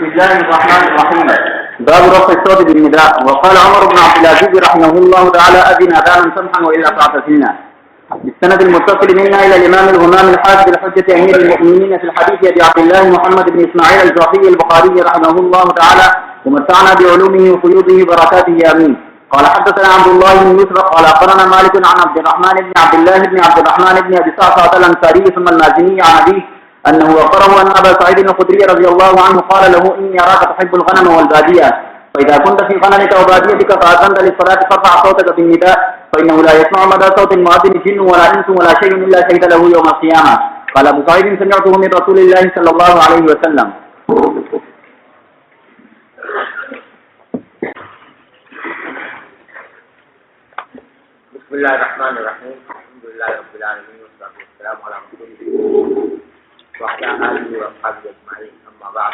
بسم الله الرحمن الرحيم. باب رفع الصوت بالنداء. وقال عمر بن عبد العزيز رحمه الله تعالى: أذن أذانا سمحا وإلا فاعتزلنا. بالسند المتصل منا إلى الإمام الهمام الحافظ الحجة أمير المؤمنين في الحديث أبي عبد الله محمد بن إسماعيل الجعفي البخاري رحمه الله تعالى ومتعنا بعلومه وقيوده وبركاته آمين. قال حدثنا عبد الله بن يوسف قال أخبرنا مالك عن عبد الرحمن بن عبد الله بن عبد الرحمن بن أبي صعصعة الأنصاري ثم المازني عن أبيه أنه أخبره أن أبا سعيد الخدري رضي الله عنه قال له: إني أراك تحب الغنم والبادية، فإذا كنت في غنمك وباديتك فأذنت للصلاة فارفع صوتك بالنداء، فإنه لا يسمع مدى صوت المؤذن جن ولا إنس ولا شيء إلا شهد له يوم القيامة. قال أبو سعيد: سمعته من رسول الله صلى الله عليه وسلم. بسم الله الرحمن الرحيم. الحمد لله رب العالمين والصلاة والسلام على رسول الله وعلى آله وصحبه أجمعين. أما بعد.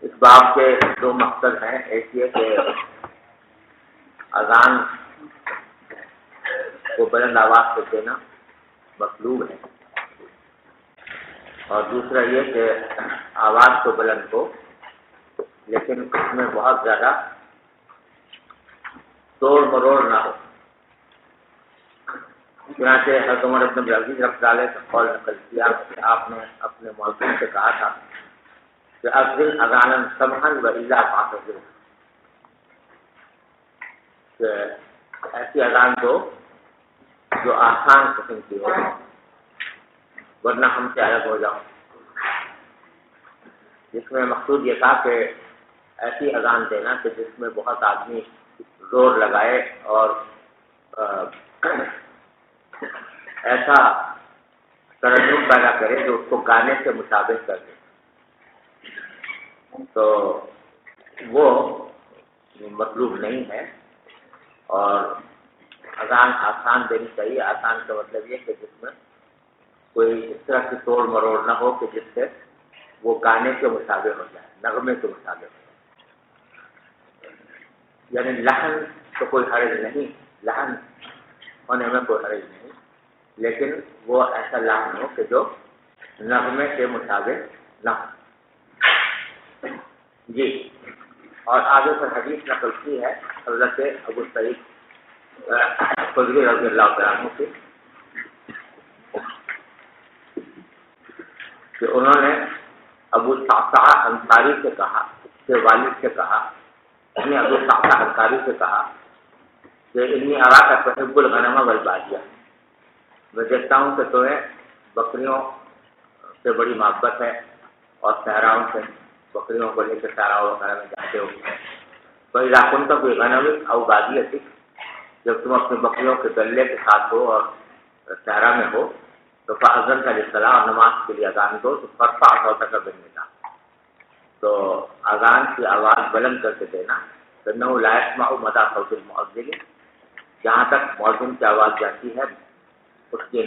اس باب کے دو مقصد ہیں. ایک یہ کہ اذان کو بلند آواز سے دینا مطلوب ہے، اور دوسرا یہ کہ آواز تو بلند ہو لیکن اس میں بہت زیادہ توڑ مروڑ نہ ہو. چنانچہ حضرت عمر بن عبد العزیز رحمۃ اللہ علیہ کا قول نقل کیا کہ آپ نے اپنے مؤذن سے کہا تھا کہ اذن اذانا سمحا والا فاعتزل، کہ ایسی اذان دو جو آسان قسم کی ہو ورنہ ہم سے الگ ہو جاؤ. جس میں مقصود یہ تھا کہ ایسی اذان دینا کہ جس میں بہت آدمی زور لگائے اور ایسا ترنم پیدا کرے جو اس کو گانے سے مشابہ کر دے. تو وہ مطلوب نہیں ہے، اور اذان آسان دینی چاہیے. آسان کا مطلب یہ کہ جس میں کوئی اس طرح کی توڑ مروڑ نہ ہو کہ جس سے وہ گانے کے مشابہ ہو جائے، نغمے کے مشابہ ہو جائے. یعنی لحن تو کوئی حرج نہیں، لحن ہونے میں کوئی حرج نہیں، لیکن وہ ایسا لحن ہو کہ جو نغمے کے مشابہ نہ ہو. جی، اور آگے پر حدیث نقل کی ہے حضرت ابو سعید خدری رضی اللہ عنہ سے کہ انہوں نے ابو صعصعہ انصاری سے کہا، اس کے والد سے کہا، یعنی ابو صعصعہ انصاری سے کہا کہ انی اراک تحب الغنم والبادیہ، میں دیکھتا ہوں کہ تمہیں بکریوں سے بڑی محبت ہے اور صحراؤں سے، بکریوں کو لے کے صحراؤں وغیرہ میں جاتے ہو. تو اذا كنت في غنمك او بادیتک، جب تم اپنی بکریوں کے گلے کے ساتھ ہو اور صحرا میں ہو تو فاذنت للصلاۃ، نماز کے لیے اذان دو تو فارفع صوتک بالنداء، تو اذان کی آواز بلند کر کے دینا. فإنه لا يسمع مدى صوت المؤذن، جہاں تک مؤذن کی آواز جاتی ہے اس کے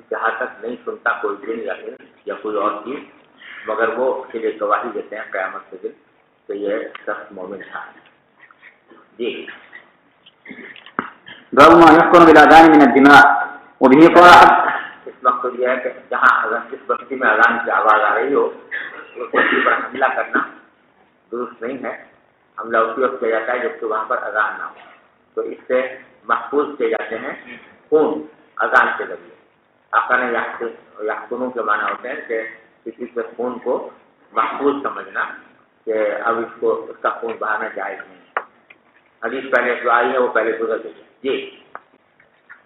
جہاں تک نہیں سنتا کوئی دن یا کوئی اور چیز، مگر وہ اس کے لیے گواہی دیتے ہیں قیامت کے دن کہ یہ شخص مومن تھا. جی، باب ما يحكم بالاذان من الدماء. وبه قال اس وقت یہ ہے کہ جہاں جس بستی میں اذان کی آواز آ رہی ہو اس بستی پر حملہ کرنا درست نہیں ہے. حملہ اسی وقت کیا جاتا ہے جبکہ وہاں پر اذان نہ ہو، تو اس سے محفوظ کیے جاتے ہیں خون اذان کے ذریعے. آقا نے یحکموں کے معنی ہوتے ہیں کہ کسی کے خون کو محفوظ سمجھنا کہ اب اس کا خون بہانا جائز نہیں. حدیث پہلے جو آئی ہے وہ پہلے گزر گئی. جی.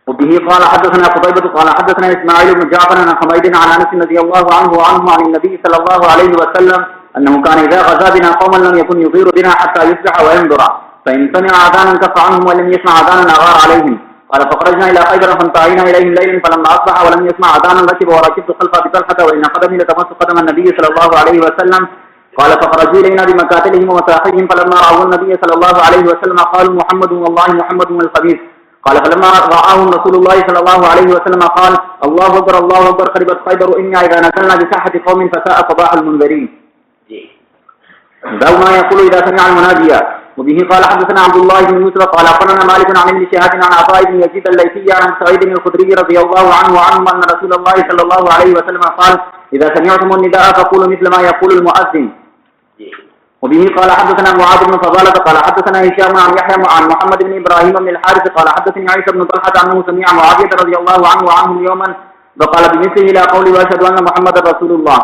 وبه قال حدثنا قتيبة قال حدثنا اسماعيل بن جعفر عن حميد عن انس رضي الله عنه عن النبي صلى الله عليه وسلم انه كان اذا غزا بنا قوما لم يكن يغير بنا حتى يصبح وينذر، فان سمع اذانا كف عنهم ولم يسمع اذانا اغار عليهم. قال فخرجنا الى خيبر فانتهينا اليهم ليلا فلما اصبح ولم يسمع اذانا ركب وركبت خلف ابي طلحه وان قدمي لتمس قدم النبي صلى الله عليه وسلم. قال فخرجوا الينا بمكاتلهم ومساحهم فلما راوا النبي صلى الله عليه وسلم قالوا محمد والله محمد الخبيث. قال فلما رآهم رسول الله صلى الله عليه وسلم قال الله اكبر الله اكبر خربت خيبر انا اذا نزلنا بساحه قوم فساء صباح المنذرين. جی، باب ما يقول اذا سمع المنادي. وبه قال حدثنا عبد الله بن يوسف قال أخبرنا مالك عن ابن شهاب عن عطاء بن يزيد الليثي عن سعيد الخدري رضي الله عنه أن رسول الله صلى الله عليه وسلم قال إذا سمعتم النداء فقولوا مثل ما يقول المؤذن. وبه قال حدثنا معاذ بن فضالة قال حدثنا هشام عن يحيى عن محمد بن إبراهيم بن الحارث قال حدثني عيسى بن طلحة أنه سمع معاوية رضي الله عنه وعنهم يوما فقال بمثله إلى قولي وأشهد أن محمد رسول الله.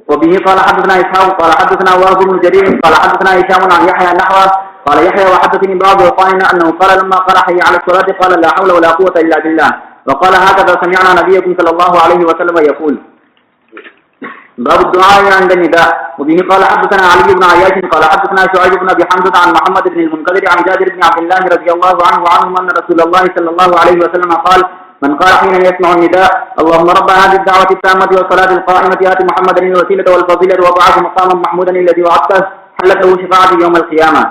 وبه قال حدثنا إسحاق قال حدثنا وهب بن جرير قال حدثنا هشام عن يحيى نحوه قال يحيى وحدثني بعض وقائنا أنه قال لما قال حي على الصلاة قال لا حول ولا قوة إلا بالله وقال هكذا سمعنا نبيكم صلى الله عليه وسلم يقول. باب الدعاء عند النداء. وبه قال حدثنا علي بن عياش قال حدثنا شعيب بن أبي حمزة عن محمد بن المنكدر عن جابر بن عبد الله رضي الله عنه وعنهم أن رسول الله صلى الله عليه وسلم قال من قال حين يسمع النداء اللهم رب هذه الدعوة التامة والصلاة القائمة آت محمدا الوسيلة والفضيلة وابعثه مقاما محمودا الذي وعدته حلت له شفاعة يوم القيامة.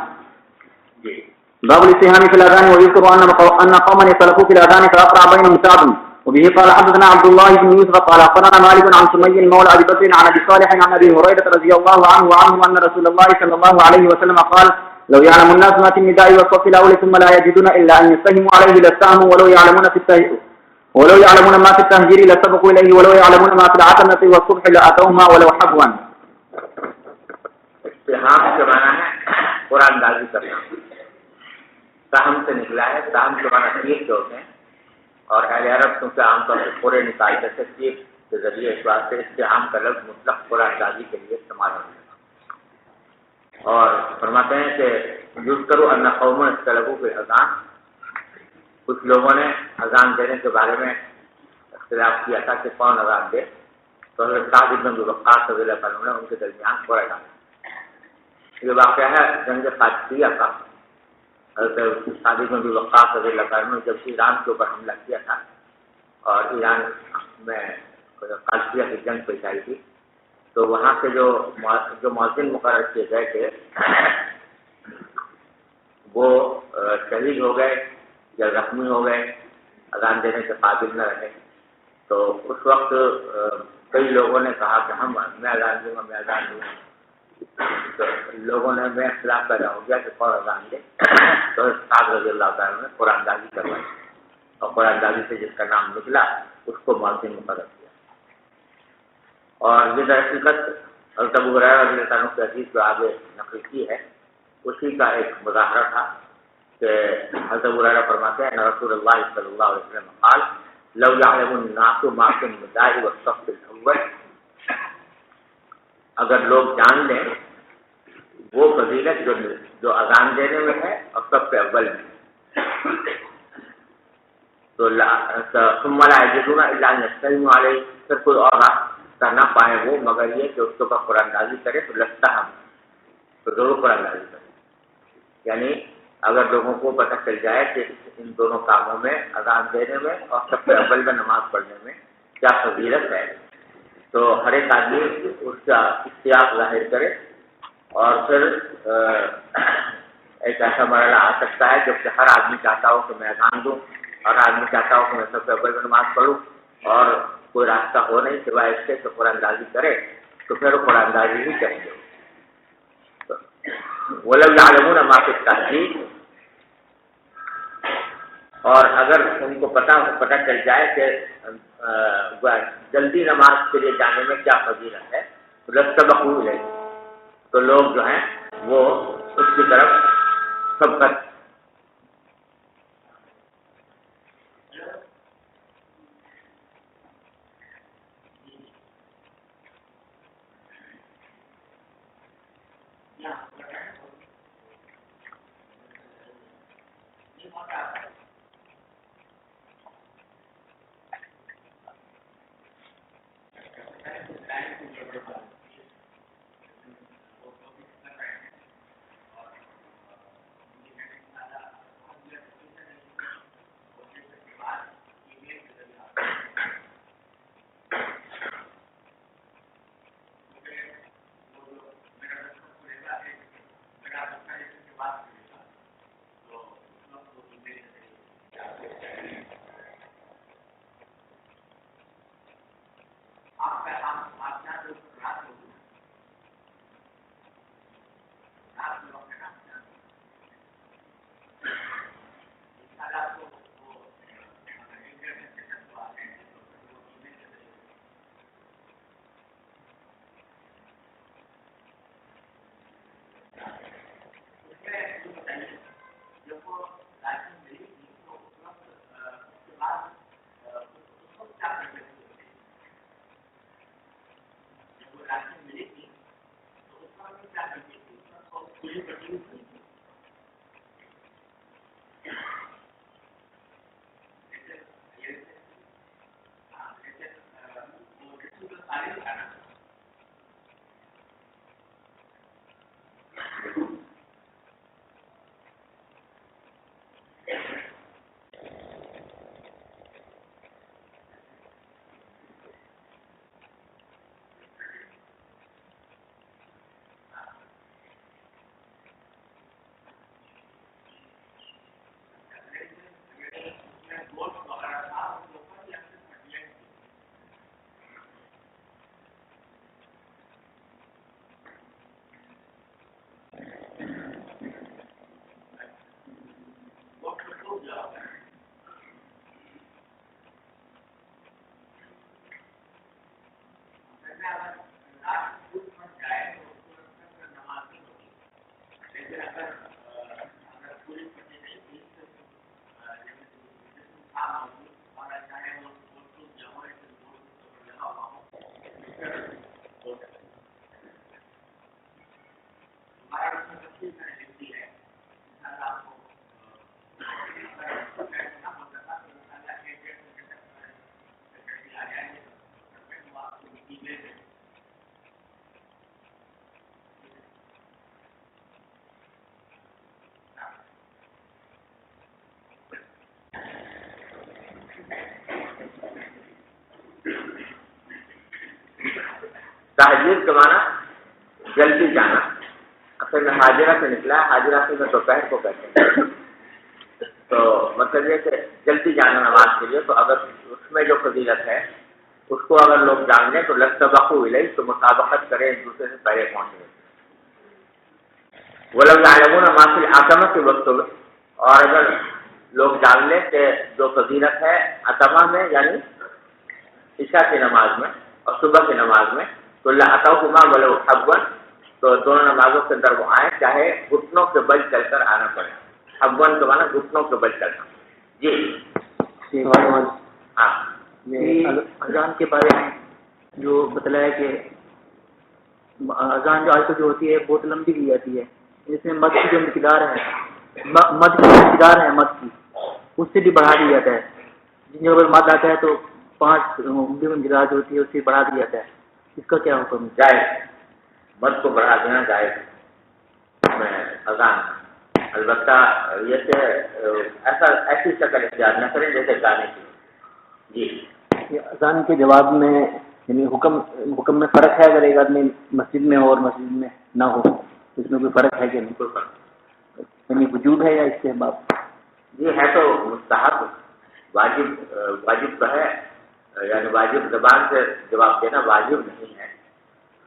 باب الاستهام في الأذان. ويذكر أن قوما اختلفوا في الأذان فأقرع بينهم سعد. وبه قال حدثنا عبد الله بن يوسف قال أخبرنا مالك عن سمي مولى أبي بكر عن أبي صالح عن أبي هريرة رضي الله عنه وعنهم أن رسول الله صلى الله عليه وسلم قال لو يعلم الناس ما في النداء والصف الأول ثم لا يجدون إلا أن يستهموا عليه لاستهموا ولو يعلمون ما في التهجير لسبقوا إليه ولو يعلمون ما في العتمة والصبح لأتوهما ولو حبوا. استهام کے معنی ہے قرآن اندازی کرنا. سہم سے نکلا ہے. سہم کے معنی تیر کے ہوتے ہیں اور اہل عرب کیونکہ عام طور سے پورے نکالتے تھے تیر کے ذریعے اس واسطے استہام کا لفظ مطلق قرآن اندازی کے لیے استعمال ہوتا ہے. اور فرماتے ہیں کہ یذکر ان قوم اختلفوا فی الاذان. کچھ لوگوں نے اذان دینے کے بارے میں اختلاف کیا تھا کہ کون اذان دے. تو حضرت سعد بن ابی وقاص رضی اللہ عنہ نے ان کے درمیان قرآن ڈالا. یہ واقعہ ہے جنگ قادسیہ کا. حضرت سعد بن ابی وقاص رضی اللہ عنہ نے جب ایران کے اوپر حملہ کیا تھا اور ایران میں قادسیہ کی جنگ پیش آئی تھی تو وہاں سے جو مؤذن مقرر کیے گئے تھے وہ شہید ہو گئے یا زخمی ہو گئے, اذان دینے کے قابل نہ رہے. تو اس وقت کئی لوگوں نے کہا کہ میں اذان دوں گا, میں اذان دوں گا. تو لوگوں نے میں اختلاف پیدا ہو گیا کہ کون اذان دے. تو سعد رضی اللہ تعالیٰ نے قرآن اندازی کروائی اور قرآن اندازی سے جس کا نام نکلا اس کو مؤذن مقرر کیا. اور یہ درحقیقت حضرت ابو ہریرہ رضی اللہ عنہ کی حدیث جو آگے نقل کی ہے اسی کا ایک مظاہرہ تھا کہ حضرت ابو ہریرہ فرماتے ہیں رسول اللہ صلی اللہ علیہ وسلم قال لو يعلم الناس ما في النداء والصف الاول. اگر لوگ جان لیں وہ فضیلت جو اذان دینے میں ہے اور صف اول میں تو ثم لا يجدون الا ان يستهموا عليه, پھر کوئی اور راستہ نہ پائے وہ مگر یہ کہ اس کے اوپر قرآن اندازی کرے تو لگتا ہم تو ضرور قرآن اندازی کرے. یعنی اگر لوگوں کو پتہ چل جائے کہ ان دونوں کاموں میں اذان دینے میں اور سب سے اول میں نماز پڑھنے میں کیا فضیلت ہے تو ہر ایک آدمی اس کا اشتیاق ظاہر کرے. اور پھر ایک ایسا مرحلہ آ سکتا ہے جب کہ ہر آدمی چاہتا ہو کہ میں اذان دوں, ہر آدمی چاہتا ہو کہ میں سب سے اول میں نماز پڑھوں اور کوئی راستہ ہو نہیں سوائے اس کے کہ قرآن اندازی کرے تو پھر وہ قرآن اندازی ہی کریں گے. وَلَوْ يَعْلَمُونَ مَا فِي التَّهْجِيرِ. اور اگر ان کو پتہ چل جائے کہ جلدی نماز کے لیے جانے میں کیا فضیلت ہے تو لَسْتَبَقُوا إِلَيْهِ, تو لوگ جو ہیں وہ اس کی طرف سبقت تحجیر کے معنی جلدی جانا. اصل میں حاجرہ سے نکلا ہے، حاجرہ سے میں دوپہر کو کہتے ہیں. تو مطلب یہ کہ جلدی جانا نماز کے لیے. تو اگر اس میں جو فضیلت ہے اس کو اگر لوگ جان لیں تو لَسْتَبَقُوا إِلَيْهِ، تو مسابقت کریں ایک دوسرے سے پہلے پہنچنے. وَلَوْ يَعْلَمُونَ مَا فِي الْعَتَمَةِ وَالصُّبْحِ، اور اگر لوگ جان لیں کہ جو فضیلت ہے عتمہ میں یعنی عشاء کی نماز میں اور صبح کی نماز میں، تو لَأَتَوْهُمَا وَلَوْ حَبًّا، تو دونوں نمازوں کے اندر وہ آئیں چاہے گھٹنوں کے بل چل کر آنا پڑے. حبًّا کے معنی گھٹنوں کے بل چلنا. جی ہاں، اذان کے بارے میں جو بتلایا کہ اذان جو آج جو ہوتی ہے بہت لمبی دی جاتی ہے، جس میں مد کی جو مقدار ہے، مد کی مقدار ہے، مد کی اس سے بھی بڑھا دیا جاتا ہے. جن جگہ پر مد آتا ہے تو 5 مقدار جو ہوتی ہے اس سے بڑھا دیا جاتا ہے. اس کا کیا حکم ہے؟ جائز، مد کو بڑھا دینا جائز میں اذان. البتہ یہ کہ ایسی شکل اختیار نہ کریں جیسے گانے کی. جی، اذان کے جواب میں یعنی حکم میں فرق ہے؟ اگر ایک آدمی مسجد میں ہو اور مسجد میں نہ ہو اس میں کوئی فرق ہے کہ نہیں؟ کوئی فرق یعنی وجوب ہے یا استحباب؟ جی ہے تو مستحب. واجب تو ہے، یعنی واجب زبان سے جواب دینا واجب نہیں ہے،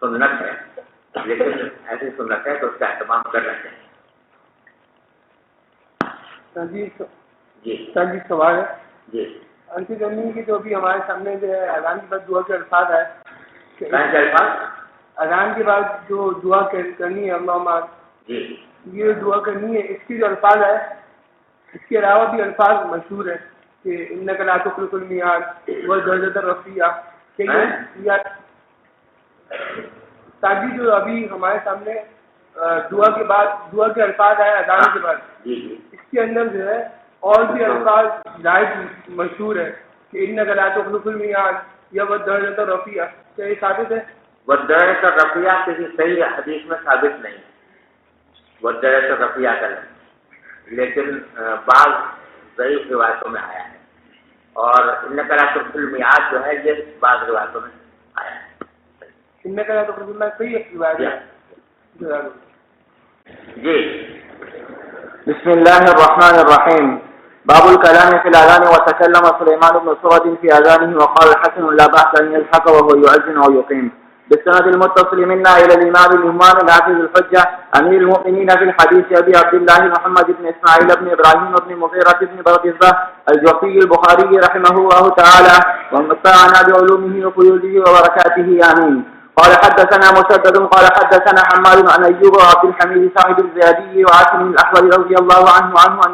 سنت ہے. لیکن ایسی سنت ہے تو اس کا اہتمام کرنا چاہیے. جی سوال ہے. جی انتی کرنی کہ جو بھی ہمارے سامنے جو ہے اذان کے بعد دعا کے الفاظ ہے، اذان کے بعد جو دعا کرنی ہے اللہم، جی یہ دعا کرنی ہے، اس کی جو الفاظ ہے اس کے علاوہ بھی الفاظ مشہور ہیں کہ انک لا تخلف المیعاد والدرجۃ الرفیع. کہ یہ تاکہ جو ابھی ہمارے سامنے دعا کے بعد دعا کے الفاظ ہے اذان کے بعد، اس کے اندر جو ہے اور بھی الفاظ زائد مشہور ہے کہ انک لا تخلف المیعاد یا والدرجۃ الرفیع. کیا یہ ثابت ہے؟ والدرجۃ الرفیع کسی صحیح حدیث میں ثابت نہیں ہے والدرجۃ الرفیع کا لفظ، لیکن بعض ضعیف روایتوں میں آیا ہے. اور انک لا تخلف المیعاد جو ہے یہ بعض روایتوں میں آیا ہے. انک لا تخلف المیعاد صحیح روایت ہے. جی بسم الله الرحمن الرحيم. باب الكلام في الأذان. وتكلم سليمان بن سرد في أذانه وقال الحسن لا بأس أن يلحق وهو يؤذن أو يقيم. بالسند المتصل منا إلى الإمام الإمام الحافظ الحجة أمير المؤمنين في الحديث أبي عبد الله محمد بن إسماعيل بن إبراهيم بن مغيرة بن بردزة الجوفي البخاري رحمه الله تعالى ومتعنا بعلومه وفيوزه وبركاته آمين. قال حدثنا مسدد قال حدثنا حماد عن أيوب وعبد الحميد صاحب الزيادي وعاصم الأحول رضي الله عنه عن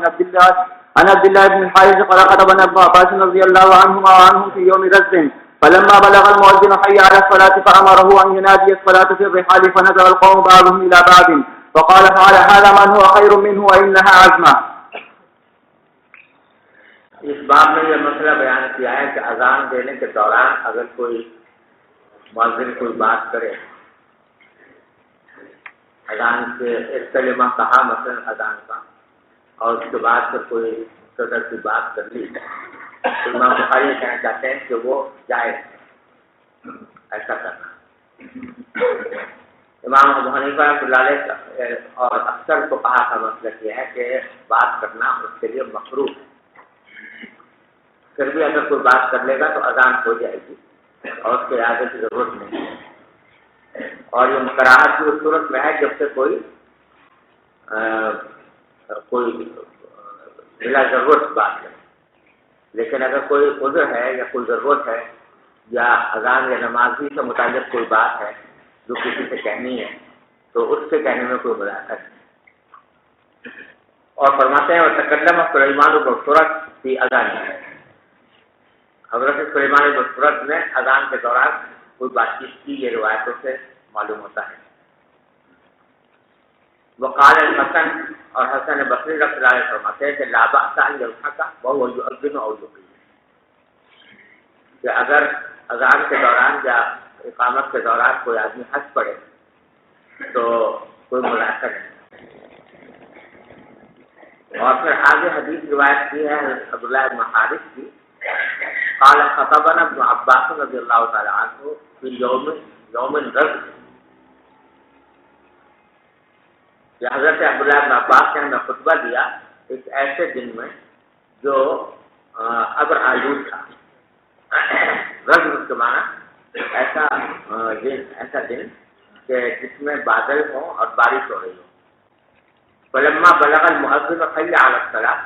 عبد الله بن الحارث قال خطب ابن عباس رضي الله عنهما وعنهم في يوم رزق فلما بلغ المؤذن حي على الصلاة فأمره أن ينادي الصلاة في الرحال فنزل القوم بعضهم إلى بعض فقال فعل هذا من هو خير منه وإنها عزمة. اس باب میں یہ مسئلہ بیان کیا ہے کہ اذان دینے کے دوران اگر کوئی مؤذن کوئی بات کرے، اذان سے ایک کلمہ کہا مثلا اذان کا، اور اس کے بعد پھر کوئی صدر کی بات کر لی، تو امام بخاری یہ کہنا چاہتے ہیں کہ وہ جائز ہے ایسا کرنا۔ امام ابو حنیفہ رحمۃ اللہ علیہ اور اکثر کو کہا تھا مسئلہ یہ ہے کہ بات کرنا اس کے لیے مکروہ ہے، پھر بھی اگر کوئی بات کر لے گا تو اذان ہو جائے گی اور اس کے آگے کی ضرورت نہیں ہے، اور یہ کراہت کی اس صورت میں ہے جب سے کوئی بلا ضرورت بات کرے، لیکن اگر کوئی عذر ہے یا کوئی ضرورت ہے یا اذان یا نماز ہی سے متعلق کوئی بات ہے جو کسی سے کہنی ہے تو اس سے کہنے میں کوئی ملاقت نہیں۔ اور فرماتے ہیں وتکلم سلیمان بن سرد فی اذان، حضرت سلیمان بن سرد نے اذان کے دوران کوئی بات چیت کی، یہ روایتوں سے معلوم ہوتا ہے۔ وقال الحسن، اور حسن بصری رحمۃ اللہ علیہ فرماتے ہیں کہ لا بأس ان يلحق وهو يؤذن او يقيم، کہ اگر اذان کے دوران یا اقامت کے دوران کوئی آدمی ہنس پڑے تو کوئی ملاحظہ نہیں۔ اور پھر آگے حدیث روایت کی ہے عبداللہ بن حارث کی، قال خطبنا ابن عباس رضی اللہ تعالی عنہ فی یوم الرجل، کہ حضرت عبداللہ بن عباس نے ہمیں خطبہ دیا ایک ایسے دن میں جو ابر آلود تھا۔ رجل کے معنی ایسا دن کہ جس میں بادل ہوں اور بارش ہو رہی ہو۔ فلما بلغ المؤذن حي على الصلاة،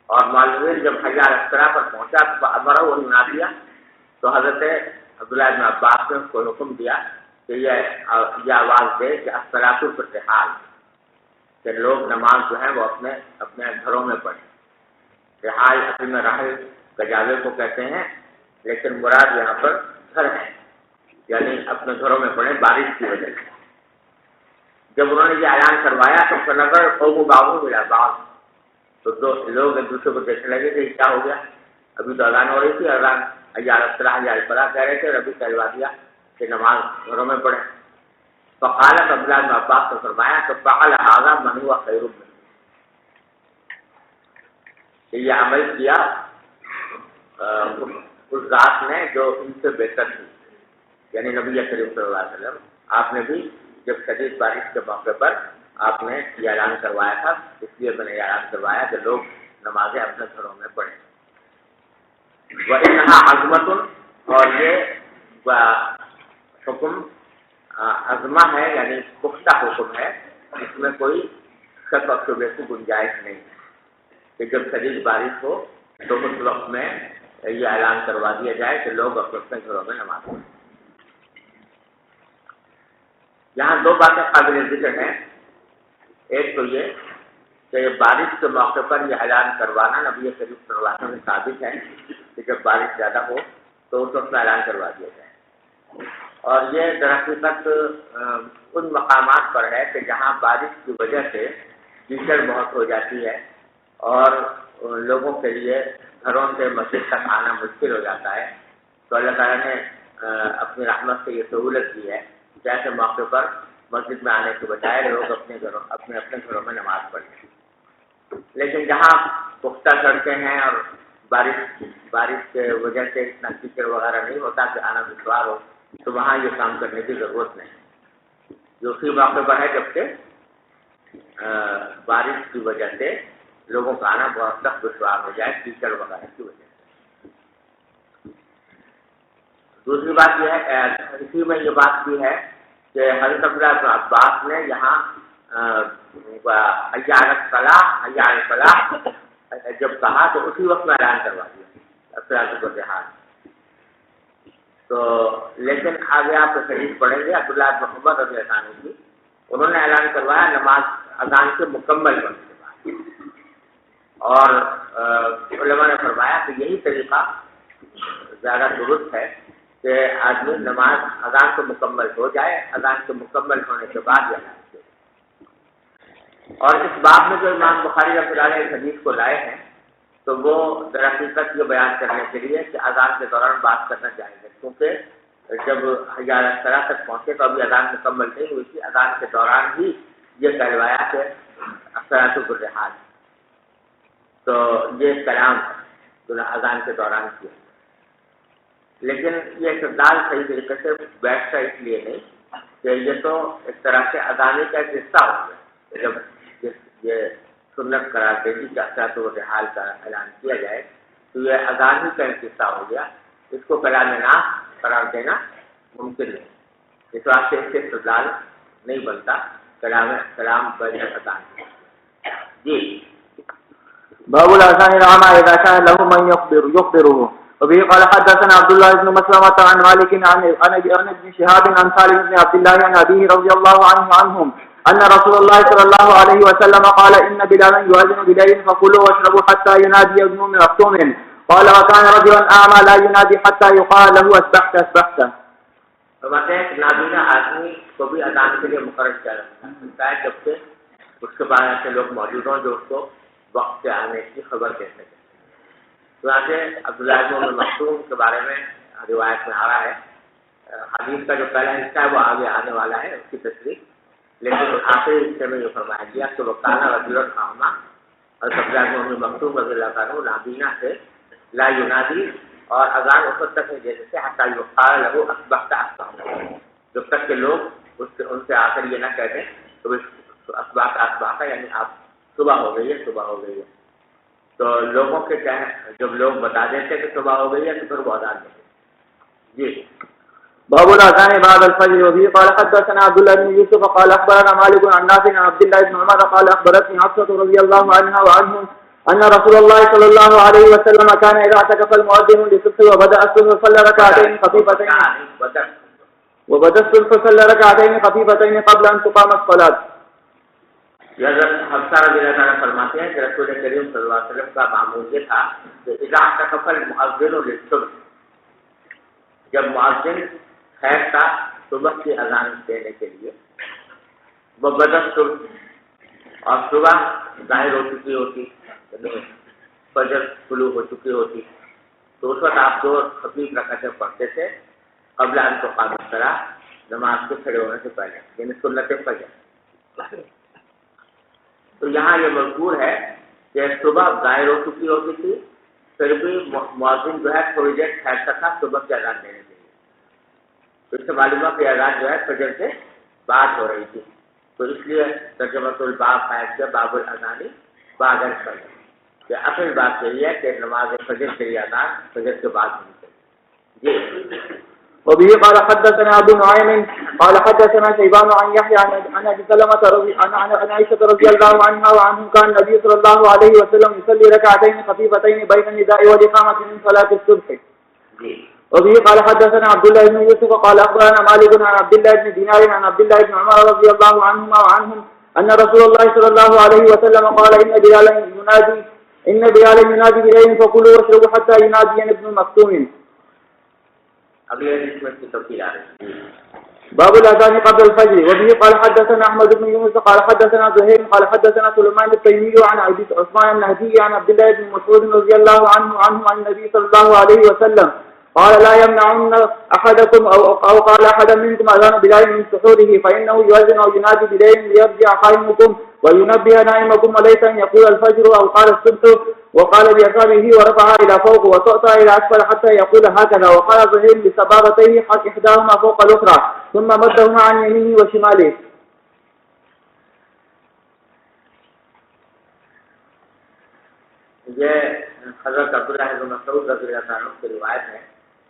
اور مؤذن جب حي على الصلاة پر پہنچا تو امرہ المنادیہ، تو حضرت عبداللہ بن عباس نے اس کو حکم دیا کہ یہ آواز دے کہ الصلاۃ فی الرحال، کہ لوگ نماز جو ہے وہ اپنے گھروں میں پڑھیں۔ رحال اصل میں رحل گجاوے کو کہتے ہیں، لیکن مراد یہاں پر گھر ہے، یعنی اپنے گھروں میں پڑھیں بارش کی وجہ سے۔ جب انہوں نے یہ اعلان کروایا تو فنظر قوم بعضهم الى بعض، تو دو لوگ ایک دوسرے کو دیکھنے لگے کہ کیا ہو گیا، ابھی تو اذان ہو رہی تھی، اذان حی علی الصلاۃ حی علی الفلاح کہہ رہے تھے، ربی کہلوا دیا کہ نماز گھروں میں پڑھیں۔ فقال عبداللہ بن عباس نے فرمایا کہ فعل هذا من هو خیر منه، کہ یہ عمل کیا اس ذات نے جو ان سے بہتر تھی، یعنی نبی کریم صلی اللہ علیہ وسلم۔ آپ نے بھی جب شدید بارش کے موقع پر آپ نے یہ اعلان کروایا تھا، اس لیے میں نے یہ اعلان کروایا کہ لوگ نمازیں اپنے گھروں میں پڑھیں۔ وَإِنَّهَا عَزْمَةٌ، اور یہ حکم عزمہ ہے، یعنی پختہ حکم ہے، اس میں کوئی شک اور شبہ کی گنجائش نہیں ہے کہ جب شدید بارش ہو تو اس وقت میں یہ اعلان کروا دیا جائے کہ لوگ اپنے گھروں میں نماز پڑھیں۔ یہاں دو باتیں قابل ذکر ہیں، ایک تو یہ کہ بارش کے موقع پر یہ اعلان کروانا نبی کریم صلی اللہ علیہ وسلم میں ثابت ہے کہ جب بارش زیادہ ہو تو اس وقت میں اعلان کروا دیا جائے، اور یہ در حقیقت ان مقامات پر ہے کہ جہاں بارش کی وجہ سے کیچڑ بہت ہو جاتی ہے اور لوگوں کے لیے گھروں سے مسجد تک آنا مشکل ہو جاتا ہے، تو اللہ تعالیٰ نے اپنی رحمت سے یہ سہولت دی ہے کہ ایسے موقع پر مسجد میں آنے کے بجائے لوگ اپنے گھروں میں نماز پڑھیں۔ لیکن جہاں پختہ سڑکیں ہیں اور بارش کے وجہ سے اتنا کیچڑ وغیرہ نہیں ہوتا کہ آنا دشوار ہو، تو وہاں یہ کام کرنے کی ضرورت نہیں، جو اسی موقع پر ہے جب کہ بارش کی وجہ سے لوگوں کا آنا بہت سخت دشوار ہو جائے کیچڑ وغیرہ کی وجہ سے۔ دوسری بات یہ ہے، اسی میں یہ بات بھی ہے کہ حضرت عبداللہ بن عباس نے یہاں حی علی الصلاۃ حی علی الفلاح جب کہا تو اسی وقت میں اعلان کروا دیا الصلاۃ فی الرحال۔ تو لیکن آگے آپ حدیث پڑھیں گے عبداللہ بن عمر رضی اللہ عنہ کی، انہوں نے اعلان کروایا نماز اذان کے مکمل ہونے کے بعد، اور علماء نے فرمایا کہ یہی طریقہ زیادہ درست ہے کہ آدمی نماز اذان کو مکمل ہو جائے، اذان کے مکمل ہونے کے بعد یہ اعلان کرے۔ اور اس باب میں جو امام بخاری رحمۃ اللہ علیہ اس حدیث کو لائے ہیں تو وہ در حقیقت یہ بیان کرنے کے لیے کہ اذان کے دوران بات کرنا چاہیے، کیونکہ جب حی علی الصلاۃ تک پہنچے تو ابھی اذان مکمل نہیں ہوئی تھی، اذان کے دوران ہی یہ کہلوایا کہ الصلاۃ بالرحال، تو یہ کلام جو اذان کے دوران کیا، لیکن یہ استدلال صحیح طریقے سے بیٹھتا اس لیے نہیں کہ یہ تو ایک طرح سے اذان کا ایک حصہ ہو گیا، جب یہ سنت قرار دے دی کہ الصلاۃ بالرحال کا اعلان کیا جائے تو یہ اذان ہی کا ایک حصہ ہو گیا، اس کو کلام ناس قرار دینا ممکن نہیں، اس واسطے اس سے استدلال نہیں بنتا کلام بین اذان۔ جی باب الاذان العامة اذا كان له من يخبره. وبه قال حدثنا عبد الله بن مسلمة عن مالك عن ابن شهاب عن سالم بن عبد الله عن أبيه رضي الله عنهم أن رسول الله صلى الله عليه وسلم قال إن بلالا يؤذن بليل فكلوا واشربوا حتى ينادي ابن مكتوم. قال وكان رجلا أعمى لا ينادي حتى يقال له أسبحت أسبحت. نابینا آدمی کو بھی اذان کے لیے مقرر کیا جاتا ہے جبکہ اس کے بعد ایسے لوگ موجود ہوں جو اس کو وقت سے آنے کی خبر دے سکیں۔ چنانچہ عبداللہ بن مکتوم کے بارے میں روایت میں آ رہا ہے، حدیث کا جو پہلا حصہ ہے وہ آگے آنے والا ہے اس کی تصریح، لیکن آخری حصے میں یہ فرمایا گیا کہ وہ کانا رجل اعمی، اور عبداللہ بن مکتوم رضی اللہ عنہ نابینا سے لا ینادی، اور اذان اس وقت تک نہیں دے دیتے حتی یقال له اصبحت اصبحت، جب تک کہ لوگ ان سے آ کر یہ نہ کہتے تو اصبحت اصبحت یعنی آپ صبح ہو گئی ہے صبح ہو گئی ہے، تو لوگوں کے جب لوگ بتا دیتے کہ صبح ہو گئی ہے تو پھر وہ اذان دیتے۔ جی باب الاذان بعد الفجر. وبه قال حدثنا عبد الله بن يوسف قال اخبرنا مالك عن نافع عن عبد الله بن عمر قال اخبرتني حفصة رضي الله عنها وعنهم ان رسول الله صلى الله عليه وسلم كان اذا اعتكف المؤذن للصبح وبدا الصبح صلى ركعتين خفيفتين قبل ان تقام الصلاة. حضرت حفصہ رضی اللہ عنہ فرماتے ہیں کہ رسول کریم صلی اللہ علیہ وسلم کا معمول یہ تھا کہ اذا اعتکف المؤذن للصبح، جب مؤذن خیر تھا صبح کی اذان دینے کے لیے، وہ بدر صبح، اور صبح ظاہر ہو چکی ہوتی، یعنی فجر طلوع ہو چکی ہوتی، تو اس وقت آپ دو خفیف رکعتیں پڑھتے تھے قبل ان تقام الصلاۃ، نماز کے کھڑے ہونے سے پہلے، یعنی سنت فجر۔ تو یہاں یہ مذکور ہے کہ صبح ظاہر ہو چکی ہوتی تھی، پھر بھی مؤذن جو ہے تھوڑی دیر ٹھہرتا تھا صبح کی اذان دینے کے لیے، تو اس سے معلوم ہے کہ اذان جو ہے فجر سے بعد ہو رہی تھی، تو اس لیے ترجمۃ الباب قائم کیا باب الاذان بعد الفجر، کہ اصل بات یہی ہے کہ نماز فجر کے لیے اذان فجر کے بعد ہونی چاہیے۔ جی وبه قال حدثنا ابو نعيم قال حدثنا شيبان عن يحيى عن ابي سلمة عن عائشة رضي الله عنها وعنه كان النبي صلى الله عليه وسلم يصلي ركعتين خفيفتين بين النداء والإقامة من صلاة الصبح. وبه قال حدثنا عبد الله بن يوسف قال اخبرنا مالك عن عبد الله بن دينار عن عبد الله بن عمر رضي الله عنهما وعنهم ان رسول الله صلى الله عليه وسلم قال ان بلالا ينادي بليل فكلوا واشربوا حتى ينادي ابن مكتوم. اگلے حدیث میں اس کی تفصیل آ رہی ہے۔ باب الاذان قبل الفجر. وبه قال حدثنا احمد بن يونس قال حدثنا زهير قال حدثنا سليمان التيمي عن ابي عثمان النهدي عن عبد الله بن مسعود رضي الله عنه عن النبي صلى الله عليه وسلم قال لا يمنعن احدكم او قال احد منكم اذان بلال من سحوره فانه يؤذن او ينادي بليل ليرجع قائمكم وينبه نائمكم وليس ان يقول الفجر او قال الصبح وقال بأصابعه ورفعها إلى فوق وتؤتى إلى أسفل حتى يقول هكذا. وقال زهير بسبابتيه إحداهما فوق الأخرى ثم مدهما عن يمينه وشماله. یہ حضرت عبداللہ بن مسعود رضی اللہ عنہ کی روایت ہے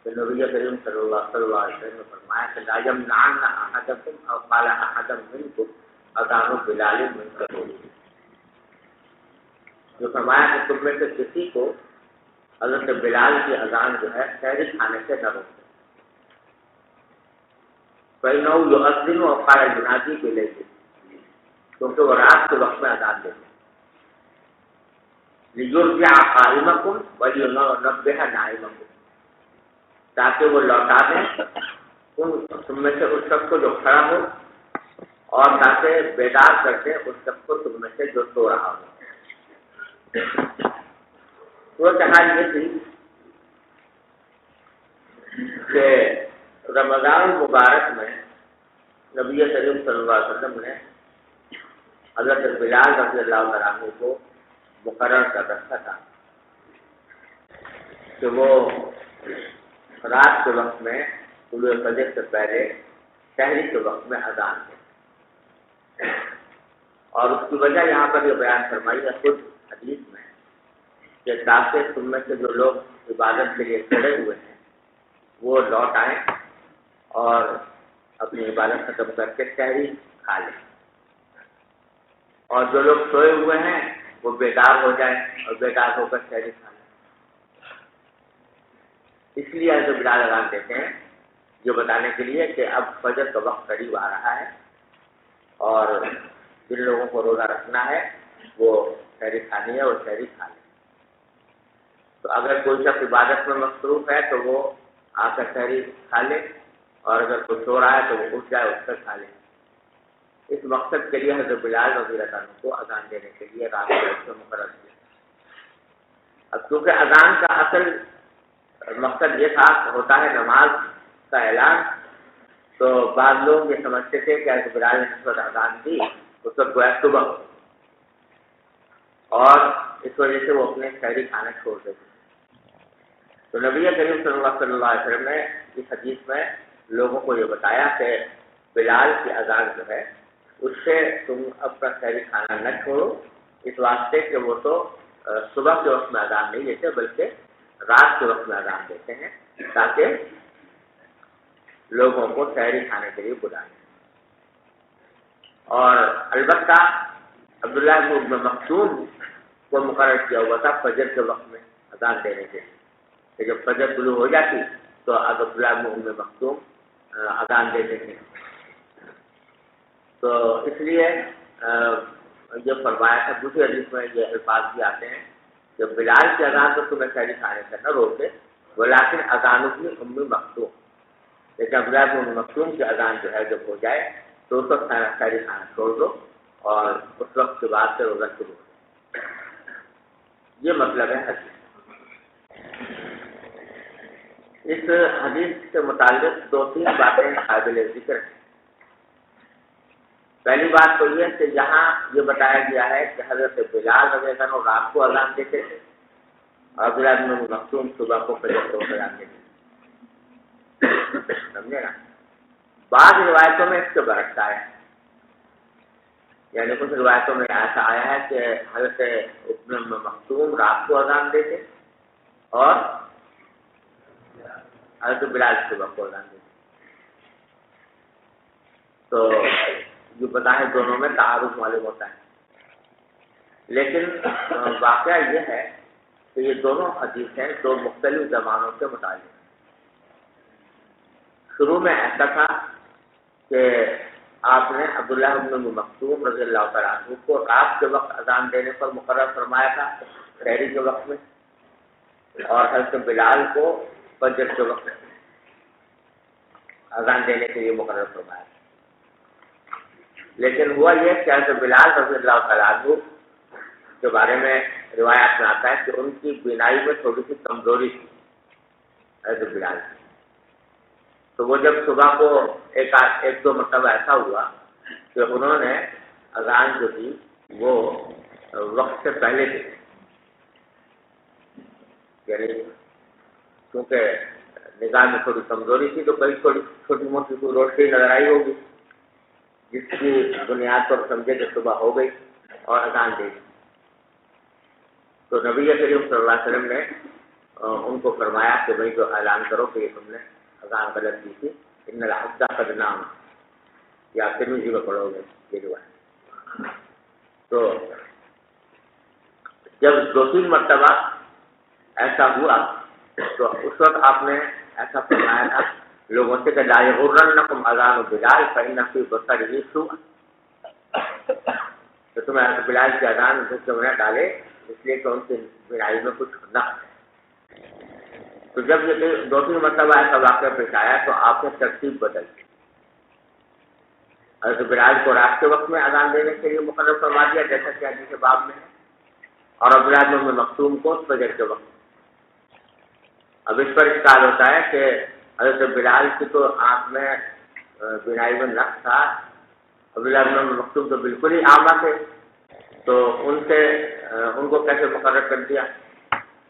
کہ نبی کریم صلی اللہ علیہ وسلم نے فرمایا کہ لا يمنعن احدكم او قال احد منكم اذان بلال من سحوره، جو فرمایا کہ تم میں سے کسی کو حضرت بلال کی اذان جو ہے سحری کھانے سے نہ روکے، فإنه يؤذن وقال ينادي بليل، کیونکہ وہ رات کے وقت میں اذان دیتے ہیں، ليرجع قائمكم ولينبه نائمكم، تاکہ وہ لوٹا دیں تم میں سے اس شخص کو جو کھڑا ہو اور تاکہ بیدار کر دے اس شخص کو تم میں سے جو سو رہا ہو۔ صورت حال یہ تھی کہ رمضان المبارک میں نبی کریم صلی اللہ علیہ وسلم نے حضرت بلال رضی اللہ تعالیٰ عنہ کو مقرر کر رکھا تھا کہ وہ رات کے وقت میں طلوع فجر سے پہلے شہری کے وقت میں اذان دے، اور اس کی وجہ یہاں پر یہ بیان فرمائی ہے خود حدیث میں کہ تاکہ تم میں سے جو لوگ عبادت کے لیے کھڑے ہوئے ہیں وہ لوٹ آئیں اور اپنی عبادت ختم کر کے شہری کھا لیں، اور جو لوگ سوئے ہوئے ہیں وہ بیدار ہو جائیں اور بیدار ہو کر شہری کھا لیں۔ اس لیے ایسے بلال اذان دیتے ہیں جو بتانے کے لیے کہ اب فجر کا وقت قریب آ رہا ہے اور جن لوگوں کو روزہ رکھنا ہے وہ شہری کھانی ہے اور شہری کھا لیں۔ تو اگر کوئی شخص عبادت میں مصروف ہے تو وہ آ کر شہری کھا لے، اور اگر کوئی سو رہا ہے تو وہ اٹھ جائے، اٹھ کر کھا لے۔ اس مقصد کے لیے حضرت بلال رضی اللہ عنہ کو اذان دینے کے لیے رات کو مقرر کیا۔ اب کیونکہ اذان کا اصل مقصد یہ تھا ہوتا ہے نماز کا اعلان، تو بعض لوگ یہ سمجھتے تھے کہ حضرت بلال نے اس وقت اذان دی اس وقت گویا صبح ہو، اور اس وجہ سے وہ اپنے شہری کھانا چھوڑ دیتے۔ تو نبی کریم صلی اللہ علیہ وسلم نے اس حدیث میں لوگوں کو یہ بتایا کہ بلال کی اذان جو ہے اس سے تم اپنا شہری کھانا نہ چھوڑو، اس واسطے کہ وہ تو صبح کے وقت میں اذان نہیں دیتے بلکہ رات کے وقت میں اذان دیتے ہیں تاکہ لوگوں کو شہری کھانے کے لیے بلائیں۔ اور البتہ عبداللہ بن مکتوم کو مقرر کیا ہوا تھا فجر کے وقت میں اذان دینے کے لیے، کہ جب فجر طلوع ہو جاتی تو عبداللہ بن مکتوم اذان دیتے تھے۔ تو اس لیے یہ فرمایا تھا، دوسری حدیث میں یہ الفاظ بھی آتے ہیں کہ بلال کی اذان تو تمہیں شہری کھانے سے نہ روکے، ولیکن اذان ابن ام مکتوم، لیکن عبداللہ بن مکتوم کی اذان جو ہے جب ہو جائے تو اس وقت شہری کھانا چھوڑ دو اور اس وقت کے بعد سے روزہ شروع ہو۔ یہ مطلب ہے حدیث۔ اس حدیث سے متعلق دو تین باتیں قابل ذکر ہیں۔ پہلی بات تو یہ کہ یہاں یہ بتایا گیا ہے کہ حضرت بلال رضی اللہ عنہ رات کو اذان دیتے تھے اور عبداللہ بن مکتوم صبح کو فجر کو اذان دیتے تھے، سمجھے نا؟ بعض روایتوں میں اس کے برعکس آیا ہے، یعنی کچھ روایتوں میں ایسا آیا ہے کہ حضرت ابن مکتوم رات کو اذان دیتے اور حضرت بلال صبح کو اذان دیتے۔ تو یہ پتہ ہے دونوں میں تعارف معلوم ہوتا ہے، لیکن واقعہ یہ ہے کہ یہ دونوں حدیثیں دو مختلف زمانوں سے متعلق ہیں۔ شروع میں ایسا تھا کہ آپ نے عبداللہ بن مکتوم رضی اللہ تعالیٰ عنہ کو رات کے وقت اذان دینے پر مقرر فرمایا تھا شہری کے وقت میں، اور حضرت بلال کو فجر کے وقت اذان دینے کے لیے مقرر فرمایا تھا۔ لیکن ہوا یہ کہ حضرت بلال رضی اللہ تعالیٰ عنہ کے بارے میں روایات میں آتا ہے کہ ان کی بینائی میں تھوڑی سی کمزوری تھی حضرت بلال کی، تو وہ جب صبح کو ایک دو مرتبہ ایسا ہوا کہ انہوں نے اذان جو تھی وہ وقت سے پہلے دی، یعنی کیونکہ نگاہ میں تھوڑی کمزوری تھی تو کئی چھوٹی موٹی کوئی روشنی نظر آئی ہوگی جس کی بنیاد پر سمجھے کہ صبح ہو گئی اور اذان دے دی۔ تو نبی کریم صلی اللہ علیہ وسلم نے ان کو فرمایا کہ بھائی جو اعلان کرو کہ یہ تم نے اذان غلط دی تھی، ان العبد قد نام، یہ آپ ترمذی میں پڑھو گے یہ روایت۔ تو جب دو تین مرتبہ ایسا ہوا تو اس وقت آپ نے ایسا فرمایا تھا لوگوں سے کہ لا یغرنکم اذان بلال فإن فی بصرہ سوءا، تو تمہیں بلال کی اذان دھوکے میں نہ ڈالے اس لیے کہ ان کی بینائی میں کچھ نہ ہے۔ تو جب یہ دو تین مرتبہ ایسا واقعہ پیش آیا تو آپ نے ترتیب بدل دی، حضرت بلال کو رات کے وقت میں اذان دینے کے لیے مقرر فرما دیا جیسا کہ حدیث باب میں ہے، اور عبداللہ بن ام مکتوم کو فجر کے وقت۔ اب اس پر اشکال ہوتا ہے کہ حضرت بلال کی تو آنکھ میں بینائی میں نقص تھا، عبداللہ بن ام مکتوم تو بالکل ہی عامہ تھے، تو ان کو کیسے مقرر کر دیا؟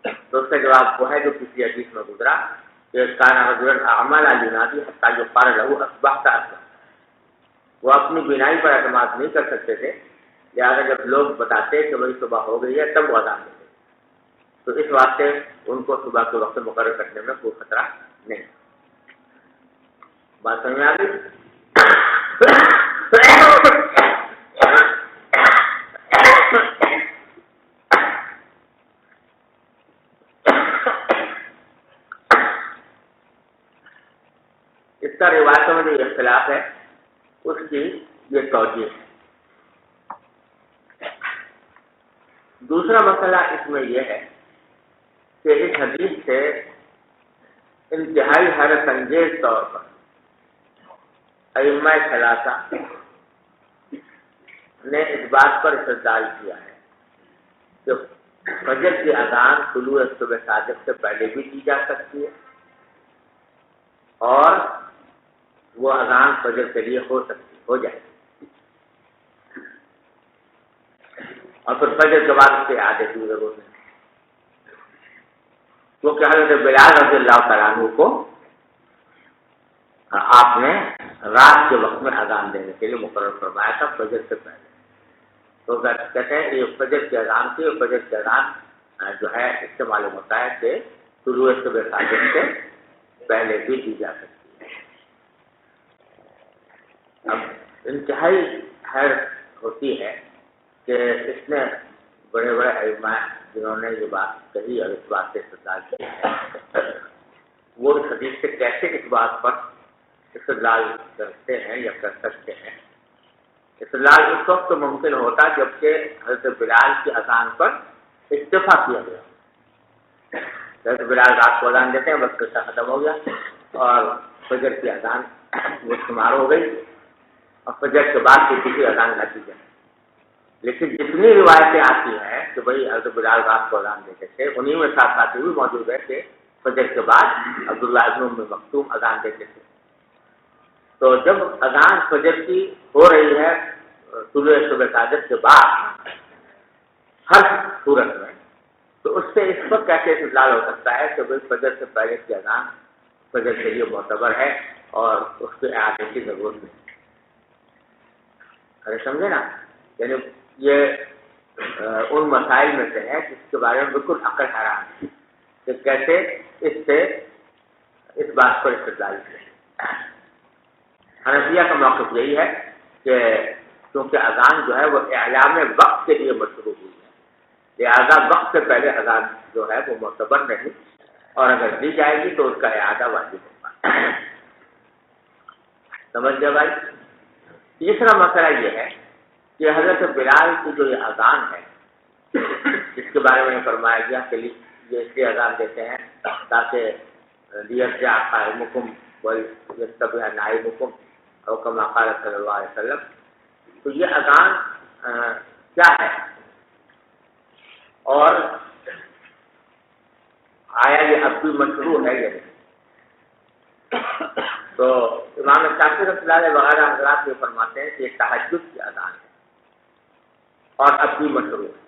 تو اس کا جواب وہ ہے جو کسی حدیث میں گزرا کہ کان رجل اعمى لا ينادي حتى يقال له اصبحت اصبحت، وہ اپنی بینائی پر اعتماد نہیں کر سکتے تھے، لہٰذا جب لوگ بتاتے کہ بھائی صبح ہو گئی ہے تب وہ اذان دیتے، تو اس واسطے ان کو صبح کے وقت مقرر کرنے میں کوئی خطرہ نہیں۔ بات سمجھ میں آ گئی؟ اس کا روایتوں میں جو اختلاف ہے اس کی یہ توجیہ ہے۔ دوسرا مسئلہ اس میں یہ ہے کہ اس حدیث سے انتہائی حیرت انگیز طور پر ائمہ ثلاثہ نے اس بات پر استدلال کیا ہے کہ فجر کی اذان طلوع صبح صادق سے پہلے بھی دی جا سکتی ہے، اور وہ اذان فجر کے لیے ہو جائے، اور پھر فجر کے بعد اس کے اعادے کی ضرورت نہیں، کیونکہ حضرت بلال رضی اللہ تعالیٰ عنہ کو آپ نے رات کے وقت میں اذان دینے کے لیے مقرر فرمایا تھا فجر سے پہلے، تو کہتے ہیں یہ فجر کی اذان تھی، اور فجر کی اذان جو ہے اس سے معلوم ہوتا ہے کہ طلوع صبح صادق سے پہلے بھی دی جا سکتی ہے۔ اب انتہائی حیرت ہوتی ہے کہ اس نے بڑے بڑے ائمہ جنہوں نے یہ بات کہی اور اس بات سے استدلال کیا ہے، وہ اس حدیث سے کیسے اس بات پر استدلال کرتے ہیں یا کر سکتے ہیں؟ استدلال اس وقت ممکن ہوتا جبکہ حضرت بلال کی اذان پر اتفاق کیا گیا۔ حضرت بلال رات کو اذان دیتے ہیں، بس قصہ ختم ہو گیا اور فجر کی اذان وہ شمار ہو گئی، اور فجر کے بعد کسی کی اذان نہ دی جائے۔ لیکن جتنی روایتیں آتی ہیں کہ بھائی حضرت بلال رات کو اذان دیتے تھے، انہیں میں ساتھ ساتھ بھی موجود ہے کہ فجر کے بعد عبداللہ بن ام مکتوم اذان دیتے تھے۔ تو جب اذان فجر کی ہو رہی ہے طلوع صبح صادق کے بعد ہر صورت میں، تو اس سے اس پر کیسے استدلال ہو سکتا ہے کہ بھائی فجر سے پہلے کی اذان فجر کے لیے معتبر ہے اور اس کے اعادے کی ضرورت نہیں؟ ارے سمجھے نا، یعنی یہ ان مسائل میں سے ہے جس کے بارے میں بالکل عقل حیران ہے کہ کیسے اس سے اس بات پر استدلال کریں۔ حنفیہ کا موقف یہی ہے کہ کیونکہ اذان جو ہے وہ اعلام وقت کے لیے مشروع ہوئی ہے، لہذا وقت سے پہلے اذان جو ہے وہ معتبر نہیں، اور اگر دی جائے گی تو اس کا اعادہ واجب ہوگا۔ سمجھ گئے بھائی؟ تیسرا مسئلہ یہ ہے کہ حضرت بلال کی جو یہ اذان ہے جس کے بارے میں فرمایا گیا کہ یہ اس لیے اذان دیتے ہیں تاکہ لیرجع قائمکم ویستبح نائمکم او کما قال صلی اللہ علیہ وسلم، تو یہ اذان کیا ہے اور آیا یہ اب بھی مشروع ہے یا نہیں؟ تو امام شافعی رحمۃ اللہ علیہ وغیرہ حضرات یہ فرماتے ہیں کہ یہ تہجد کی اذان ہے اور اب بھی مشروع ہے۔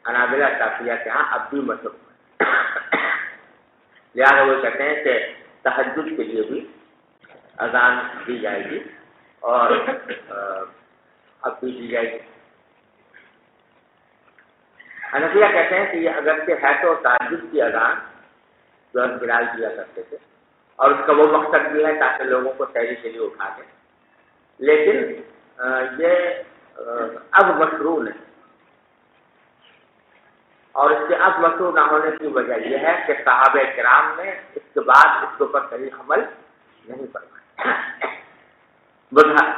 حنابلہ شافعیہ کے ہاں اب بھی مشروع ہے، لہٰذا وہ کہتے ہیں کہ تہجد کے لیے بھی اذان دی جائے گی اور اب بھی دی جائے گی۔ حنفیہ کہتے ہیں کہ یہ اگرچہ ہے تو تہجد کی اذان جو بلال دیا کرتے تھے، اور اس کا وہ مقصد بھی ہے تاکہ لوگوں کو سحری کے لیے اٹھا دیں، لیکن یہ اب مشروع نہیں، اور اس کے اب مشروع نہ ہونے کی وجہ یہ ہے کہ صحابہ کرام نے اس کے بعد اس کے اوپر صحیح عمل نہیں فرمایا۔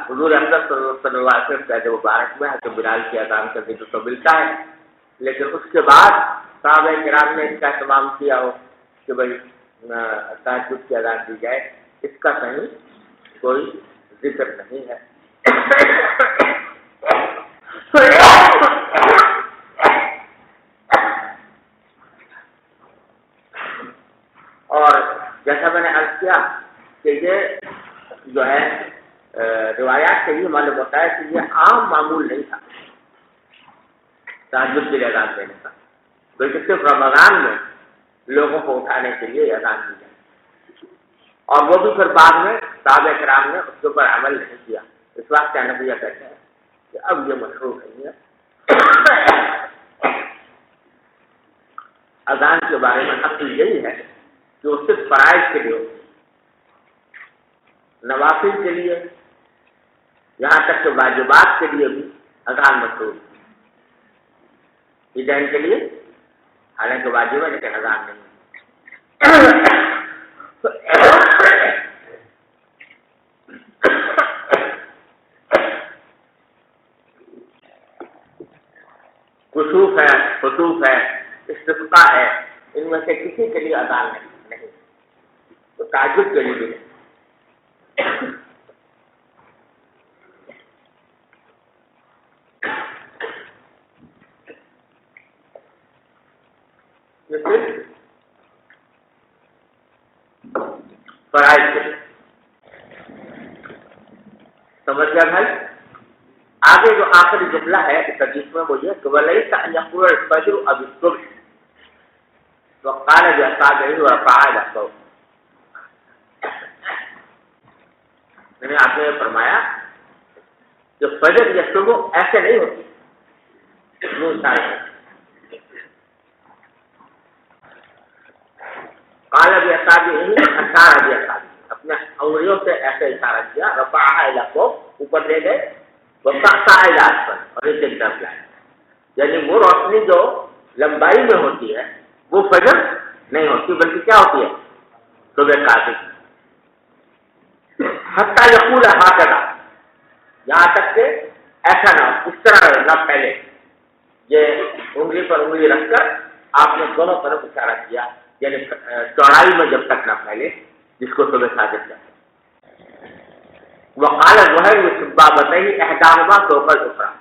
حضور اکرم صلی اللہ علیہ وسلم قید مبارک میں حضرت بلال کی اذان کا ذکر تو ملتا ہے، لیکن اس کے بعد صحابہ کرام نے اس کا اہتمام کیا ہو کہ بھائی تہجد کی اذان دی جائے، اس کا کہیں کوئی ذکر نہیں ہے. اور جیسا میں نے عرض کیا کہ یہ جو ہے روایات سے یہ معلوم ہوتا ہے کہ یہ عام معمول نہیں تھا تہجد کے لیے اذان دینے کا، بلکہ صرف رمضان میں لوگوں کو اٹھانے کے لیے اذان دی جائے، اور وہ بھی پھر بعد میں صحابہ کرام نے اس کے اوپر عمل نہیں کیا. اس واسطے نبی یہ کہتے ہیں کہ اب یہ مشروع نہیں ہے. اذان کے بارے میں اصل یہی ہے کہ وہ صرف فرائض کے لیے ہوتی ہے، نوافل کے لیے یہاں تک کہ واجبات کے لیے بھی اذان مشروع ہے. عیدین کے لیے حالانکہ واجب ہے لیکن اذان نہیں. کسوف ہے، خسوف ہے، استسقاء ہے، ان میں سے کسی کے لیے اذان نہیں، تو تہجد کے لیے بھی نہیں. فرائض کے لیے سمجھ گیا بھائی. آگے جو آخری جملہ ہے اس حدیث میں وہ یہ کہ وَلَيْسَ أَنْ يَقُولَ الْفَجْرُ أَوِ الصُّبْحُ وَقَالَ بِأَصْحَابِهِ وَرَفَعَ يَدَهُ. میں نے آپ نے فرمایا کہ فجر یا صبح ایسے نہیں ہوتی. قال بأصحابه اشار بأصحابه، اپنے انگلیوں سے ایسے اشارہ کیا، رفعها إلى فوق، اوپر لے گئے، وقعتها إلى أسفل، اور نیچے کی طرف لائے. یعنی وہ روشنی جو لمبائی میں ہوتی ہے وہ فجر نہیں ہوتی بلکہ کیا ہوتی ہے؟ صبح کاذب. حتى يقول هكذا، یہاں تک کہ ایسا نہ ہو، اس طرح نہ پھیلے. یہ انگلی پر انگلی رکھ کر آپ نے دونوں طرف اشارہ کیا، یعنی چوڑائی میں جب تک نہ پھیلے، جس کو صبح صادق کہتے ہیں. وقال زہیر بسبابتین احداہما فوق الاخری،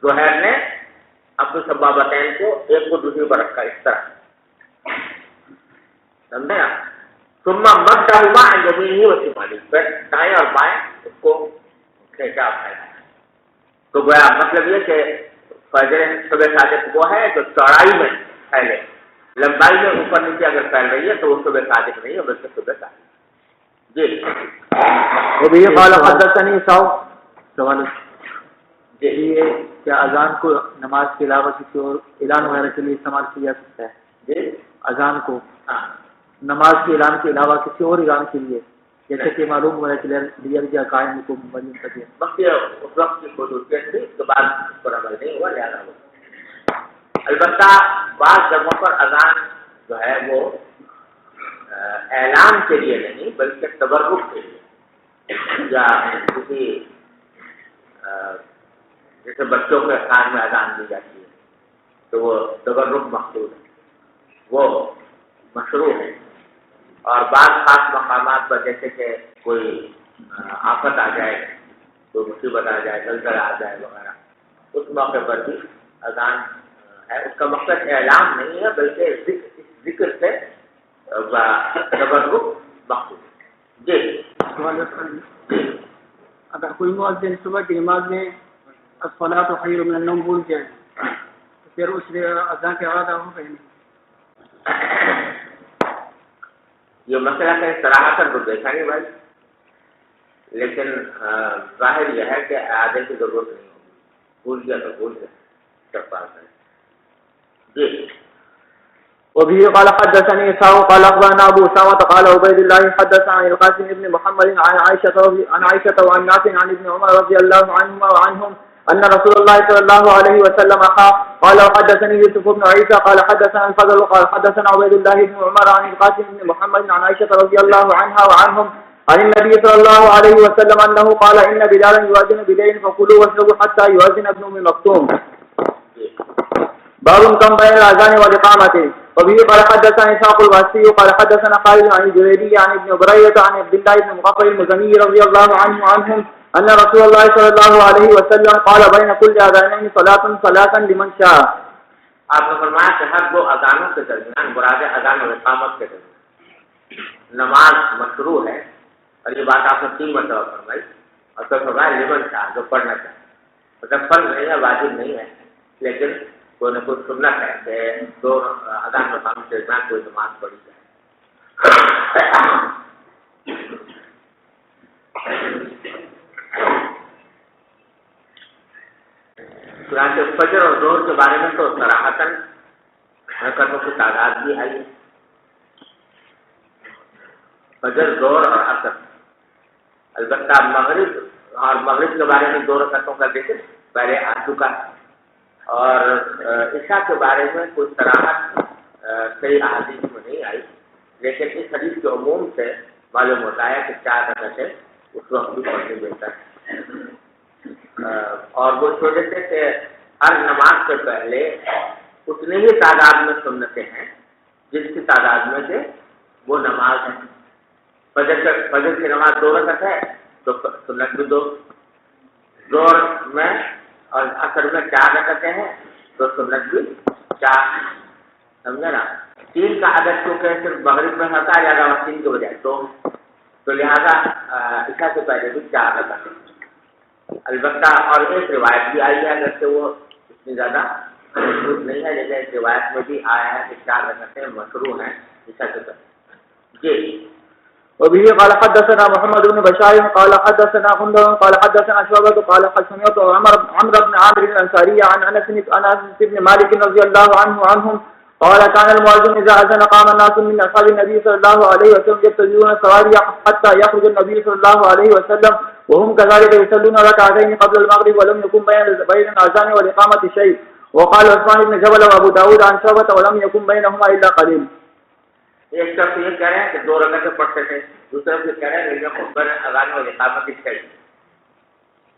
زہیر نے اپنی سبابتین کو ایک کو دوسری پر رکھا اس طرح، سمجھے آپ. ثم مدہما عن یمینہ وشمالہ، پھر دائیں اور بائیں اس کو کھینچا پھیلا. تو گویا مطلب یہ کہ فجر صبح صادق وہ ہے جو چوڑائی میں پھیلے، لمبائی میں اوپر نیچے اگر پھیل رہی ہے تو وہ صبح صادق نہیں ہے بلکہ صبح صادق. جی وبه قال حدثني سوال جی یہ کیا اذان کو نماز کے علاوہ کسی اور اعلان وغیرہ کے لیے استعمال کیا جا سکتا ہے؟ جی اذان کو ہاں نماز کے اعلان کے علاوہ کسی اور اعلان کے لیے، جیسے کہ معلوم ہوا ہے کہ لیا قائم کو مبین کر دیا. وقت اس وقت کی خصوصیت تھی، اس کے بعد اس پر عمل نہیں ہوا لہٰذا ہوا. البتہ بعض جگہوں پر اذان جو ہے وہ اعلان کے لیے نہیں بلکہ تبرک کے لیے، یا کسی جیسے بچوں کے کان میں اذان دی جاتی ہے تو وہ تبرک مقصود ہے، وہ مشروع ہے. اور بعض خاص مقامات پر جیسے کہ کوئی آفت آ جائے، کوئی مصیبت آ جائے، زلزلہ آ جائے وغیرہ، اس موقع پر بھی اذان ہے. اس کا مقصد اعلان نہیں ہے بلکہ ذکر سے تبرک مقصود. جی اگر کوئی مؤذن صبح کی نماز میں الصلاۃ خیر من النوم بھول جائے تو پھر اس اذان کے بعد ہوگا نہیں. یہ مسئلہ کہیں صراحتاً تو دیکھا نہیں بھائی، لیکن ظاہر یہ ہے کہ اعادے کی ضرورت نہیں ہوگی. بھول گیا تو بھول گیا، سب بات ہے. جی وبه قال حدثني إسحاق قال أخبرنا أبو أسامة قال عبيد الله حدث عن القاسم بن محمد عن عائشة وعن نافع عن ابن عمر رضي الله عنهما وعنهم أن رسول الله صلى الله عليه وسلم قال حدثني يوسف بن عيسى قال حدثنا الفضل قال حدثنا عبيد الله بن عمر عن القاسم بن محمد عن عائشة رضي الله عنها وعنهم عن النبي صلى الله عليه وسلم أنه قال إن بلالا يؤذن بليل فكلوا واشربوا حتى يؤذن ابن أم مكتوم. باب كم بين الأذان والإقامة. وبه قال حدثنا إسحاق الواسطي قال حدثنا خالد عن الجريري عن ابن بريدة عن عبد الله بن مغفر المزني رضي الله عنه عنهم أن رسول الله صلى الله عليه وسلم قال بين كل أذانين صلاة لمن شاء. آپ نے فرمایا کہ ہر دو اذانوں کے درمیان مراد اذان اور اقامت کے درمیان نماز مشروع ہے، اور یہ بات آپ نے 3 مرتبہ فرمائی، اور پھر فرمایا لمن شاء، جو پڑھنا چاہے. مطلب فرض نہیں ہے، واجب نہیں ہے، لیکن کوئی نہ کوئی سنت ہے کہ دو اذان اور اقامت کے درمیان کوئی نماز پڑھی جائے. چنانچہ فجر اور ظہر کے بارے میں تو صراحتاً حرکتوں کی تعداد بھی آئی ہے. فجر، ظہر اور عصر. البتہ مغرب کے بارے میں 2 رکعتوں کا ذکر پہلے آ چکا ہے، اور عشاء کے بارے میں کوئی صراحت صحیح احادیث میں نہیں آئی، لیکن اس حدیث کے عموم سے معلوم ہوتا ہے کہ 4 رکعتیں اس وقت بھی پڑھنے بہتر ہے. اور وہ اس وجہ سے کہ ہر نماز سے پہلے اتنی ہی تعداد میں سنتیں ہیں جس کی تعداد میں سے وہ نماز ہے. فجر کی نماز 2 رکعت ہے تو سنت بھی 2، ظہر میں اور عصر میں 4 رکعتیں ہیں تو سنت بھی 4. سمجھا نا؟ 3 کا عدد کیونکہ صرف مغرب میں ہوتا ہے زیادہ، 3 کے بجائے 2، تو لہذا عشاء سے پہلے بھی 4 رکعتیں. البتہ اور ایک روایت بھی آئی ہے، اگرچہ وہ اتنی زیادہ مشہور نہیں ہے، لیکن ایک روایت میں بھی آیا ہے کہ 4 رکعتیں مشروع ہیں عشاء سے پہلے. جی. وبه قال حدثنا محمد بن بشار قال حدثنا غندر قال حدثنا شعبة قال سمعت عمرو بن عامر الأنصاري عن أنس بن مالك رضي الله عنهم قال كان المؤذن إذا أذن قام الناس من أصحاب النبي صلى الله عليه وسلم يبتدئون الصلاة حتى يخرج النبي صلى الله عليه وسلم وهم كذلك يصلون ركعتين قبل المغرب ولم يكن بين الأذان والإقامة شيء. وقال عثمان بن جبل وأبو داود عن شعبة ولم يكن بينهما إلا قليل. ایک طرف یہ کہہ رہے ہیں کہ 2 رکعتیں پڑھتے تھے، دوسری طرف یہ کہہ رہے ہیں کہ خطبہ اذان اور اقامت کی چاہیے.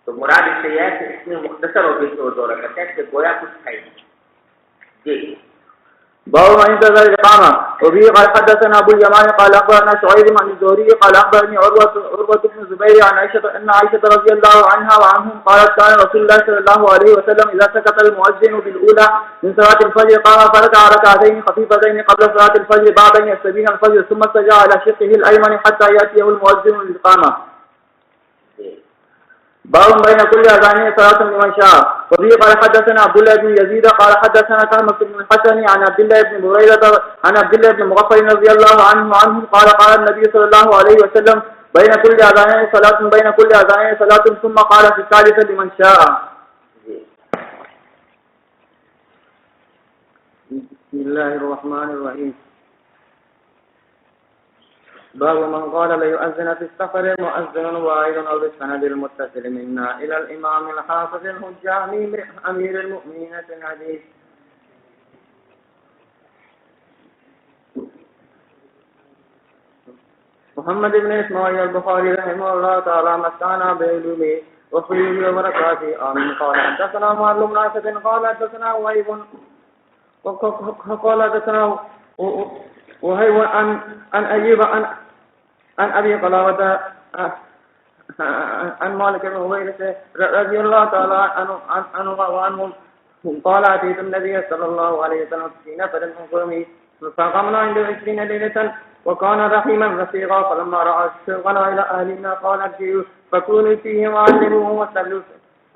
تو مراد اس سے یہ ہے کہ اتنی مختصر ہو گئی 2 رکعتیں کہ گویا کچھ ہے. جی. باب ما ينتظر الإقامة. وبه قال حدثنا أبو اليمان قال أخبرنا شعيب عن الزهري قال أخبرني عروة بن الزبير عن عائشة رضي الله عنها وعنهم قالت كان رسول الله صلى الله عليه وسلم إذا سكت المؤذن بالأولى من صلاة الفجر قام فركع ركعتين خفيفتين قبل صلاة الفجر بعد أن يستبين الفجر ثم استجى على شقه الأيمن حتى يأتيه المؤذن للإقامة. باب بين كل أذانين صلاة لمن شاء. وبه قال حدثنا عبد الله بن يزيد قال حدثنا كلمة بن الحسن عن عبد الله بن بريدة عن عبد الله بن مغفر رضي الله عنهم قال قال النبي صلى الله عليه وسلم بين كل أذانين صلاة ثم قال في الثالثة لمن شاء. بسم الله الرحمن الرحيم. باب من قال ليؤذن في السفر مؤذن واحد أو بالسند المتصل منا إلى الإمام الحافظ الحجة أمير المؤمنين في الحديث. محمد بن إسماعيل البخاري رحمه الله تعالى مستعنا بعلومه وخيره وبركاته آمين. قال حدثنا معلم ناسد قال حدثنا وهيب قال حدثنا وهيب عن أيوب عن أبي قلابة عن مالك بن هويرث رضي الله تعالى عنه وعنهم قال أتيت النبي صلى الله عليه وسلم في نفر من قومه فقمنا عند 20 ليلة وكان رحيما رفيقا فلما رأى شوقنا إلى أهلنا قال ارجعوا فكونوا فيه وعلموه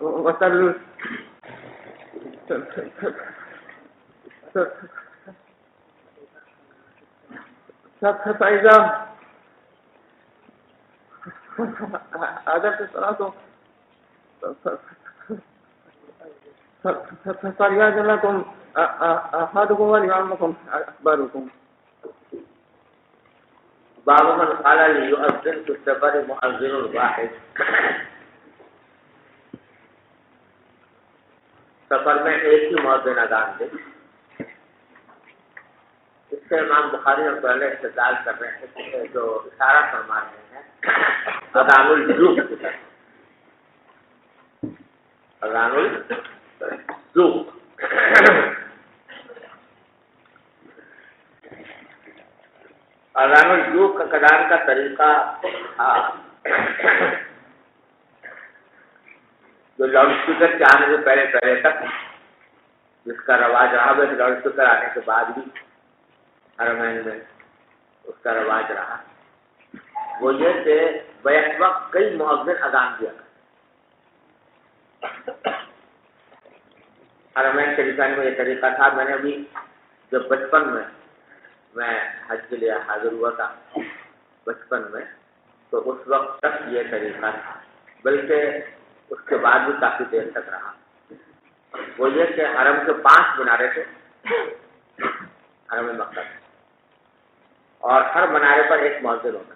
وسلوا فإذا أدرت الصلاة فليأذن لكم أحدكم وليعمكم أكبركم. باب من قال ليؤذن في السفر مؤذن واحد. سفر میں ایک ہی مؤذن اذان دے. اس سے امام بخاری اور پہلے استدلال کر رہے ہیں جو اشارہ فرما رہے ہیں اذان الجوف کی طرف. اذان الجوف اذان الجوب کا قرآن کا طریقہ تھا جو لاؤڈ اسپیکر کے آنے سے پہلے تک جس کا رواج رہا، ویسے لاؤڈ اسپیکر آنے کے بعد بھی حرمین میں اس کا رواج رہا، وہ یہ کہ بیک وقت کئی مؤذن اذان دیا کرتے۔ حرمین شریفین میں یہ طریقہ تھا۔ میں نے ابھی جب بچپن میں حج کے لیے حاضر ہوا تھا بچپن میں، تو اس وقت تک یہ طریقہ تھا، بلکہ اس کے بعد بھی کافی دیر تک رہا۔ وہ یہ کہ حرم کے 5 منارے تھے حرم مکہ میں، اور ہر منارے پر ایک مؤذن ہوتا،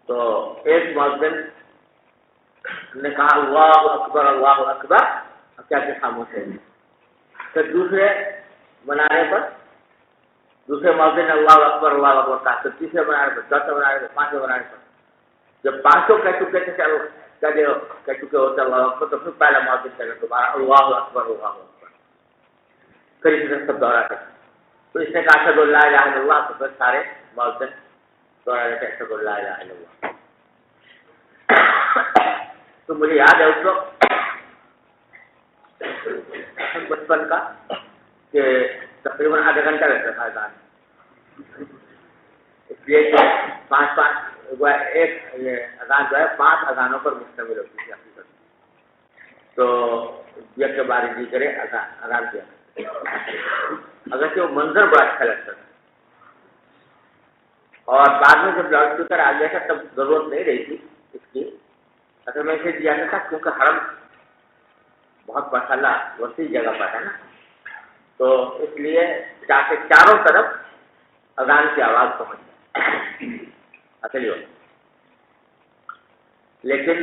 تو ایک مؤذن نے کہا اللہ اکبر اللہ اکبر، کیا کہ خاموش ہے، پھر دوسرے منارے پر دوسرے مؤذن نے اللہ اکبر کہا، پھر تیسرے منارے پر، چوتھے منارے پر، پانچویں منارے پر، جب 500 کہہ چکے تھے کہہ چکے ہوتے اللہ اکبر، تو پھر پہلا مؤذن کہہ رہے دوبارہ اللہ اکبر اللہ اکبر، پھر اس نے سب دوہرا کر، تو اس نے کہا اشہد ان لا الہ الا اللہ، تو پھر سارے مؤذن دوہرا رہے اشہد ان لا الہ الا اللہ۔ تو مجھے یاد ہے اس وقت بچپن کا کہ تقریباً آدھا گھنٹہ لگتا تھا اذان، اس لیے کہ ایک اذان جو ہے 5 اذانوں پر مشتمل ہوتی تھی حقیقت، تو یہ کے بارے جی کرے اذان کیا، اگرچہ وہ منظر بڑا اچھا لگتا تھا، اور بعد میں جب لاؤڈ اسپیکر آ گیا تھا تب ضرورت نہیں رہی تھی اس کی، اصل میں اسے دیا تھا کیونکہ حرم بہت ماشاءاللہ وسیع جگہ پر ہے نا، تو اس لیے تاکہ چاروں طرف اذان کی آواز پہنچ جائے اصل ہی ہوتا۔ لیکن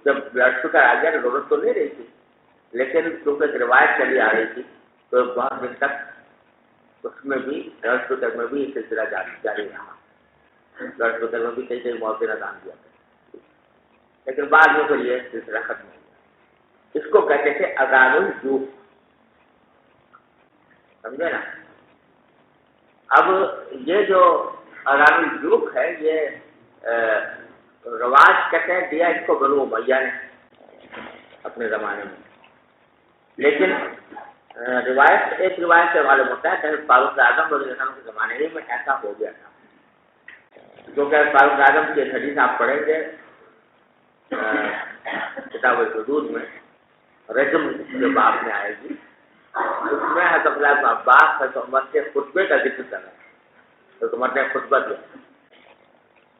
جب لاؤڈ اسپیکر آ گیا تو ضرورت تو نہیں رہی تھی، لیکن کیونکہ ایک روایت چلی آ رہی تھی تو بہت دن تک اس میں بھی لاؤڈ اسپیکر میں بھی یہ سلسلہ جاری رہا، لاؤڈ اسپیکر میں بھی کئی مؤذن اذان دیا تھا، لیکن بعد میں پھر یہ سلسلہ ختم ہو گیا۔ اس کو کہتے تھے اذان الجوب، سمجھے نا؟ اب یہ جو اذان الجوب ہے یہ رواج کہتے ہیں دیا اس کو بنو امیہ نے اپنے زمانے میں، لیکن ایک روایت سے معلوم ہوتا ہے کہ فاروق اعظم رضی اللہ عنہ کے زمانے میں ایسا ہو گیا تھا، کیونکہ فاروق اعظم کی حدیث آپ پڑھیں گے کتاب الحدود میں، رجم جو باب میں آئے گی، اس میں حضرت عبداللہ بن عباس حضرت عمر کے خطبے کا ذکر کرا، تو عمر نے خطبہ دیا،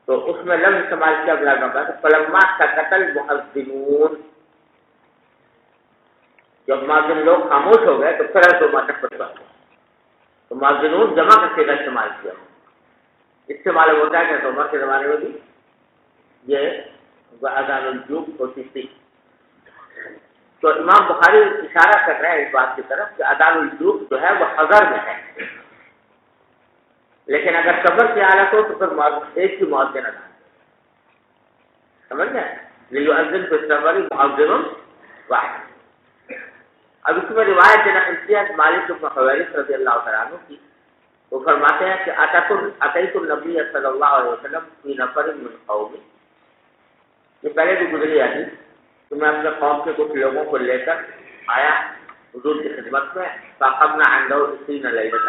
تو اس میں لفظ استعمال کیا عبداللہ بن عباس فلما سکت المؤذنون، جب مؤذن لوگ خاموش ہو گئے تو پھر حضرت عمر نے خطبہ دیا، تو مؤذنون جمع کا صیغہ استعمال کیا، اس سے معلوم ہوتا ہے کہ حضرت عمر کے زمانے میں بھی یہ اذان الجوب ہوتی تھی۔ تو امام بخاری اشارہ کر رہے ہیں اس بات کی طرف کہ اذان الجوب جو ہے وہ حضر میں ہے، لیکن اگر سفر کی حالت ہو تو پھر ایک ہی مؤذن اذان، سمجھ گئے؟ لیؤذن فی السفر مؤذن واحد۔ اب اس میں روایت ہے نا امتیاز مالک بن حویرث رضی اللہ تعالیٰ عنہ کی، وہ فرماتے ہیں کہ اتیت النبی صلی اللہ علیہ وسلم فی نفر من قومی، یہ پہلے بھی گزری آتی، تو میں اپنے قوم کے کچھ لوگوں کو لے کر آیا حضور کی خدمت میں، فاقمنا عنده 20 لیلۃ،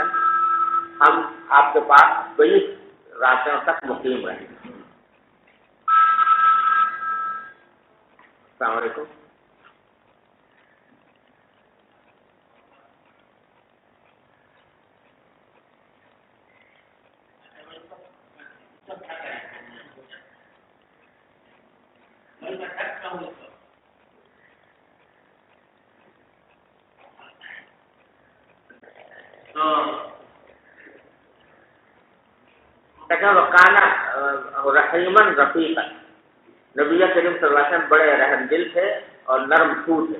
ہم آپ کے پاس 20 راتوں تک مقیم رہے۔ السلام علیکم۔ وکانا رحیما رفیقا، نبی کریم صلی اللہ علیہ وسلم بڑے رحم دل تھے اور نرم خو تھے۔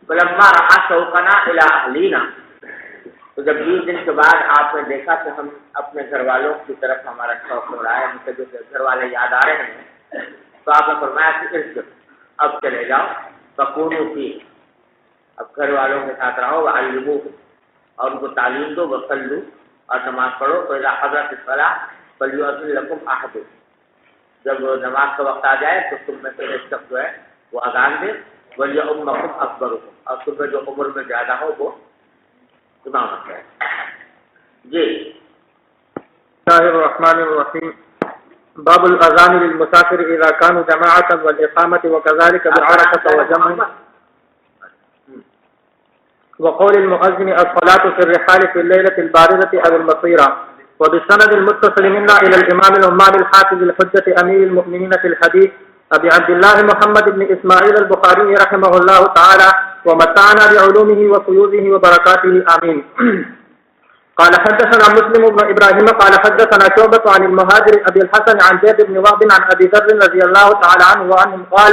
فلما رأى شوقنا الى اهلینا، تو جب 20 دن کے بعد آپ نے دیکھا کہ ہم اپنے گھر والوں کی طرف ہمارا شوق ہو رہا ہے، مجھے جو گھر والے یاد آ رہے ہیں، تو آپ نے فرمایا کہ ارجع، اب چلے جاؤ، فکونوا فیہ، اب گھر والوں کے ساتھ رہو، وعلموہ، اور ان کو تعلیم دو، وصلو اور نماز پڑھو، تو اذا حضرت الصلاۃ فلیؤذن لکم احدکم، جب نماز کا وقت آ جائے تو تم میں سے ایک شخص جو ہے وہ اذان دے، ولیؤمکم اکبرکم، اور تم میں جو عمر میں زیادہ ہو وہ امامت کرے. جی بسم الله الرحمن الرحيم. باب الأذان للمسافر إذا كانوا جماعة والإقامة وكذلك بعرفة وجمع. وقول المؤذن الصلاة في الرحال في الليلة الباردة أو المطيرة. وبالسند المتصل منا إلى الإمام العمال الحافظ الحجة أمير المؤمنين في الحديث أبي عبد الله محمد بن إسماعيل البخاري رحمه الله تعالى ومتعنا بعلومه وفيوزه وبركاته آمين. قال حدثنا مسلم بن إبراهيم قال حدثنا شعبة عن المهاجر أبي الحسن عن زيد بن وهب عن أبي ذر رضي الله تعالى عنه وعنهم قال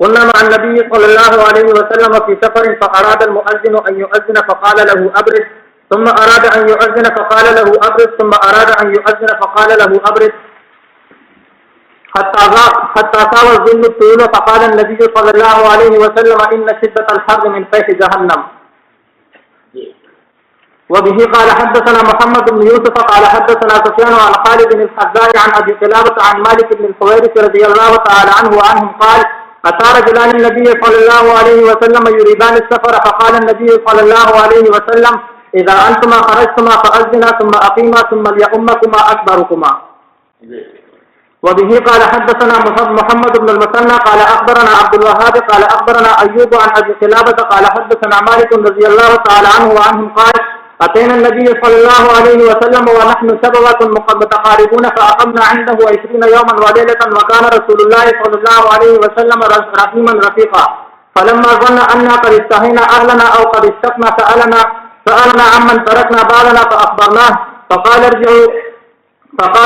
كنا مع النبي صلى الله عليه وسلم في سفر فأراد المؤذن أن يؤذن فقال له أبرد، ثم أراد أن يؤذن فقال له أبرد، ثم أراد أن يؤذن فقال له أبرد، حتى صار الظل الطويل فقال النبي صلى الله عليه وسلم إن شدة الحر من فيح جهنم. وبه قال حدثنا محمد بن يوسف قال حدثنا سفيان عن خالد بن الحذاء عن أبي قلابة عن مالك بن الحويرث رضي الله تعالى عنه وعنهم قال أتى رجلان النبي صلى الله عليه وسلم يريدان السفر فقال النبي صلى الله عليه وسلم إذا أنتما خرجتما فأذنا ثم أقيما ثم ليؤمكما أكبركما. وبه قال حدثنا محمد بن المثنى قال أخبرنا عبد الوهاب قال أخبرنا أيوب عن أبي قلابة قال حدثنا مالك رضي الله تعالى عنه وعنهم قال أتينا النبي صلى الله عليه وسلم ونحن شبوة متقاربون فأقمنا عنده 20 يوما وليلة وكان رسول الله صلى الله عليه وسلم رحيما رفيقا فلما ظن أننا قد استهينا أهلنا أو قد اشتقنا سألنا عمن تركنا بعضنا فأخبرناه فقال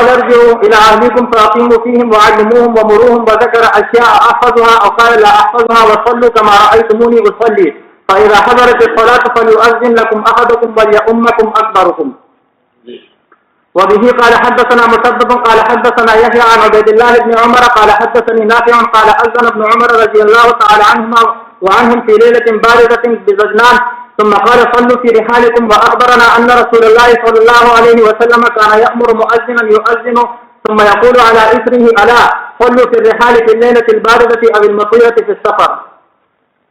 ارجعوا إلى أهلكم فأقيموا فيهم وعلموهم ومروهم وذكر أشياء أحفظها أو قال لا أحفظها وصلوا كما رأيتموني أصلي فإذا حضرت الصلاة فليؤذن لكم أحدكم وليؤمكم أكبركم. وبه قال حدثنا مسدد قال حدثنا يحيى عن عبيد الله بن عمر قال حدثني نافع قال أذن ابن عمر رضي الله تعالى عنهما وعنهم في ليلة باردة بزجنان ثم قال صلوا في رحالكم وأخبرنا أن رسول الله صلى الله عليه وسلم كان يأمر مؤذنا يؤذن ثم يقول على إثره ألا صلوا في الرحال في الليلة الباردة أو المطيرة في السفر.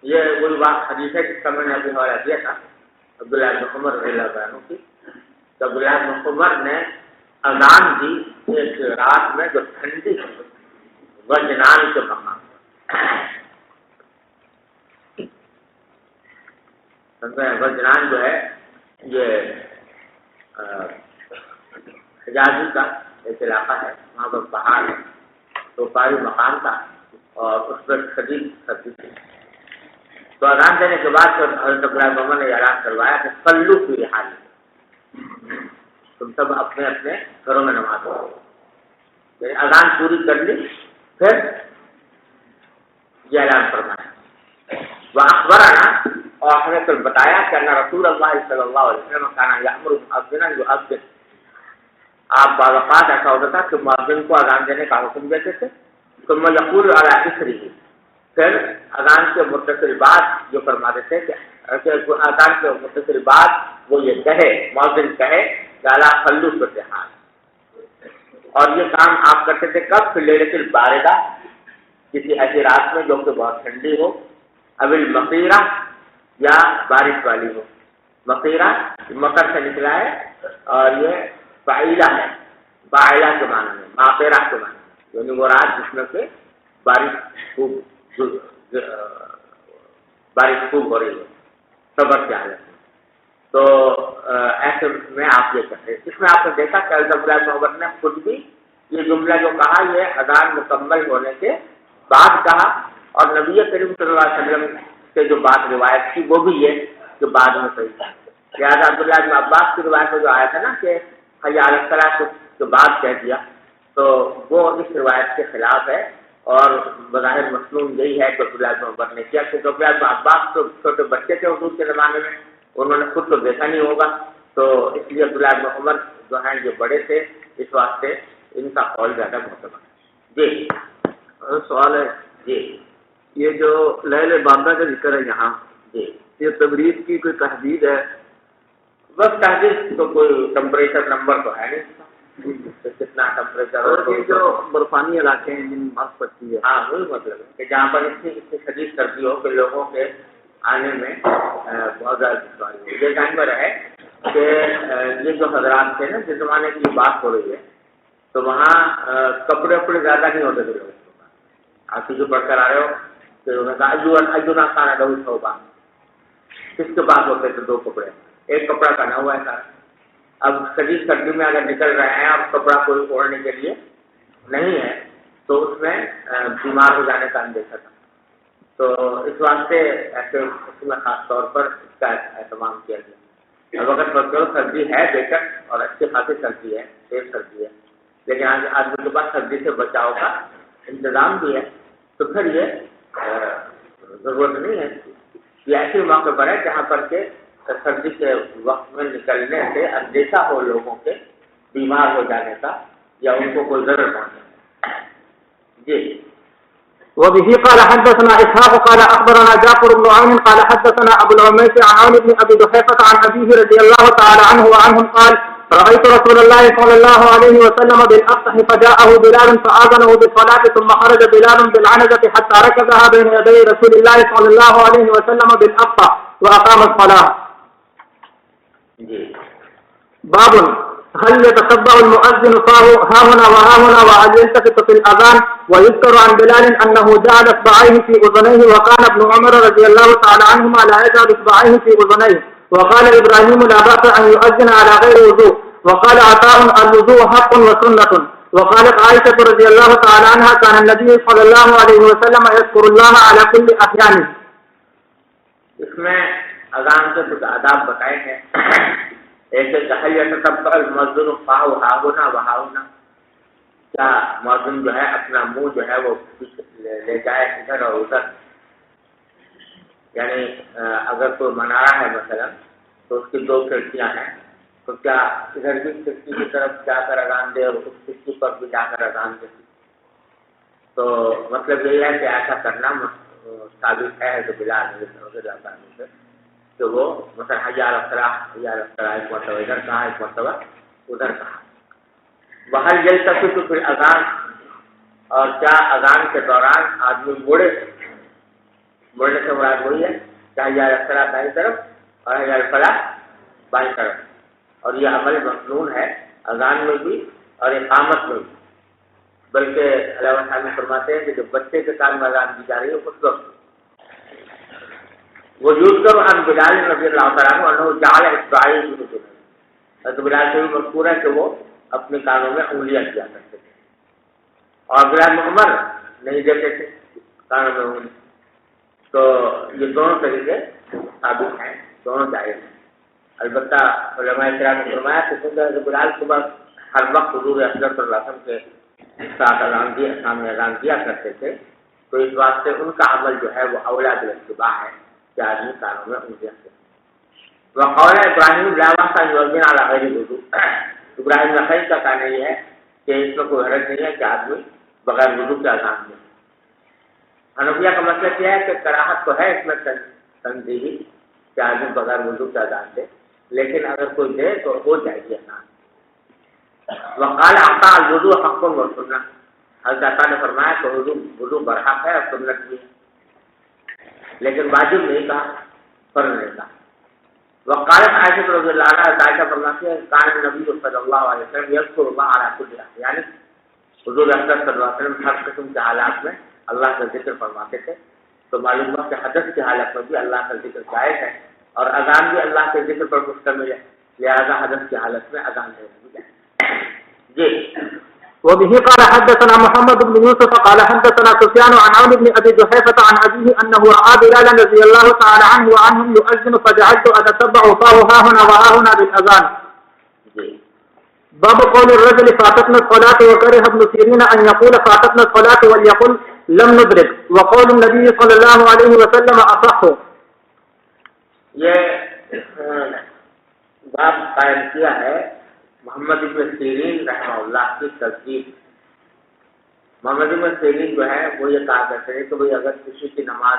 یہ وہی بات حدیث ہے جس کا میں نے ابھی حوالہ دیا تھا عبداللہ بن عمر رضی اللہ عنہ کی. عبداللہ بن عمر نے اذان دی ایک رات میں جو ٹھنڈی وجنان کے مقام وجنان جو ہے یہ حجازی کا ایک علاقہ ہے، وہاں پر پہاڑ ہے، تو پہاڑی مقام تھا اور اس پر شدید سردی تھی. تو اذان دینے کے بعد حضرت عبداللہ بن عمر نے اعلان کروایا کہ صلو فی رحالکم، تم سب اپنے اپنے گھروں میں نماز پڑھو. یعنی اذان پوری کر لی پھر یہ اعلان فرمایا. وأخبرنا اور ہمیں پھر بتایا کہ ان رسول اللہ صلی اللہ علیہ وسلم کان یأمر مؤذنا یؤذن. آپ بعض اوقات ایسا ہوتا تھا کہ مؤذن کو اذان دینے کا حکم دیتے تھے، ثم یقول علی اثرہ، پھر اذان کے متصل بعد جو فرماتے تھے کہ اذان کے متصل بعد وہ یہ کہے، مؤذن کہے کہ الا صلوا فی الرحال. اور یہ کام آپ کرتے تھے کب؟ فی لیلۃ الباردہ، کسی ایسی رات میں جو کہ بہت ٹھنڈی ہو، اب المطیرہ یا بارش والی ہو. مطیرہ مکر سے نکلا ہے اور یہ فاعلہ ہے، فاعلہ کے معنی میں، ماقرہ کے معنی میں، یعنی وہ رات جس میں کہ بارش خوب ہو رہی ہے صبر کی حالت میں. تو ایسے میں آپ یہ کہتے ہیں. اس میں آپ نے دیکھا کہ عبداللہ بن عمر نے خود بھی یہ جملہ جو کہا یہ اذان مکمل ہونے کے بعد کہا، اور نبی کریم صلی اللہ علیہ وسلم سے جو بات روایت تھی وہ بھی یہ کہ بعد میں صحیح تھا. لہٰذا عبداللہ بن عباس کی روایت میں جو آیا تھا نا کہ حی علی الصلاۃ کے بعد کہہ دیا، تو وہ اس روایت کے خلاف ہے. اور بظاہر مصنون یہی ہے کہ عبداللہ بن عمر نے کیا، کہ عبداللہ بن عباس تو چھوٹے بچے تھے حضور کے زمانے میں، انہوں نے خود تو دیکھا نہیں ہوگا، تو اس لیے عبداللہ بن عمر جو ہیں جو بڑے تھے اس واسطے ان کا قول زیادہ معتبر. جی سوال ہے جی یہ جو لیل باردہ کا ذکر ہے یہاں، جی یہ تبرید کی کوئی تحدید ہے؟ بس تحدید تو کوئی ٹمپریچر نمبر تو ہے نہیں کہ کتنا ٹمپریچر اور یہ جو برفانی علاقے ہیں جن برف پڑتی ہے، ہاں وہی مطلب ہے کہ جہاں پر اتنی شدید سردی ہو کہ لوگوں کے آنے میں بہت زیادہ دشواری ہو. یہ جانور ہے کہ یہ جو حضرات تھے نا جس زمانے کی بات ہو رہی ہے تو وہاں کپڑے وپڑے زیادہ نہیں ہوتے تھے لوگوں کے پاس. آپ کسی پڑھ کر آ رہے ہو کہ انہوں نے کہا اجونا کھانا ڈبل ہوگا، کس کے پاس ہوتے تھے 2 کپڑے، ایک کپڑا پہنا ہوا ہے سارا. اب شدید سردی میں اگر نکل رہے ہیں اب کپڑا کوئی اوڑھنے کے لیے نہیں ہے تو اس میں بیمار ہو جانے کا اندیشہ تھا. تو اس واسطے ایسے اس میں خاص طور پر اس کا اہتمام کیا گیا. اب اگر بچوں سردی ہے بیشک اور اچھی خاصی سردی ہے، تیز سردی ہے، لیکن آدمی کے پاس سردی سے بچاؤ کا انتظام بھی ہے تو پھر یہ ضرورت نہیں ہے. یہ ایسے موقع پر ہے جہاں پر کہ سردی کے وقت میں نکلنے سے اندیشہ ہو لوگوں کے بیمار ہو جانے کا یا ان کو کوئی ضرر پہنچے. جی. وبه قال حدثنا إسحاق قال أخبرنا جعفر بن عون قال حدثنا أبو العميس عن عون بن أبي جحيفة عن أبيه رضي الله تعالى عنه وعنهم قال رأيت رسول الله صلى الله عليه وسلم بالأبطح فجاءه بلال فآذنه بالصلاة ثم خرج بلال بالعنزة حتى ركبها بين يدي رسول الله صلى الله عليه وسلم بالأبطح وأقام الصلاة. باب هل يتتبع المؤذن فاه ها هنا وها هنا وهل يلتفت في الأذان. ويذكر عن بلال أنه جعل إصبعيه في أذنيه وكان ابن عمر رضي الله تعالى عنهما لا يجعل إصبعيه في أذنيه. وقال إبراهيم لا بأس أن يؤذن على غير وضوء. وقال عطاء الوضوء حق وسنة. وقالت عائشة رضي الله تعالى عنها كان النبي صلى الله عليه وسلم يذكر الله على كل أحيانه. اس میں اذان کے کچھ آداب بتائے ہیں. ایک یتتبع المؤذن فاه ها هنا وها هنا، کیا مؤذن جو ہے اپنا منہ جو ہے وہ لے جائے ادھر اور ادھر. یعنی اگر کوئی منارہ ہے مثلا تو اس کی 2 کھڑکیاں ہیں تو کیا ادھر بھی کھڑکی کی طرف جا کر اذان دے اور اس کھڑکی پر بھی جا کر اذان دے. تو مطلب یہی ہے کہ ایسا کرنا ثابت ہے تو بلال رضی اللہ عنہ سے کہ وہ مثلا حی علی الصلاۃ حی علی الصلاۃ ایک مرتبہ ادھر کہا ایک مرتبہ ادھر کہا. باہر یلتفت فی الاذان، اور کیا اذان کے دوران آدمی مڑنے سے مراد وہی ہے کہ حی علی الصلاۃ دائیں طرف اور حی علی الفلاح بائیں طرف. اور یہ عمل مصنون ہے اذان میں بھی اور اقامت میں بھی. بلکہ علامہ صاحب فرماتے ہیں کہ جب بچے کے کان میں اذان دی جا رہی ہے اس وقت وجود کرو عن بلال رضی اللہ تعالیٰ عنہ انہو جعل اصبعیہ فی اذنیہ. حضرت بلال سے بھی مذکور ہے کہ وہ اپنے کانوں میں انگلیاں کیا کرتے تھے اور بلال عمر نہیں دیتے تھے کانوں میں انگلی. تو یہ دونوں طریقے ثابت ہیں، دونوں جائز ہیں. البتہ علماء کرام نے فرمایا کہ حضرت بلال صبح ہر وقت حضور اکرم صلی اللہ علیہ وسلم کے ساتھ سامنے اذان دیا کرتے تھے تو اس واسطے ان کا عمل جو ہے وہ اولا بالاتباع ہے کہ آدمی کانوں میں انگلیاں سے. وقول ابراہیم لا بأس أن يؤذن على غير وضوء. ابراہیم نخعی کا کہنا یہ ہے کہ اس میں کوئی حرج نہیں ہے کہ آدمی بغیر وضو کے اذان دے. حنفیہ کا مطلب یہ ہے کہ کراہت تو ہے اس میں تنزیہی کہ آدمی بغیر وضو کے اذان دے، لیکن اگر کوئی دے تو ہو جائے گی اذان. وقال عطاء الوضوء حق وسنة. حضرت عطاء نے فرمایا کہ وضو برحق ہے اور سنت بھی ہے، لیکن واجب نہیں کہا، فرض نہیں کہا. وقالت عائشہ رضی اللہ عنہا، عائشہ فرماتی ہے کان النبی صلی اللہ علیہ وسلم یذکر اللہ علی کل احیان. یعنی حضور اکرم صلی اللہ علیہ وسلم ہر قسم کے حالات میں اللہ کا ذکر فرماتے تھے. تو معلوم ہوا کہ حدث کی حالت میں بھی اللہ کا ذکر جائز ہے اور اذان بھی اللہ کے ذکر پر مشتمل ہے، لہذا حدث کی حالت میں اذان دینا بھی جائز. جی. وبه قال حدثنا محمد بن يوسف قال حدثنا سفيان عن عون بن ابي جحيفة عن ابيه انه راى بلالا رضي الله تعالى عنه وعنهم يؤذن فجعلت اتتبع فاه ها هنا وها هنا بالاذان. باب قول الرجل فاتتنا الصلاة وكره ابن سيرين ان يقول فاتتنا الصلاة وليقل لم ندرك وقول النبي صلى الله عليه وسلم اصح. یہ باب قائم کیا ہے محمد ابن سیرین رحمہ اللہ کی تذکیر. محمد ابن سیرین جو ہے وہ یہ کہا کرتے ہیں کہ بھئی اگر کسی کی نماز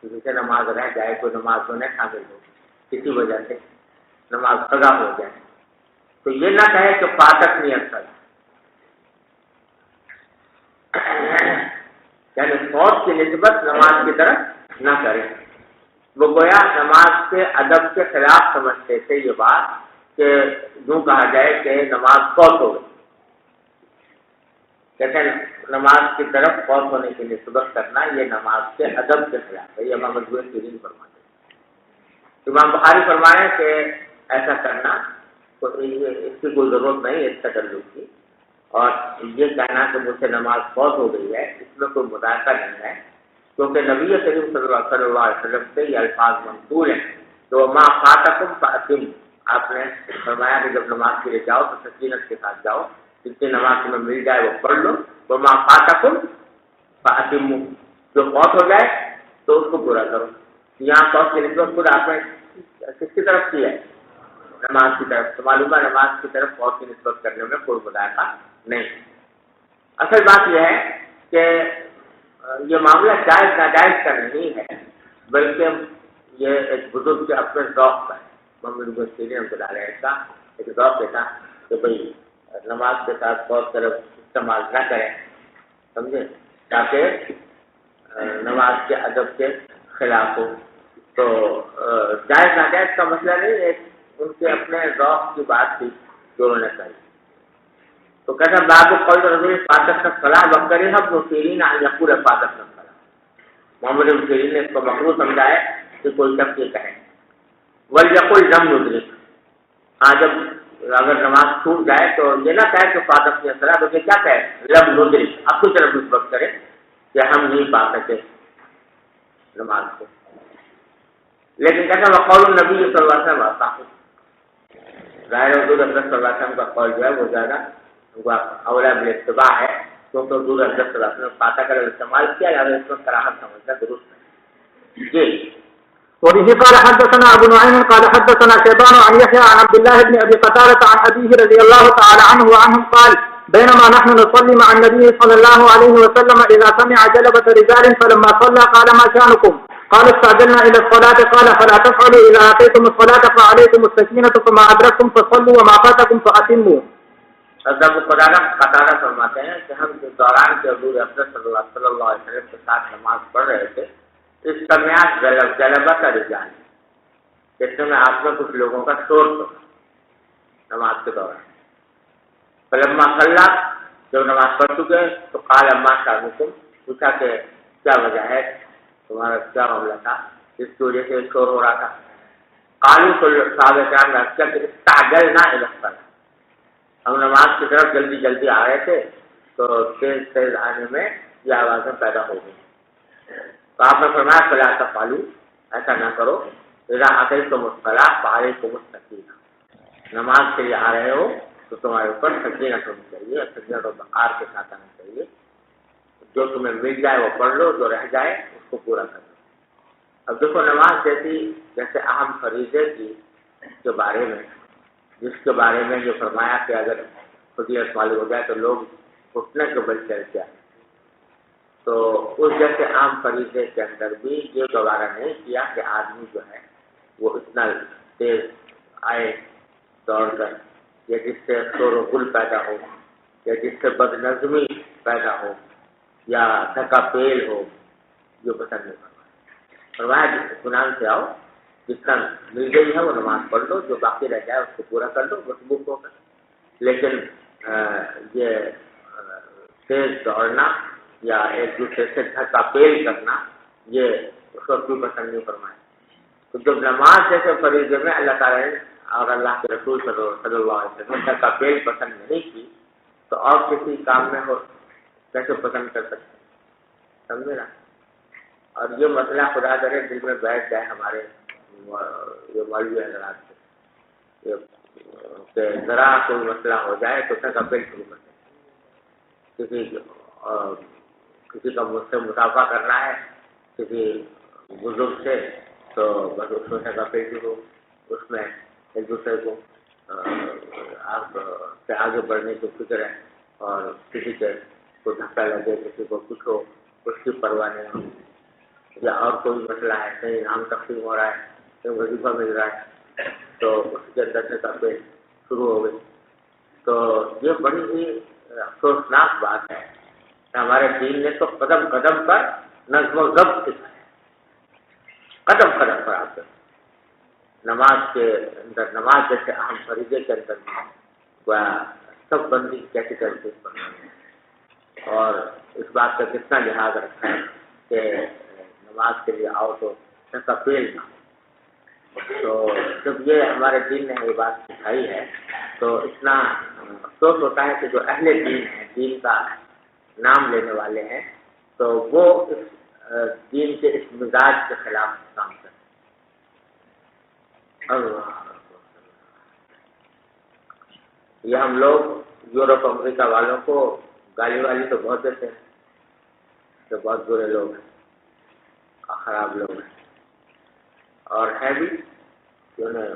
کسی سے نماز رہ جائے، کوئی نماز میں نہ شامل ہو کسی وجہ سے، نماز قضا ہو جائے تو یہ نہ کہے کہ فاتت نیت کرے، یعنی فوت کی نسبت نماز کی طرف نہ کرے۔ وہ گویا نماز کے ادب کے خلاف سمجھتے تھے یہ بات کہ یوں کہا جائے کہ نماز فوت ہو گئی، کہتے ہیں نماز کی طرف فوت ہونے کی نسبت کرنا یہ نماز کے ادب کے خلاف ہے۔ یہ امام ابو سیرین فرماتے ہیں۔ امام بخاری فرمائے کہ ایسا کرنا اس کی کوئی ضرورت نہیں ہے اس تکلف کی، اور یہ کہنا کہ مجھ سے نماز فوت ہو گئی ہے اس میں کوئی مذاکرہ نہیں ہے، کیونکہ نبی کریم صلی اللہ علیہ وسلم سے یہ الفاظ منقول ہیں تو ما فاتکم فاتم، آپ نے فرمایا کہ جب نماز کے لیے جاؤ تو سکینت کے ساتھ جاؤ، جتنی نماز تمہیں مل جائے وہ پڑھ لو، وما فاتکم فاتم، جو فوت ہو جائے تو اس کو پورا کرو۔ یہاں فوت کی نسبت خود آپ نے کس کی طرف کی ہے؟ نماز کی طرف، تو معلوم ہے نماز کی طرف فوت کی نسبت کرنے میں کوئی مذاکرہ نہیں۔ اصل بات یہ ہے کہ یہ معاملہ جائز ناجائز کا نہیں ہے، بلکہ یہ ایک بزرگ کے اپنے ذوق کا ہے۔ محمد بن سیرین رحمۃ اللہ علیہ کا ایک ذوق تھا کہ بھئی نماز کے ساتھ فوت طرف استعمال نہ کریں، سمجھے، تاکہ نماز کے ادب کے خلاف ہو۔ تو جائز ناجائز کا مسئلہ نہیں ہے، ان کے اپنے ذوق کی بات تھی جو انہوں نے کہی۔ تو کہتا باب قول رسول فاتت الصلاۃ وکرہ ابن سیرین ان یقول فاتت الصلاۃ، محمد بن سیرین نے اس کو مکروہ سمجھا ہے کہ کوئی شخص یہ کہے ولیقل لم ندرک، ہاں جب اگر نماز چھوٹ جائے تو یہ نہ کہے کہ فاتت الصلاۃ، بلکہ کیا کہے لم ندرک، اپنی طرف نسبت کرے کہ ہم نہیں پا سکے نماز کو۔ لیکن کہتا وقول النبی صلی اللہ علیہ وسلم صحیح، ظاہر حضور اکرم صلی اللہ علیہ وسلم کا قول جو ہے وہ زیادہ اولا بالاتباع ہے، کیونکہ حضور اکرم صلی اللہ علیہ وسلم فاتح کا استعمال کیا جاتا ہے، اس میں کراہت سمجھنا درست ہے۔ جی وبه قال حدثنا ابو نعيم قال حدثنا شيبان عن يحيى عن عبد الله بن ابي قتادة عن ابيه رضي الله تعالى عنه وعنهم قال بينما نحن نصلي مع النبي صلى الله عليه وسلم اذا سمع جلبة رجال فلما صلى قال ما شانكم؟ قال استعجلنا الى الصلاة قال فلا تفعلوا اذا اتيتم الصلاة فعليكم السكينة فما ادركتم فصلوا وما فاتكم فاتموا۔ حضرت قتادہ فرماتے ہیں کہ ہم اس دوران کے حضور اکرم صلی اللہ علیہ وسلم کے ساتھ نماز پڑھ رہے تھے، اس سمیات جلبت رجال، اس میں آپ میں کچھ لوگوں کا شور تھا نماز کے دوران۔ فلما صلی، جب نماز پڑھ چکے تو قال ما شانکم، پوچھا کہ کیا وجہ ہے، تمہارا کیا معاملہ تھا جس کی وجہ سے شور ہو رہا تھا؟ قالوا صحابہ کرام نے کہا کہ استعجلنا الی الصلاۃ، ہم نماز کی طرف جلدی جلدی آ رہے تھے تو تیز تیز آنے میں یہ آوازیں پیدا ہو گئی۔ تو آپ نے فرمایا فلا تفعلوا، ایسا نہ کرو، اذا اتیتم الصلاۃ فعلیکم السکینہ، نماز کے لیے آ رہے ہو تو تمہارے اوپر سکینت ہونی چاہیے، سکینت و وقار کے ساتھ آنا چاہیے، جو تمہیں مل جائے وہ پڑھ لو، جو رہ جائے اس کو پورا کر لو۔ اب دیکھو نماز جیسے اہم فریضے کے بارے میں، جس کے بارے میں جو فرمایا کہ اگر فضیلت معلوم ہو جائے تو لوگ اٹھنے کے بل چلتے ہیں، تو اس جیسے عام فریضے کے اندر بھی یہ گوارا نہیں کیا کہ آدمی جو ہے وہ اتنا تیز آئے دوڑ کر، یا جس سے شور و گل پیدا ہو، یا جس سے بد نظمی پیدا ہو، یا دھکا پیل ہو، جو پسند نہیں فرمایا اطمینان سے آؤ، جتنا مل گئی ہے وہ نماز پڑھ لو، جو باقی رہ جائے اس کو پورا کر لو مضبوط ہو کر۔ لیکن یہ تیز دوڑنا یا ایک دوسرے سے دھکا پیل کرنا یہ اس کو کوئی پسند نہیں فرمایا۔ تو جب نماز جیسے فریضے میں اللہ تعالیٰ نے اور اللہ کے رسول صلی اللہ علیہ وسلم نے دھکا پیل پسند نہیں کی تو اور کسی کام میں ہو کیسے پسند کر سکتے، سمجھے نا؟ اور یہ مسئلہ خدا کرے دل میں بیٹھ جائے ہمارے یہ مولوی حضرات سے کہ ذرا کوئی مسئلہ ہو جائے تو دھکا پیل شروع کرتے ہیں، کسی کا مجھ سے مسافہ کرنا ہے کسی بزرگ سے تو بس اس میں دھکا پیل شروع، اس میں ایک دوسرے کو آپ سے آگے بڑھنے کی فکر ہے، اور کسی کے کو دھکا لگے، کسی کو کچھ ہو اس کی پرواہ نہیں ہو، یا اور کوئی مسئلہ ہے، کہیں انعام تقسیم ہو رہا ہے، کہیں وظیفہ مل رہا ہے تو اس کے اندر سے تفریح شروع ہو گئی. تو یہ بڑی ہی افسوسناک بات ہے کہ ہمارے دین نے تو قدم قدم پر نظم و ضبط سکھایا. قدم قدم پر آپ نماز کے اندر، نماز جیسے اہم فریضے کے اندر سب بندی کیسے کرتے اور اس بات کا کتنا لحاظ رکھا ہے کہ نماز کے لیے آؤ تو تفریح نہ. تو جب یہ ہمارے دین نے یہ بات سکھائی ہے تو اتنا افسوس ہوتا ہے کہ جو اہل دین ہیں، دین کا نام لینے والے ہیں، تو وہ اس دین کے اس مزاج کے خلاف کام کرتے ہیں. یہ ہم لوگ یورپ امریکہ والوں کو گالی والی تو بہت دیتے ہیں کہ بہت برے لوگ ہیں، خراب لوگ ہیں، اور ہے بھی انہیں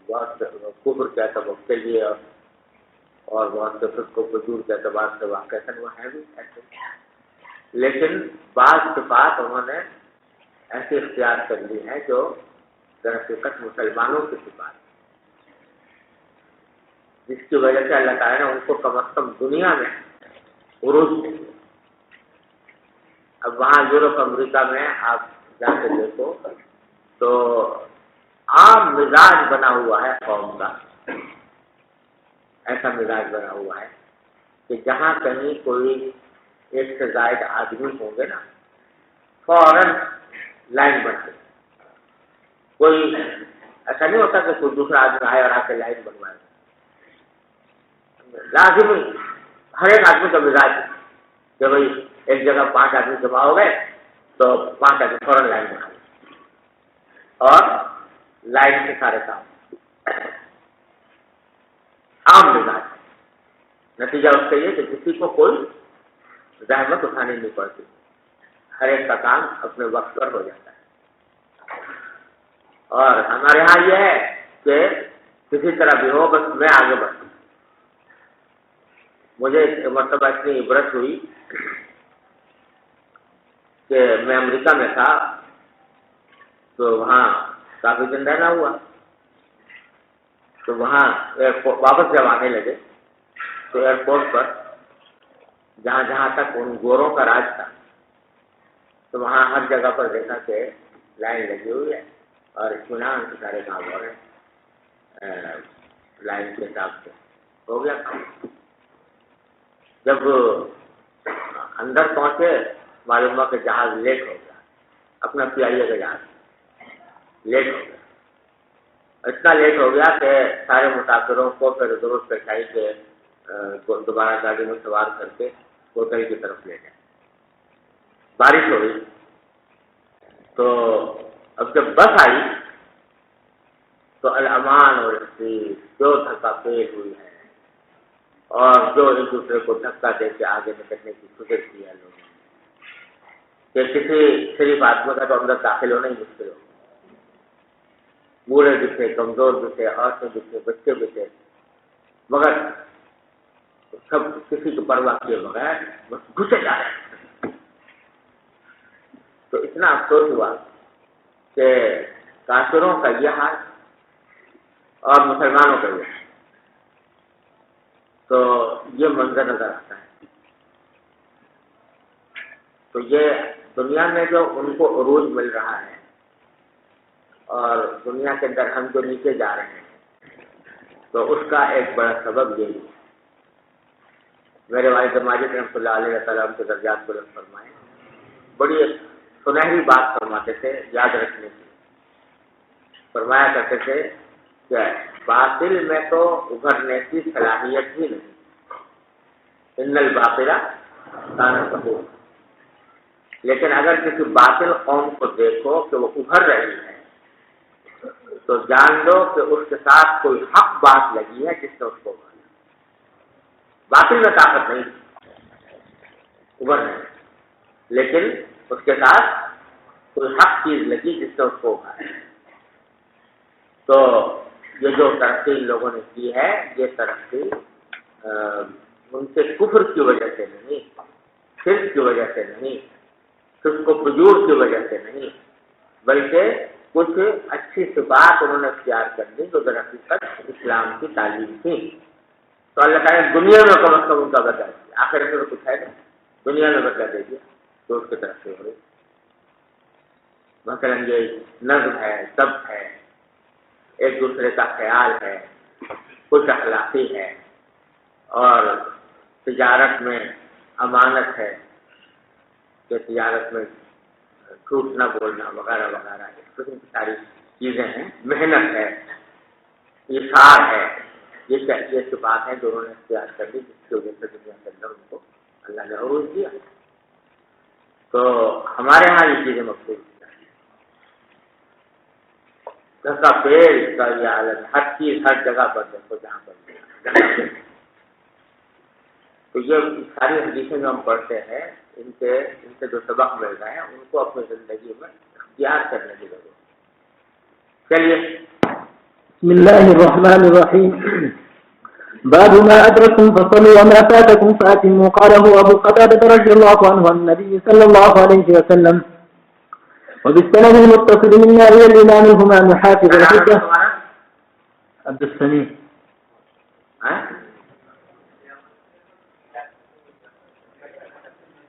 بہت کفر کے اعتبار کے لیے اور بہت سے فسق و فجور کے اعتبار سے واقعات وہ ہیں بھی ایسے. لیکن بعض صفات انہوں نے ایسی اختیار کر لی ہیں جو در حقیقت مسلمانوں کی صفات، جس کی وجہ سے اللہ تعالیٰ نے ان کو کم از کم دنیا میں عروج دیا. اب وہاں یورپ امریکہ میں آپ جا کے دیکھو تو عام مزاج بنا ہوا ہے قوم کا. ایسا مزاج بنا ہوا ہے کہ جہاں کہیں کوئی ایک سے زائد آدمی ہوں گے نا، فوراً لائن بنائے. کوئی ایسا نہیں ہوتا کہ کوئی دوسرا آدمی آئے اور آ کے لائن بنوائے. لازمی ہر ایک آدمی کا مزاج ہے کہ بھائی ایک جگہ 5 آدمی جمع ہو گئے تو 5 آدمی فوراً لائن بنا لیں اور لائن کے سارے کام. عام مزاج. نتیجہ اس کا یہ کہ کسی کو کوئی زحمت اٹھانی نہیں پڑتی، ہر ایک کا کام اپنے وقت پر ہو جاتا ہے. اور ہمارے یہاں یہ ہے کہ کسی طرح بھی ہو بس میں آگے بڑھوں. مجھے ایک مرتبہ اتنی عبرت ہوئی کہ میں امریکہ میں تھا تو وہاں کافی دن رہنا ہوا. تو وہاں واپس جب آنے لگے تو ایئرپورٹ پر جہاں جہاں تک ان گوروں کا راج تھا تو وہاں ہر جگہ پر دیکھا کہ لائن لگی ہوئی ہے اور اطمینان سے سارے کام ہو رہے ہیں لائن کے حساب سے. ہو گیا کام. جب اندر پہنچے معلوم ہوا کہ جہاز لیٹ ہو گیا، اپنا PIA کا جہاز لیٹ ہو گیا. اتنا لیٹ ہو گیا کہ سارے مسافروں کو پھر ضرورت پیش آئی کہ دوبارہ گاڑی میں سوار کر کے ہوٹل کی طرف لے جائیں. بارش ہو رہی. تو اب جب بس آئی تو الامان اور جو دھکا پیش ہوئی ہے اور جو ایک دوسرے کو دھکا دے کے آگے نکلنے کی فکر کی ہے لوگوں نے کہ کسی شریف آدمی کا تو اندر داخل ہونا ہی مشکل ہو. بوڑھے بھی تھے، کمزور بھی تھے، عورتیں بھی تھے، بچے بھی تھے، مگر سب کسی کی پرواہ کیے بغیر بس گھسے جا رہے ہیں. تو اتنا افسوس ہوا کہ کافروں کا یہ حال اور مسلمانوں کا یہ حال. تو یہ منظر نظر آتا ہے. تو یہ دنیا میں جو ان کو عروج مل رہا ہے اور دنیا کے اندر ہم جو نیچے جا رہے ہیں تو اس کا ایک بڑا سبب یہی ہے. میرے والد ماجد رحمۃ اللہ علیہ تعالیٰ کے درجات بلند فرمائے. بڑی سنہری بات فرماتے تھے یاد رکھنے کی. فرمایا کرتے تھے کہ باطل میں تو ابھرنے کی صلاحیت ہی نہیں. ان الباطل کان کفورا. لیکن اگر کسی باطل قوم کو دیکھو کہ وہ ابھر رہی ہے تو جان لو کہ اس کے ساتھ کوئی حق بات لگی ہے جس نے اس کو ابھارا. باطل میں طاقت نہیں ابھر رہی، لیکن اس کے ساتھ کوئی حق چیز لگی جس نے اس کو ابھارا. تو یہ جو ترقی ان لوگوں نے کی ہے یہ ترقی ان کے کفر کی وجہ سے نہیں، شرک کی وجہ سے نہیں، فسق و فجور کی وجہ سے نہیں، بلکہ کچھ اچھے ایسی صفات انہوں نے اختیار کر لی جو در حقیقت اسلام کی تعلیم تھی. تو اللہ تعالیٰ نے دنیا میں کم از کم ان کا بدلا دیا. آخرت میں تو کچھ ہے نہیں, دنیا میں بدلا دے دیا تو اس کی طرف سے ہو رہی. مثلاً یہ نظم ہے, ضبط ہے, ایک دوسرے کا خیال ہے, کچھ اخلاقی ہے, اور تجارت میں امانت ہے کہ تجارت میں جھوٹ نہ بولنا وغیرہ وغیرہ, اس قسم کی ساری چیزیں ہیں. محنت ہے, ایثار ہے, یہ صفات ہیں جو انہوں نے اختیار کر لی, جس کی وجہ سے دنیا کے اندر ان کو اللہ نے عروج دیا. تو ہمارے ہاں یہ چیزیں مقصود ہیں. کا پیڑ کا یہ عالم, ہر چیز ہر جگہ پر دیکھو جہاں پر. تو یہ ساری حدیثیں جو ہم پڑھتے ہیں ان سے جو سبق مل رہا ہے ان کو اپنی زندگی میں اختیار کرنے کی ضرورت ہے. چلیے, بسم اللہ الرحمن الرحیم. باب ما أدركتم فصلوا وما فاتكم فأتموا. قاله أبو قتادة رضي الله عنه عن النبي صلى الله عليه وسلم. وبالسند المتصل منا إلى الإمام الهمام حافظ الحجة عبد السميع.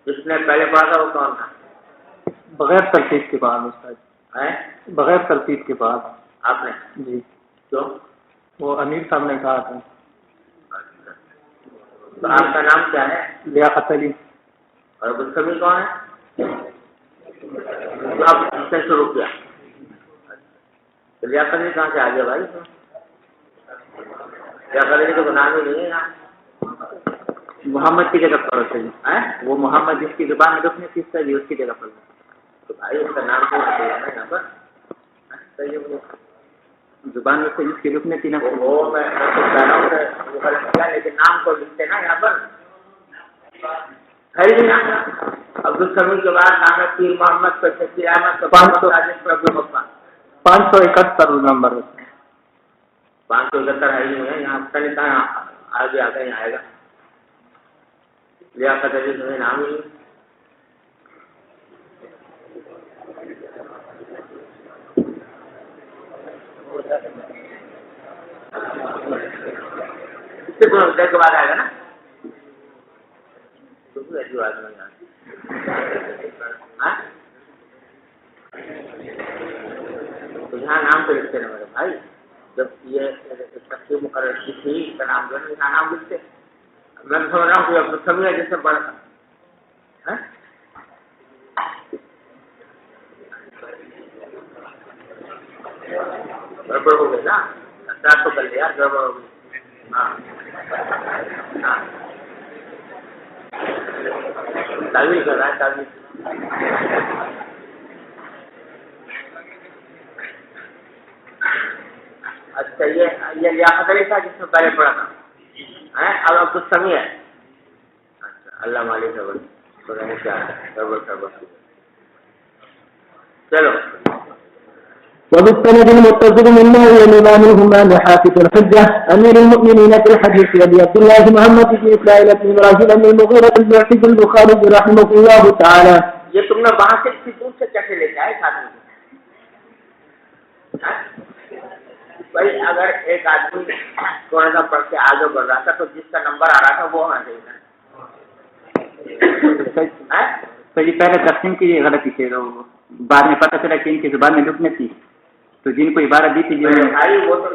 جس نے پہلے پڑھا تھا وہ کون تھا؟ بغیر ترتیب کے بعد استاد, بغیر ترتیب کے بعد آپ نے. جی کیوں؟ وہ امیر صاحب نے کہا تھا. تو آپ کا نام کیا ہے؟ لیاقت علی. اور ابو السمیع کون ہے؟ تو آپ اس سے شروع کیا. لیاقت علی کہاں سے آ گیا بھائی؟ لیاقت علی تو نام ہی نہیں ہے یہاں. محمد کی جگہ پر ہے وہ محمد جس کی زبان میں دکھنے کی جی اس کی جگہ پر. تو بھائی اس کا نام کیوں ہے یہاں پر؟ زبان میں سے جس کی رکنے تھی نا وہ میں تو کہہ رہا ہوں کہ غلط کیا, لیکن نام کو لکھتے نا یہاں پر ہے ہی نہیں. عبد السمیع کے بعد نام ہے پیر محمد پر شکیل احمد 571 نمبر. 571 ہے ہی نہیں ہے یہاں. پتہ نہیں کہاں آگے آگے یہاں آئے گا. لیاقت علی تمہیں نام ہی اس سے کے بعد آئے گا نا. تو یہاں نام تو لکھتے نا میرے بھائی. جب یہ تقسیم مقرر کی تھی اس کا نام جو ہے یہاں نام لکھتے. میں سمجھ رہا ہوں کہ اب سمجھا جیسے پڑھا تھا. گڑبڑ ہو گئی نا, اسٹارٹ تو کر لیا, گڑبڑ ہو گئی. ہاں تعویل کر رہا ہے, تعویل. اچھا یہ لیاقت علی تھا جس میں پہلے پڑھا تھا. اب اب کچھ سمجھ ہے. اچھا اللہ مالک خبر پتا نہیں کیا ہے. چلو. وبالسند المتصل منا إلى الإمام الهمام حافظ الحجة أمير المؤمنين في الحديث أبي عبد الله محمد بن إسماعيل بن إبراهيم بن المغيرة المعتز البخاري رحمه الله تعالى. یہ تم نے وہاں سے کسی دور سے کیسے لے کے آئے آدمی؟ بھائی اگر ایک آدمی تھوڑا سا پڑھ کے آگے بڑھ رہا تھا تو جس کا نمبر آ رہا تھا وہ ہونا چاہیے. تو یہ پہلے تقسیم کی غلطی تھی, بعد میں پتہ چلا کہ ان کی زبان میں لکھنے تھی تو جن کو عبارت دی تھی بھائی وہ تو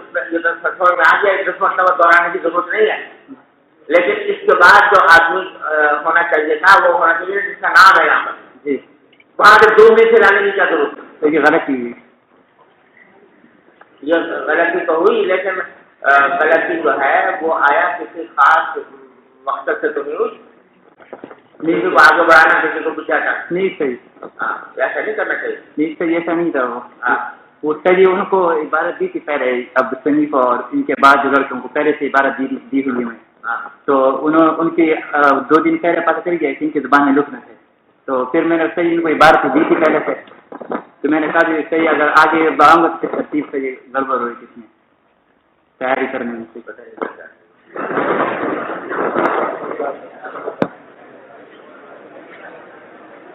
میں آ گیا, 10 مرتبہ دہرانے کی ضرورت نہیں ہے. لیکن اس کے بعد جو آدمی ہونا چاہیے تھا وہ ہونا چاہیے جس کا نام ہے یہاں پر. جی وہاں سے 2 میں سے لانے کی کیا ضرورت ہے؟ تو یہ غلطی ہوئی. یہ غلطی تو ہوئی لیکن غلطی جو ہے وہ آیا کسی خاص مقصد سے تو نہیں ہوئی. کسی کو آگے بڑھانا, کسی کو پوچھا تھا نہیں صحیح. ہاں ایسا نہیں کرنا چاہیے. نہیں صحیح, ایسا نہیں تھا. وہ صحیح ان کو عبارت دی تھی پہلے اب سنی کو, اور ان کے بعد جو لڑکوں کو پہلے سے عبارت دی ہوئی میں. تو ان کی 2 دن پہلے پتہ چل گیا کہ ان کی زبان میں لکھنا تھے. تو پھر میں نے صحیح ان کو عبارت دی تھی پہلے سے. تو میں نے کہا کہ صحیح اگر آگے بڑھاؤں گا تو ترتیب سے یہ گڑبڑ ہوئی کس میں تیاری کرنے میں سے پتہ نہیں چلتا.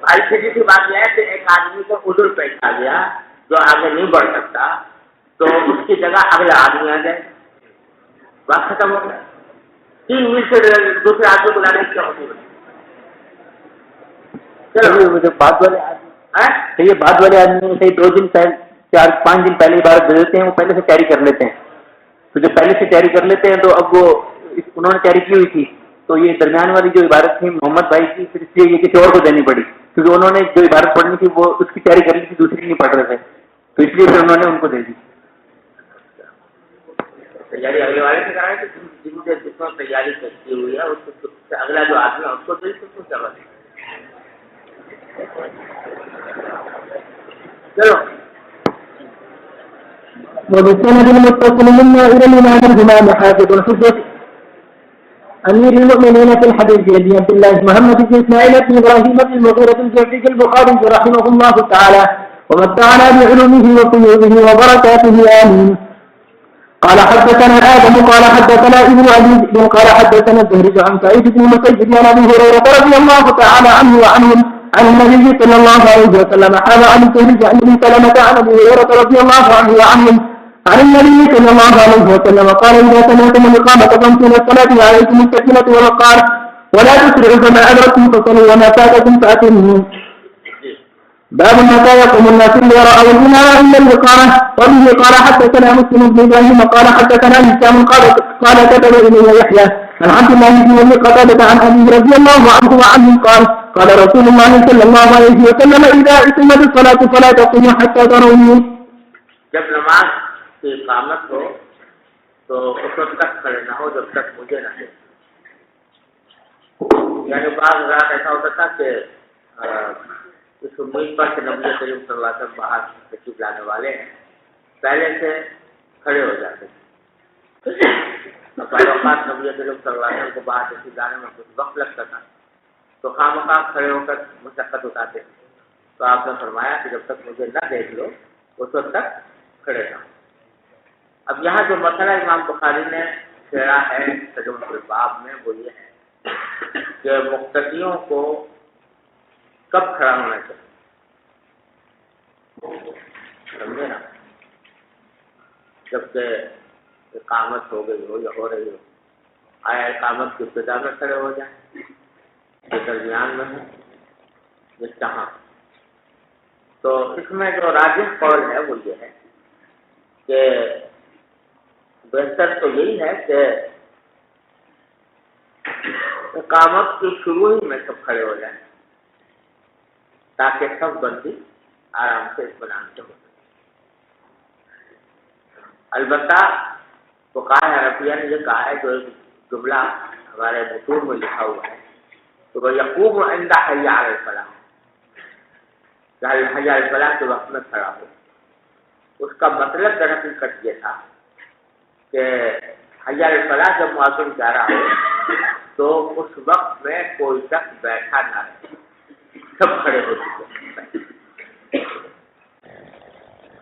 بھائی سیدھی سی بات یہ ہے کہ ایک آدمی کو عذر پیش آ گیا جو آگے نہیں بڑھ سکتا, تو اس کی جگہ اگلا آدمی آ جائے، بات ختم ہو گیا. 3 منٹ سے دوسرے آدمی کو لانے کی کیا ہوتی ہے؟ چلو جو بعد والے آدمی، یہ بعد والے آدمی صحیح 2 دن پہلے 4-5 دن پہلے عبارت دے دیتے ہیں، وہ پہلے سے تیاری کر لیتے ہیں. تو جو پہلے سے تیاری کر لیتے ہیں تو اب وہ انہوں نے تیاری کی ہوئی تھی، تو یہ درمیان والی جو عبارت تھی محمد بھائی کی، پھر اس لیے یہ کسی اور کو دینی پڑی، کیونکہ انہوں نے جو عبارت پڑھنی تھی وہ اس کی تیاری کرنی تھی، دوسری نہیں پڑھ رہے تھے، تو اس لیے پھر انہوں نے ان کو دے دی. تیاری اگلے والے سے کرائے تو جن سے جس میں تیاری کی ہوئی ہے اس سے اگلا جو آدمی ہے اس کو دے تو کیا بات ہے. چلو وبالسند المتصل منا إلى الإمام الإمام حافظ الحجة أمير المؤمنين في الحديث أبي عبد الله محمد بن إسماعيل بن إبراهيم بن المغيرة الجعفي البخاري رحمه الله تعالى ومتعنا بعلومه وقيوده وبركاته آمين. قال حدثنا آدم قال حدثنا ابن أبي قال حدثنا الزهري عن سعيد بن المسيب عن أبي هريرة رضي الله تعالى عنه وعنهم عن النبي صلى الله عليه وسلم حال عن الزهري عن ابن سلمة عن أبي هريرة رضي الله عنه وعنهم عن النبي صلى الله عليه وسلم قال إذا سمعتم الإقامة فامتوا الصلاة وعليكم السكينة والوقار ولا تسرعوا فما أدركتم فصلوا وما فاتكم فأتموا. باب متى يقوم الناس اللي رأوا الإمام إلا الإقامة. وبه قال حدثنا مسلم بن إبراهيم قال حدثنا هشام قال كتب إلي يحيى عن عبد الله بن أبي قتادة عن أبي رضي الله عنه وعنه قال قال رسول الله صلى الله عليه وسلم إذا أقيمت الصلاة فلا تقوموا حتى تروني. جب نماز کی اقامت ہو تو اس وقت تک کھڑے نہ ہو جب تک مجھے نہ دے. یعنی بعض رات ایسا ہوتا تھا کہ اس امید پر کہ نبی کریم صلی اللہ علیہ وسلم باہر تشریف لانے والے ہیں پہلے سے کھڑے ہو جاتے تھے. بعض اوقات نبی کریم صلی اللہ علیہ وسلم کو باہر تشریف لانے میں کچھ وقت لگتا تھا تو خامخواہ کھڑے ہو کر مشقت اٹھاتے تھے. تو آپ نے فرمایا کہ جب تک مجھے نہ دیکھ لو اس وقت تک کھڑے رہو. اب یہاں جو مسئلہ امام بخاری نے چھیڑا ہے ترجمہ الباب میں وہ یہ ہے کہ مقتدیوں کو کب کھڑا ہونا چاہیے. سمجھے نا؟ جبکہ اقامت ہو گئی ہو یا ہو رہی ہو، آیا اقامت کی ابتدا میں کھڑے ہو جائیں، یہ درمیان میں ہے، یہ کہاں. تو اس میں جو راجح قول ہے وہ یہ ہے کہ بہتر تو یہی ہے کہ اقامت کی شروع ہی میں سب کھڑے ہو جائیں تاکہ سب بندی آرام سے اطمینان سے ہو سکے. البتہ فقہائے حنفیہ نے یہ کہا ہے جو ایک جملہ ہمارے متون میں لکھا ہوا ہے تو وہ یقوم عند حی علی الفلاح، حی علی الفلاح کے وقت میں کھڑا ہو. اس کا مطلب در حقیقت یہ تھا کہ حی علی الفلاح جب مؤذن جا رہا ہو تو اس وقت میں کوئی شخص بیٹھا نہ رہے، سب کھڑے ہو چکے.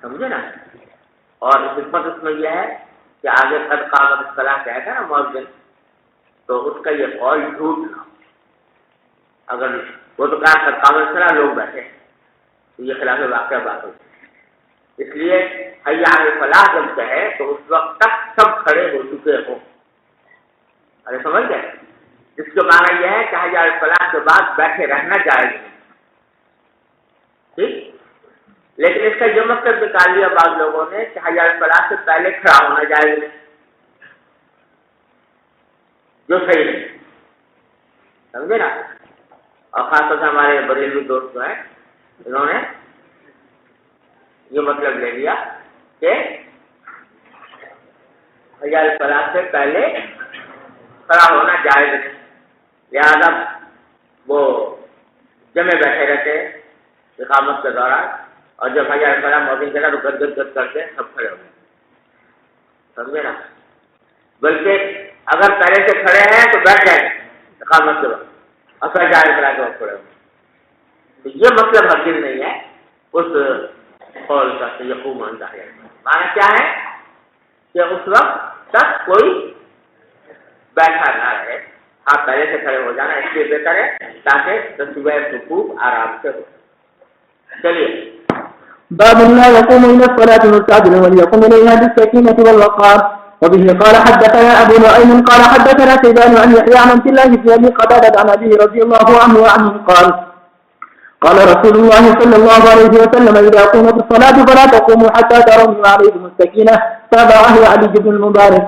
سمجھے نا؟ اور حکمت اس میں یہ ہے کہ آگے قد قامت الصلاۃ کہتا ہے نا مؤذن، تو اس کا یہ قول جھوٹ نہ ہو. اگر وہ تو کہا قد قامت الصلاۃ لوگ بیٹھے تو یہ خلاف واقعہ بات ہوتی. اس لیے حی علی الفلاح جب کہے تو اس وقت تک سب کھڑے ہو چکے ہوں. ارے سمجھ گئے؟ اس کے معنی یہ ہے کہ حی علی الفلاح کے بعد بیٹھے رہنا جائز نہیں. ٹھیک؟ لیکن اس کا یہ مطلب نکال لیا بعض لوگوں نے کہ حی علی الفلاح سے پہلے کھڑا ہونا جائز نہیں، جو صحیح نہیں. سمجھے نا؟ اور خاص طور سے ہمارے بریلوی دوست جو ہیں انہوں نے یہ مطلب لے لیا کہ حی علی الفلاح سے پہلے کھڑا ہونا جائز نہیں، لہذا وہ جمع بیٹھے رہتے اقامت کے دوران، اور جب حی علی الفلاح مؤذن چلا تو گد گد گد کر کے سب کھڑے ہو گئے. سمجھے نا؟ بلکہ اگر پہلے سے کھڑے ہیں تو بیٹھ جائیں اقامت کے وقت اور پھر حی علی الفلاح کے وقت کھڑے ہو. تو یہ مطلب ہرگز نہیں ہے اس قول کا کہ یقوم عند حی علی الفلاح. معنی کیا ہے کہ اس وقت تک کوئی بیٹھا نہ رہے. آپ پہلے سے کھڑے ہو جانا اس لیے بہتر ہے تاکہ تصویر رکوع آرام سے ہو. چلیے باب لا يقوم إلى الصلاة مستعجل وليقوم إليها بالسكينة والوقار. وبه قال حدثنا أبو نعيم قال حدثنا شيبان عن يحيى عن عبد الله بن أبي قتادة عن أبيه رضي الله عنه وعنه قال رسول الله صلى الله عليه وسلم إذا قومت الصلاة فلا تقوموا حتى تروا عليكم السكينة. تابعه علي بن المبارك.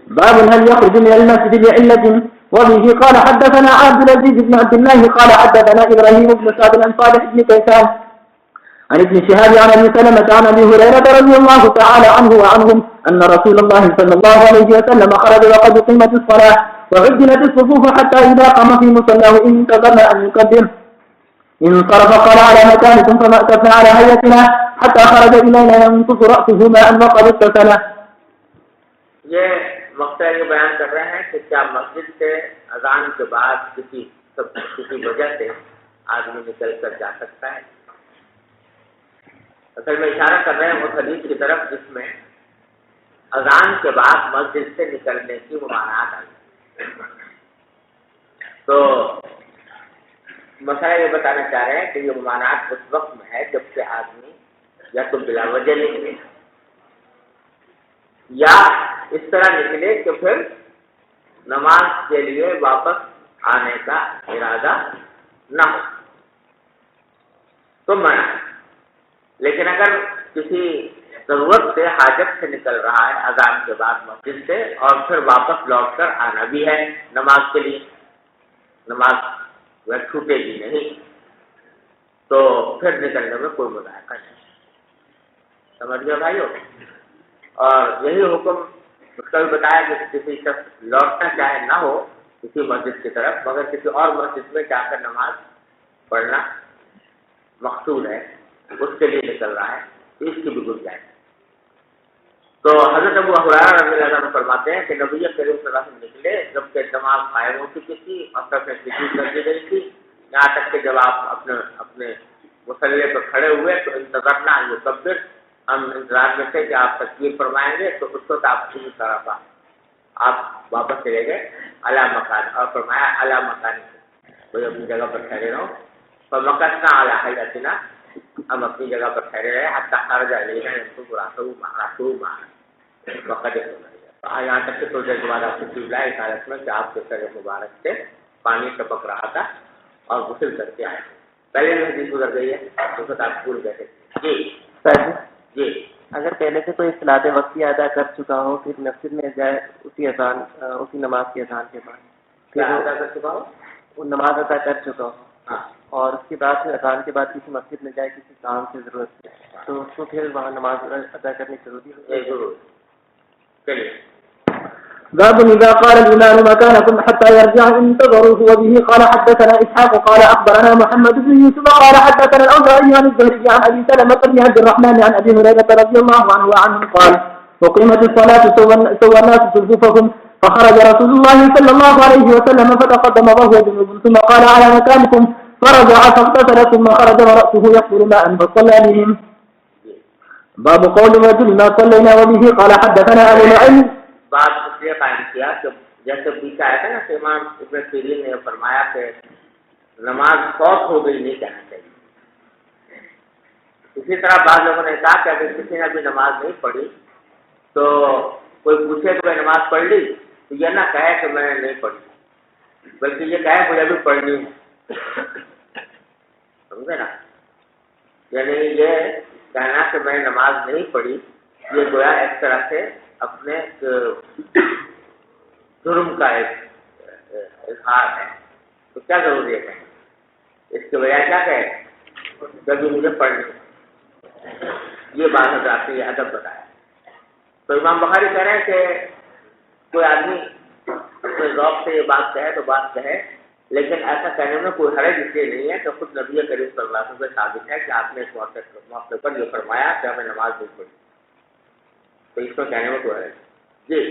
باب هل يخرج من المسجد لعلة. وبه قال حدثنا عبد العزيز بن عبد الله قال حدثنا إبراهيم بن سعد عن صالح بن كيسان عن ابن شهاب عن ابي سلمة عن ابي هريرة رضي الله تعالى عنه وعنهم أن رسول الله صلى الله عليه وسلم خرج وقد قيمت الصلاة وعدلت الصفوف حتى إذا قام في مصلاه انتظرنا أن يقدم انصرف قال على مكانكم فما أتفنا على هيئتنا حتى خرج إلينا ينقص رأسه ماء وقد اغتسل. یہ مقطع یہ بیان کر رہے ہیں کہ کیا مسجد سے اذان کے بعد کسی وجہ سے آدمی نکل کر جا سکتا ہے. اصل میں اشارہ کر رہے ہیں اس حدیث کی طرف جس میں اذان کے بعد مسجد سے نکلنے کی ممانعت آئی. تو مسئلہ یہ بتانا چاہ رہے ہیں کہ یہ ممانعت اس وقت میں ہے جب کہ آدمی یا تو بلا وجہ نکلے یا اس طرح نکلے کہ پھر نماز کے لیے واپس آنے کا ارادہ نہ ہو تو منع. لیکن اگر کسی ضرورت سے حاجت سے نکل رہا ہے اذان کے بعد مسجد سے اور پھر واپس لوٹ کر آنا بھی ہے نماز کے لیے، نماز وہ چھوٹے گی نہیں، تو پھر نکلنے میں کوئی مذائقہ نہیں. سمجھ گئے بھائیو؟ اور یہی حکم اس کا بھی بتایا کہ کسی شخص لوٹنا چاہے نہ ہو کسی مسجد کی طرف مگر کسی اور مسجد میں جا کر نماز پڑھنا مقصود ہے، اس کے لیے نکل رہا ہے، اس کی بھی گنجائش. تو حضرت ابو ہریرہ رضی اللہ عنہ فرماتے ہیں کہ نبی کریم صلی اللہ علیہ وسلم نکلے جبکہ نماز قائم ہو چکی تھی اور سب میں سجود کر دی گئی تھی، یہاں تک کہ جب آپ اپنے مصلی پر کھڑے ہوئے تو انتظرنا ان یکبر، ہم انتظار میں تھے کہ آپ تکبیر فرمائیں گے. تو اس وقت آپ کی طرف آپ واپس چلے گئے اعلیٰ مکان اور فرمایا اعلیٰ مکان کوئی اپنی جگہ پر ٹھہرے رہو. اور مکانہ اعلیٰ حیاتنا، ہم اپنی جگہ پر ٹھہرے رہے حتیٰ خرج علینا وقت یہاں تک کہ تھوڑی دیر کے بعد آپ کو قبلہ اس حالت میں کہ آپ کے سر مبارک سے پانی ٹپک رہا تھا اور غسل کر کے آئے. پہلے بھی حدیث گزر گئی ہے، اس وقت آپ بھول گئے تھے. جی اگر پہلے سے کوئی صلاۃ وقتی ادا کر چکا ہو پھر مسجد میں جائے اسی نماز کی اذان کے بعد کیا ادا کر چکا ہو؟ وہ نماز ادا کر چکا ہو ہاں، اور اس کے بعد پھر اذان کے بعد کسی مسجد میں جائے کسی کام کی ضرورت ہے تو اس کو پھر وہاں نماز ادا کرنی ضروری ہے. ضرور. چلیے. باب إذا قال الإمام مكانكم حتى يرجع انتظروه. وبه قال حدثنا إسحاق قال أخبرنا محمد بن يوسف قال حدثنا الأوزاعي عن الزهري عن أبي سلمة بن عبد الرحمن عن أبي هريرة رضي الله عنه وعنه قال وقيمت الصلاة سوى الناس صفوفهم فخرج رسول الله صلى الله عليه وسلم فتقدم وهو جنوب ثم قال على مكانكم فرجع فاغتسل ثم خرج ورأسه يقبل ماء فصلى بهم. باب قول الرجل ما صلينا. وبه قال حدثنا أبو نعيم. بات اس لیے قائم کیا کہ جیسے پیچھے آیا تھا نا کہ امام ابن سیرین نے فرمایا کہ نماز فوت ہو گئی نہیں کہنا چاہیے. اسی طرح بعض لوگوں نے کہا کہ اگر کسی نے ابھی نماز نہیں پڑھی تو کوئی پوچھے کہ میں نماز پڑھ لی تو یہ نہ کہے کہ میں نے نہیں پڑھی بلکہ یہ کہے مجھے ابھی پڑھنی ہے. سمجھے نا؟ یعنی یہ کہنا کہ میں نے نماز نہیں پڑھی یہ گویا ایک طرح سے اپنے جرم کا ایک اظہار ہے. تو کیا ضروری ہے اس کے بجائے کیا کہے جبھی مجھے پڑھنی. یہ بات حضرات نے یہ ادب بتایا. تو امام بخاری کہہ رہے ہیں کہ کوئی آدمی اپنے ذوق سے یہ بات کہے تو بات کہے، لیکن ایسا کہنے میں کوئی حرج اس لیے نہیں ہے کہ خود نبی کریم صلی اللہ علیہ وسلم سے ثابت ہے کہ آپ نے اس موقع پر یہ فرمایا کہ ہمیں نماز نہیں پڑھی، تو اس کو کہنے میں کوئی حرج. جی.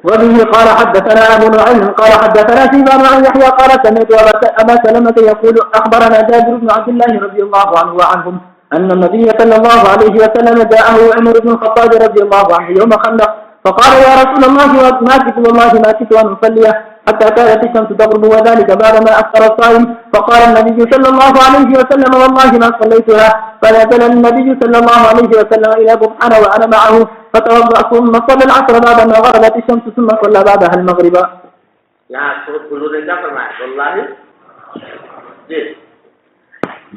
وبه قال حدثنا أبو نعيم قال حدثنا شيبان عن يحيى قال سمعت أبا سلمة يقول أخبرنا جابر بن عبد الله رضي الله عنه وعنهم أن النبي صلى الله عليه وسلم جاءه عمر بن الخطاب رضي الله عنه يوم خندق فقال يا رسول الله ما كنت والله ما كنت أن أصلي حتى كانت الشمس تغرب وذلك بعدما أفطر الصائم. فقال النبي صلى الله عليه وسلم والله ما صليتها. فنزل النبي صلى الله عليه وسلم إلى بطحان وأنا معه فتوضأ ثم صلى العصر بعدما غربت الشمس ثم صلى بعدها المغرب.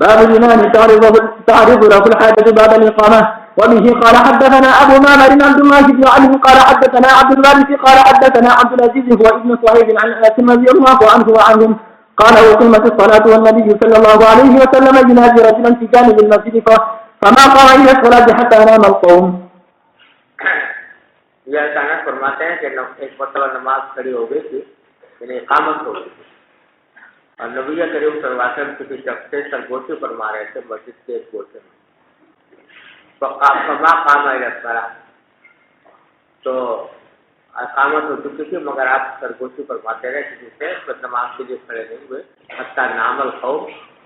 باب الإمام تعرض له الحاجة بعد الإقامة. وبه قال حدثنا أبو معمر عبد الله بن علي قال حدثنا عبد الوارث قال حدثنا عبد العزيز هو ابن صهيب عن أنس رضي الله عنه وعنهم قال أقيمت الصلاة والنبي صلى الله عليه وسلم ينادي رجلا في جانب المسجد فما قام إلى الصلاة حتى نام القوم. یہ اچانک فرماتے ہیں کہ ایک مرتبہ نماز کھڑی ہو گئی تھی، یعنی اقامت ہو گئی تھی، اور نبی کریم صلی اللہ علیہ وسلم کسی شخص سے سرگوشی فرما رہے تھے مسجد کے ایک گوشے میں. فما قام الی الصلاۃ، تو اقامت ہو چکی تھی مگر آپ سرگوشی فرماتے رہے کسی سے، پھر نماز کے لیے کھڑے نہیں ہوئے حتیٰ نام القوم،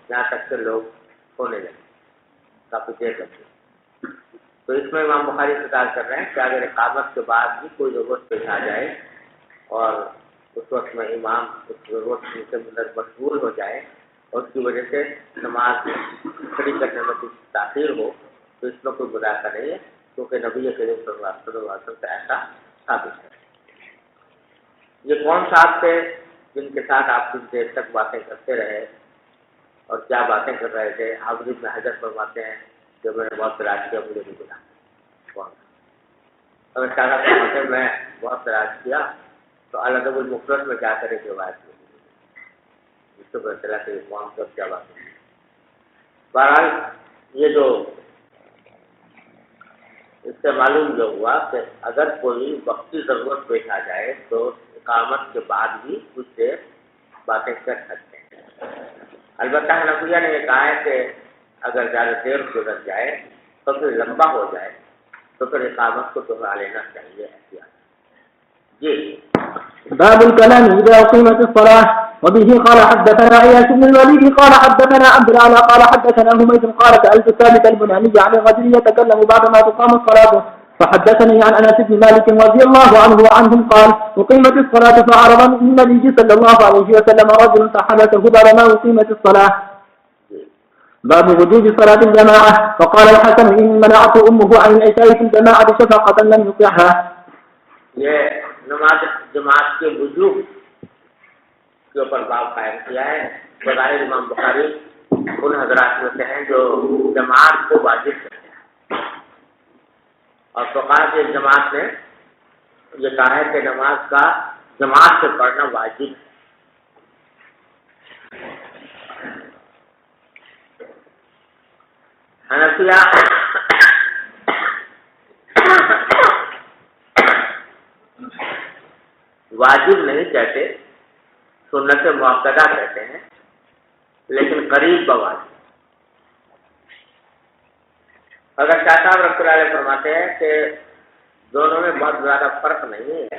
یہاں تک کہ لوگ سونے لگے، کافی دیر لگی. تو اس میں امام بخاری ذکر کر رہے ہیں کہ اگر اقامت کے بعد بھی کوئی ضرورت پیش آ جائے اور اس وقت میں امام اس ضرورت کے اندر مشغول ہو جائے اور اس کی وجہ سے نماز کھڑی کرنے میں کچھ تاخیر ہو تو اس میں کوئی مذاکرہ نہیں ہے، کیونکہ نبی کریم صلی اللہ علیہ وسلم سے ایسا ثابت ہے. یہ کون صاحب تھے جن کے ساتھ آپ کچھ دیر تک باتیں کرتے رہے اور کیا باتیں کر رہے تھے؟ حافظ ابن حجر فرماتے ہیں کہ میں نے بہت تلاش کیا، مجھے نہیں ملا. اگر سارا فرماتے میں بہت تلاش کیا تو الادب المفرد میں جا کر ایک روایت کی اس کو پتہ چلا کہ کون سب کیا بات ہے. بہرحال یہ جو اس سے معلوم جو ہوا کہ اگر کوئی وقتی ضرورت پیش آ جائے تو اقامت کے بعد بھی کچھ دیر باتیں کر سکتے ہیں. البتہ حنفیہ نے یہ کہا ہے کہ اگر زیادہ دیر گزر جائے تو پھر لمبا ہو جائے تو پھر اقامت کو دوہرا لینا چاہیے احتیاط. جی باب الكلام إذا أقيمت الصلاة. وبه قال حدثنا عياش بن الوليد قال حدثنا عبد الأعلى قال حدثنا حميد قال سألت ثابت البناني عن الرجل يتكلم بعدما تقام الصلاة فحدثني عن أنس بن مالك رضي الله عنه وعنهم قال أقيمت الصلاة فعرض النبي صلى الله عليه وسلم رجل فحدثه بعدما أقيمت الصلاة. باب وجوب صلاة الجماعة. وقال الحسن إن منعت أمه عن العشاء في الجماعة شفقة لم يطيعها. یہ نماز جماعت کے وجوب کے اوپر باب قائم کیا ہے. بظاہر امام بخاری ان حضرات میں سے ہیں جو جماعت کو واجب کرتے ہیں، اور فقہا کی جماعت نے یہ کہا ہے کہ نماز کا جماعت سے پڑھنا واجب ہے. حنفیہ واجب نہیں کہتے، سنت مؤکدہ کہتے ہیں، لیکن قریب بواجب. اگر شاہ صاحب رحمۃ اللہ علیہ فرماتے ہیں کہ دونوں میں بہت زیادہ فرق نہیں ہے.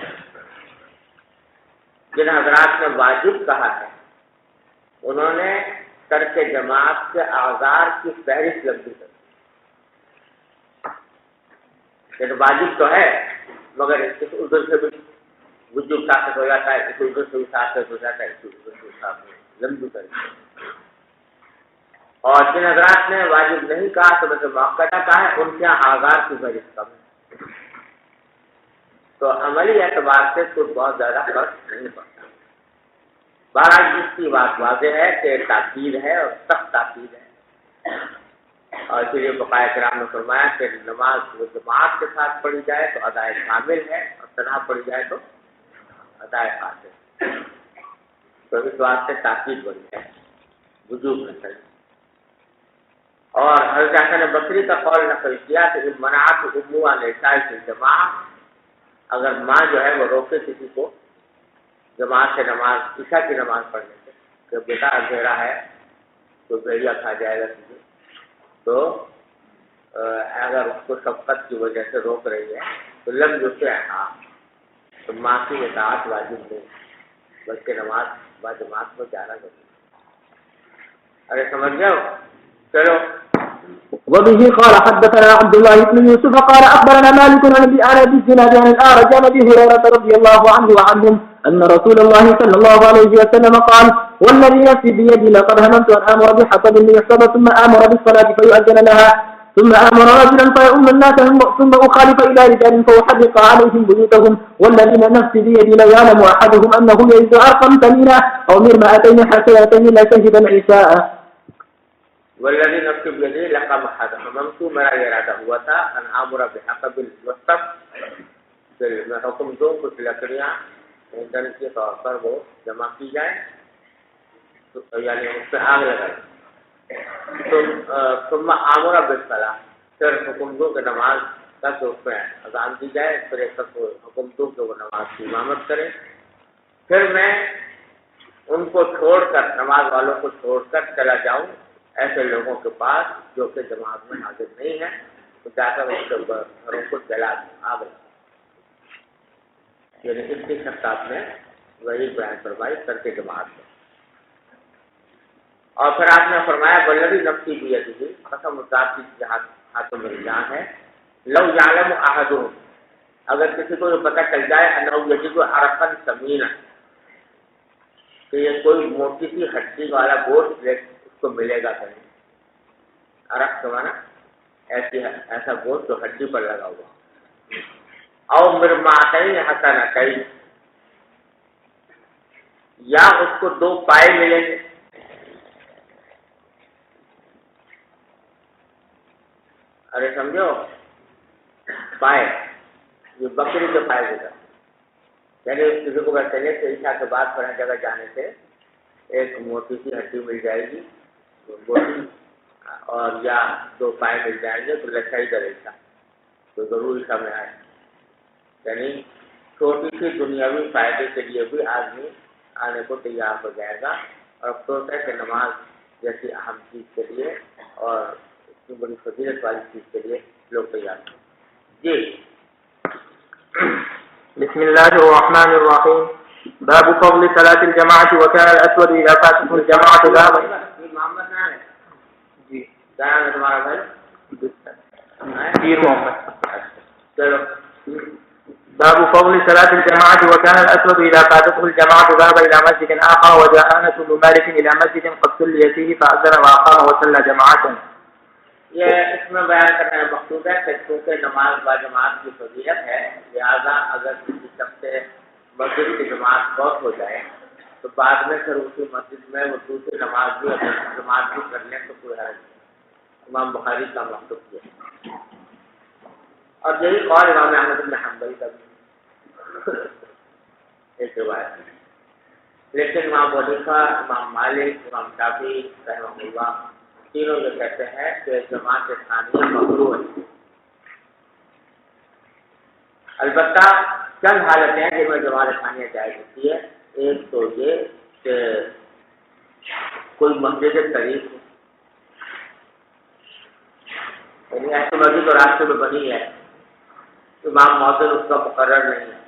جن حضرات نے واجب کہا ہے انہوں نے ترک جماعت کے اعذار کی فہرست لمبی کر دی. واجب تو ہے مگر اس عذر سے بھی وجوب ثابت ہو جاتا ہے، اس عذر سے بھی ثابت ہو جاتا ہے، اس عذر سے ثابت لمبی کر دی. اور جن حضرات نے واجب نہیں کہا تو ویسے موقعہ کہا ہے، ان کے اعذار کی فہرست کم ہے. تو عملی اعتبار سے کوئی بہت زیادہ فرق نہیں پڑتا. بہرحال اس کی بات واضح ہے کہ تاکید ہے اور سخت تاکید ہے، اور اس لیے فقہاء کرام نے فرمایا کہ نماز جماعت کے ساتھ پڑھی جائے تو ادائے کامل ہے اور تنہا پڑھی جائے تو ادائے فاصل. تو اس بات سے تاکید بڑی ہے وجوب میں سے. اور حضرت حسن بصری کا قول نقل کیا کہ منعت اموا العشاء فی الجماعہ، اگر ماں جو ہے وہ روکے کسی کو جماعت سے نماز عشاء کی نماز پڑھنے سے کہ بیٹا اندھیرا ہے تو بھیڑیا کھا جائے گا تجھے، تو اگر اس کو شفقت کی وجہ سے روک رہی ہے تو لم یطیعھا، تو ماں کی اطاعت واجب نہیں بلکہ نماز با جماعت میں جانا ضروری. ارے سمجھ گئے ہو؟ چلو. وبه قال حدثنا عبد الله بن يوسف قال أخبرنا مالك عن أبي الزناد عن الأعرج عن أبي هريرة رضي الله عنه وعنهم أن رسول الله صلى الله عليه وسلم قال والذي نفسي بيدي لقد هممت أن آمر بحطب ليحطب ثم آمر بالصلاة فيؤذن لها ثم آمر رجلا فيؤم الناس ثم أخالف إلى رجال فأحرق عليهم بيوتهم والذي نفسي بيدي لو يعلم أحدهم أنه يجد عرقا ثمينا أو مرمأتين حسنتين لشهد العشاء. والذي نفسي بيدي لقد هممت میرا ارادہ ہوا تھا ان آمر بحطب الوسط میں حکم دوں کچھ لکڑیاں ایندھن کے طور پر وہ جمع کی جائیں یعنی اس پہ آگ لگائیں ثم آمر بالصلاۃ پھر حکم دوں کہ نماز تک اس پہ اذان دی جائے پھر ایک حکم دوں کہ وہ نماز کی امامت کریں پھر میں ان کو چھوڑ کر نماز والوں کو چھوڑ کر چلا جاؤں ایسے لوگوں کے پاس جو کہ جماعت میں حاضر نہیں ہے تو جا کر ان کے گھروں کو جلا دوں آگ لگا یعنی اس کی شخصات نے وہی بیان فرمائی کرتے جماعت میں اور پھر آپ نے فرمایا والذی نفسی بیدہ قسم ذات کی ہاتھوں میں جان ہے لو یعلم احدهم اگر کسی کو یہ پتہ چل جائے انه یجد عرقا ثمینا کہ یہ کوئی موٹی سی ہڈی والا گوشت اس کو ملے گا کہیں عرق کا معنی ایسا گوشت جو ہڈی پر لگا ہوا او مرماتین حسنتین یا اس کو 2 پائے ملیں گے ارے سمجھو پائے یہ بکری کے پائے ہوتا یعنی کسی کو کہتے ہیں کہ عشاء کے بعد فلاں جگہ جانے سے ایک موٹی سی ہڈی مل جائے گی موٹی اور یا 2 پائے مل جائیں گے تو لچائی کرے گا تو ضروری سامنے آئے یعنی چھوٹی سی دنیاوی فائدے کے لیے بھی آدمی آنے کو تیار ہو جائے گا اور افسوس ہے کہ نماز جیسی اہم چیز کے لیے اور اتنی بڑی فضیلت والی چیز کے لیے لوگ تیار ہیں جی بسم الله الرحمن الرحيم باب فضل صلاة الجماعة وكان الأسود إذا فاتته الجماعة ذهب محمد نام ہے جی کیا نام ہے تمہارا بھائی پیر محمد چلو باب فضل صلاة الجماعة وكان الأسود إذا فاتته الجماعة ذهب إلى مسجد آخر وجاء أنس بن مالك إلى مسجد قد صلي فيه فأذن وأقام وصلى جماعة. یہ اس میں بیان کرنا مقصود ہے کہ چونکہ نماز با جماعت کی فضیلت ہے لہٰذا اگر کسی شخص سے مسجد کی جماعت فوت ہو جائے تو بعد میں پھر اسی مسجد میں وہ دوسری نماز بھی اگر جماعت بھی کر لیں تو کوئی حرج نہیں. امام بخاری کا مقصود یہ اور یہی قول امام احمد بن حنبل کا بھی ایک روایت ہے لیکن امام ابو حنیفہ امام مالک امام شافعی رحمہ اللہ تینوں یہ کہتے ہیں کہ جماعت ثانیہ مکروہ ہے. البتہ چند حالتیں ہیں جن میں جماعت ثانیہ جائز ہوتی ہے. ایک تو یہ کہ کوئی مسجد قریب ہو یعنی ایسی مسجد تو راستے میں بنی ہے امام مؤذن اس کا مقرر نہیں ہے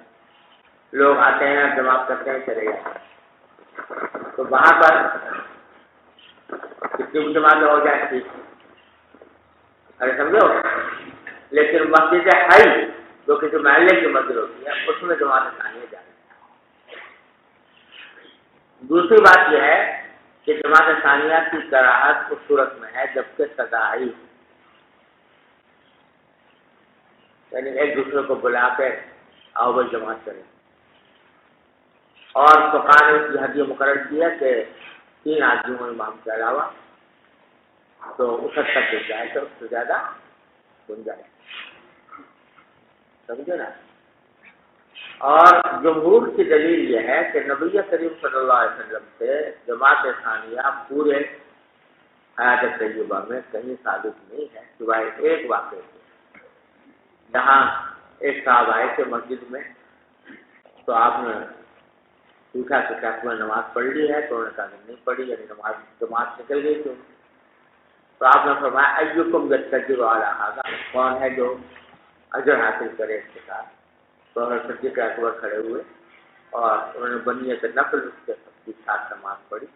لوگ آتے ہیں جماعت کرتے ہیں چلے جاتے ہیں تو وہاں پر کتنی بھی جماعتیں ہو جائیں ٹھیک ارے سمجھو لیکن مسجد ہے جو کسی محلے کی مسجد ہوتی ہے اس میں جماعت ثانیہ جائیں. دوسری بات یہ ہے کہ جماعت ثانیہ کی کراہت اس صورت میں ہے جبکہ تداعی یعنی ایک دوسرے کو بلا کے آؤ بھائی جماعت کریں اور فقہاء نے یہ حد مقرر کیا کہ 3 آدمیوں امام کے علاوہ تو اس حد تک جائے تو اس سے زیادہ گنجائش سمجھے نا. اور جمہور کی دلیل یہ ہے کہ نبی کریم صلی اللہ علیہ وسلم سے جماعت ثانیہ پورے حیات طیبہ میں کہیں ثابت نہیں ہے سوائے ایک واقعے سے جہاں ایک صاحب آئے تھے مسجد میں تو آپ نے پوچھا کہ کیا تمہیں نماز پڑھ لی ہے تو انہوں نے کہا کہ نہیں پڑھی یعنی نماز جماعت نکل گئی تھی تو آپ نے فرمایا ایکم یتجر علی ھذا کون ہے جو اجر حاصل کرے اس کے ساتھ تو صدیق اکبر کھڑے ہوئے اور انہوں نے بنیت نفل اس کے ساتھ نماز پڑھی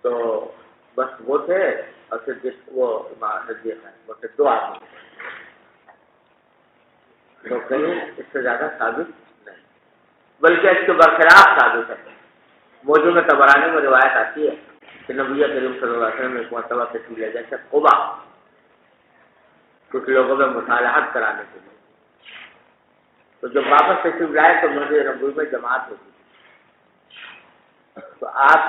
تو بس وہ تھے اور صدیق وہ صدیق ہے وہ 2 آدمی تو کہیں اس سے زیادہ ثابت نہیں. بلکہ اس کے برخلاف ثابت ہے۔ موضوع میں طبرانی میں روایت آتی ہے کہ نبی کریم صلی اللہ علیہ وسلم ایک مرتبہ تشریف لے گئے تھے قبا کچھ لوگوں میں مصالحت کرانے کے لیے، تو جب واپس تشریف لائے تو مسجد نبوی میں جماعت ہوتی تھی، تو آپ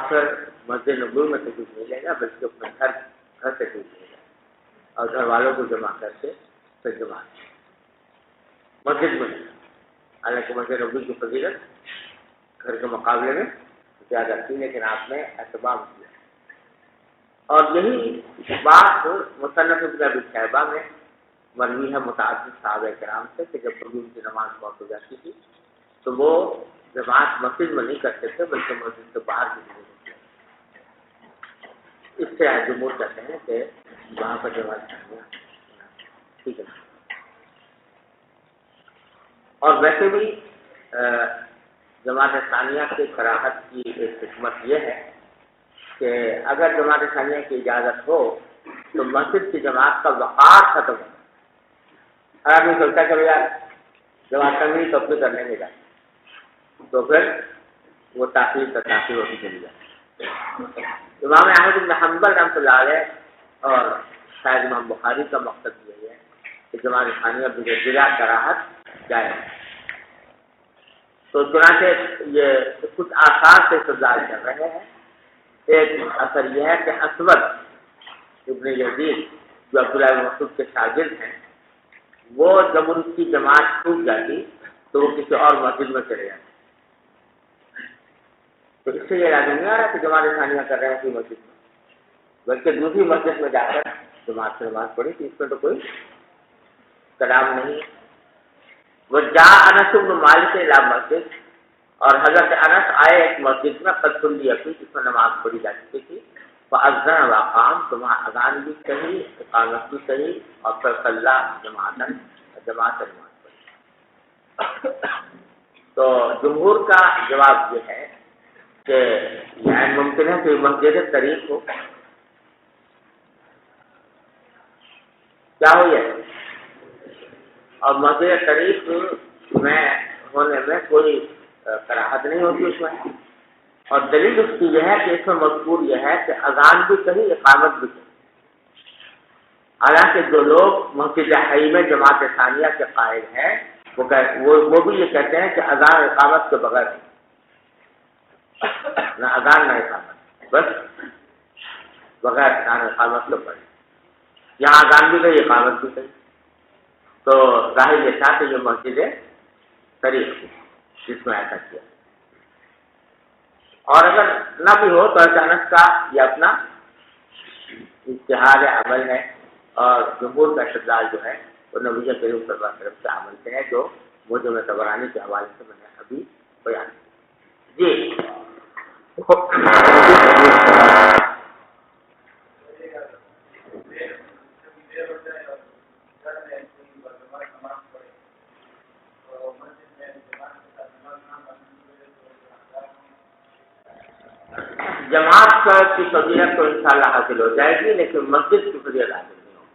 پھر مسجد نبوی میں تشریف نہیں لے گا بلکہ اپنے گھر تشریف لے گا اور گھر والوں کو جمع کر کے پھر جماعت مسجد میں، حالانکہ مسجد نبوی کی فضیلت گھر کے مقابلے میں زیادہ تھی، لیکن آپ نے اہتمام کیا۔ اور یہی بات مصنف ابن ابی شیبہ میں مروی ہے متعدد صحابہ کرام سے کہ جب کبھی ان کی نماز فوت ہو جاتی تھی تو وہ جماعت مسجد میں نہیں کرتے تھے بلکہ مسجد سے باہر بھی نہیں کرتے۔ اس سے جمہور کہتے ہیں کہ وہاں پر جماعت ٹھیک ہے۔ اور ویسے بھی جماعت ثانیہ کی کراہت کی ایک حکمت یہ ہے کہ اگر جماعت ثانیہ کی اجازت ہو تو مسجد کی جماعت کا وقار ختم ہو۔ ہر آدمی سوچتا ہے کہ بھیا جماعت کرنی تو اپنے کرنے میں جائے تو پھر وہ تاخیر ہوتی چلی جائے۔ امام احمد بن حنبل رحمۃ اللہ علیہ اور شاید امام بخاری کا مقصد یہی ہے کہ جماعت ثانیہ بلا کراہت جائے۔ تو چنانچہ یہ کچھ آثار سے استدلال کر رہے ہیں۔ ایک اثر یہ ہے کہ اسود ابن یزید جو عبداللہ بن مسعود کے شاگرد ہیں، وہ جب ان کی جماعت ٹوٹ جاتی تو وہ کسی اور مسجد میں چلے جاتے۔ تو اس سے یہ لازم نہیں آ رہا کہ جماعت ثانیہ کر رہے ہیں اسی مسجد میں، بلکہ دوسری مسجد میں جا کر جماعت سے نماز پڑھی تو اس میں تو کوئی کلام نہیں۔ وہ جا انس بن مالک الی مسجد، اور حضرت انس آئے ایک مسجد میں قد صلی فیہ جس میں نماز پڑھی جا چکی تھی، فاذن واقام، تو وہاں اذان بھی صحیح، اقامت بھی صحیح، اور پھر صلی جماعت نماز پڑھی۔ تو جمہور کا جواب یہ ہے کہ یعنی ممکن ہے کہ مسجد طریق ہو، کیا ہو یہ، اور مسجد طریق میں ہونے میں کوئی کراہت نہیں ہوتی اس میں۔ اور دلیل اس کی یہ ہے کہ اس میں مذکور یہ ہے کہ اذان بھی صحیح، اقامت بھی صحیح۔ حالانکہ جو لوگ مسجد حی میں جماعت ثانیہ کے قائل ہیں وہ بھی یہ کہتے ہیں کہ اذان اقامت کے بغیر نہ اذان نہ اقامت، بس بغیر اذان اقامت کے پڑھے۔ یہاں اذان بھی صحیح، اقامت بھی صحیح، تو ظاہر یہ تھا کہ یہ مسجد طریق تھی جس میں ایسا کیا۔ اور اگر نہ بھی ہو تو اچانک کا یہ اپنا اجتہاد عمل ہے، اور جمہور کا استدلال جو ہے وہ نبی کریم صلی اللہ علیہ وسلم کے عمل سے ہے، جو موجم طبرانی کے حوالے سے میں نے ابھی بیان کیا۔ جی جماعت کی فضیلت تو انشاءاللہ حاصل ہو جائے گی، لیکن مسجد کی فضیلت حاصل نہیں ہوگی۔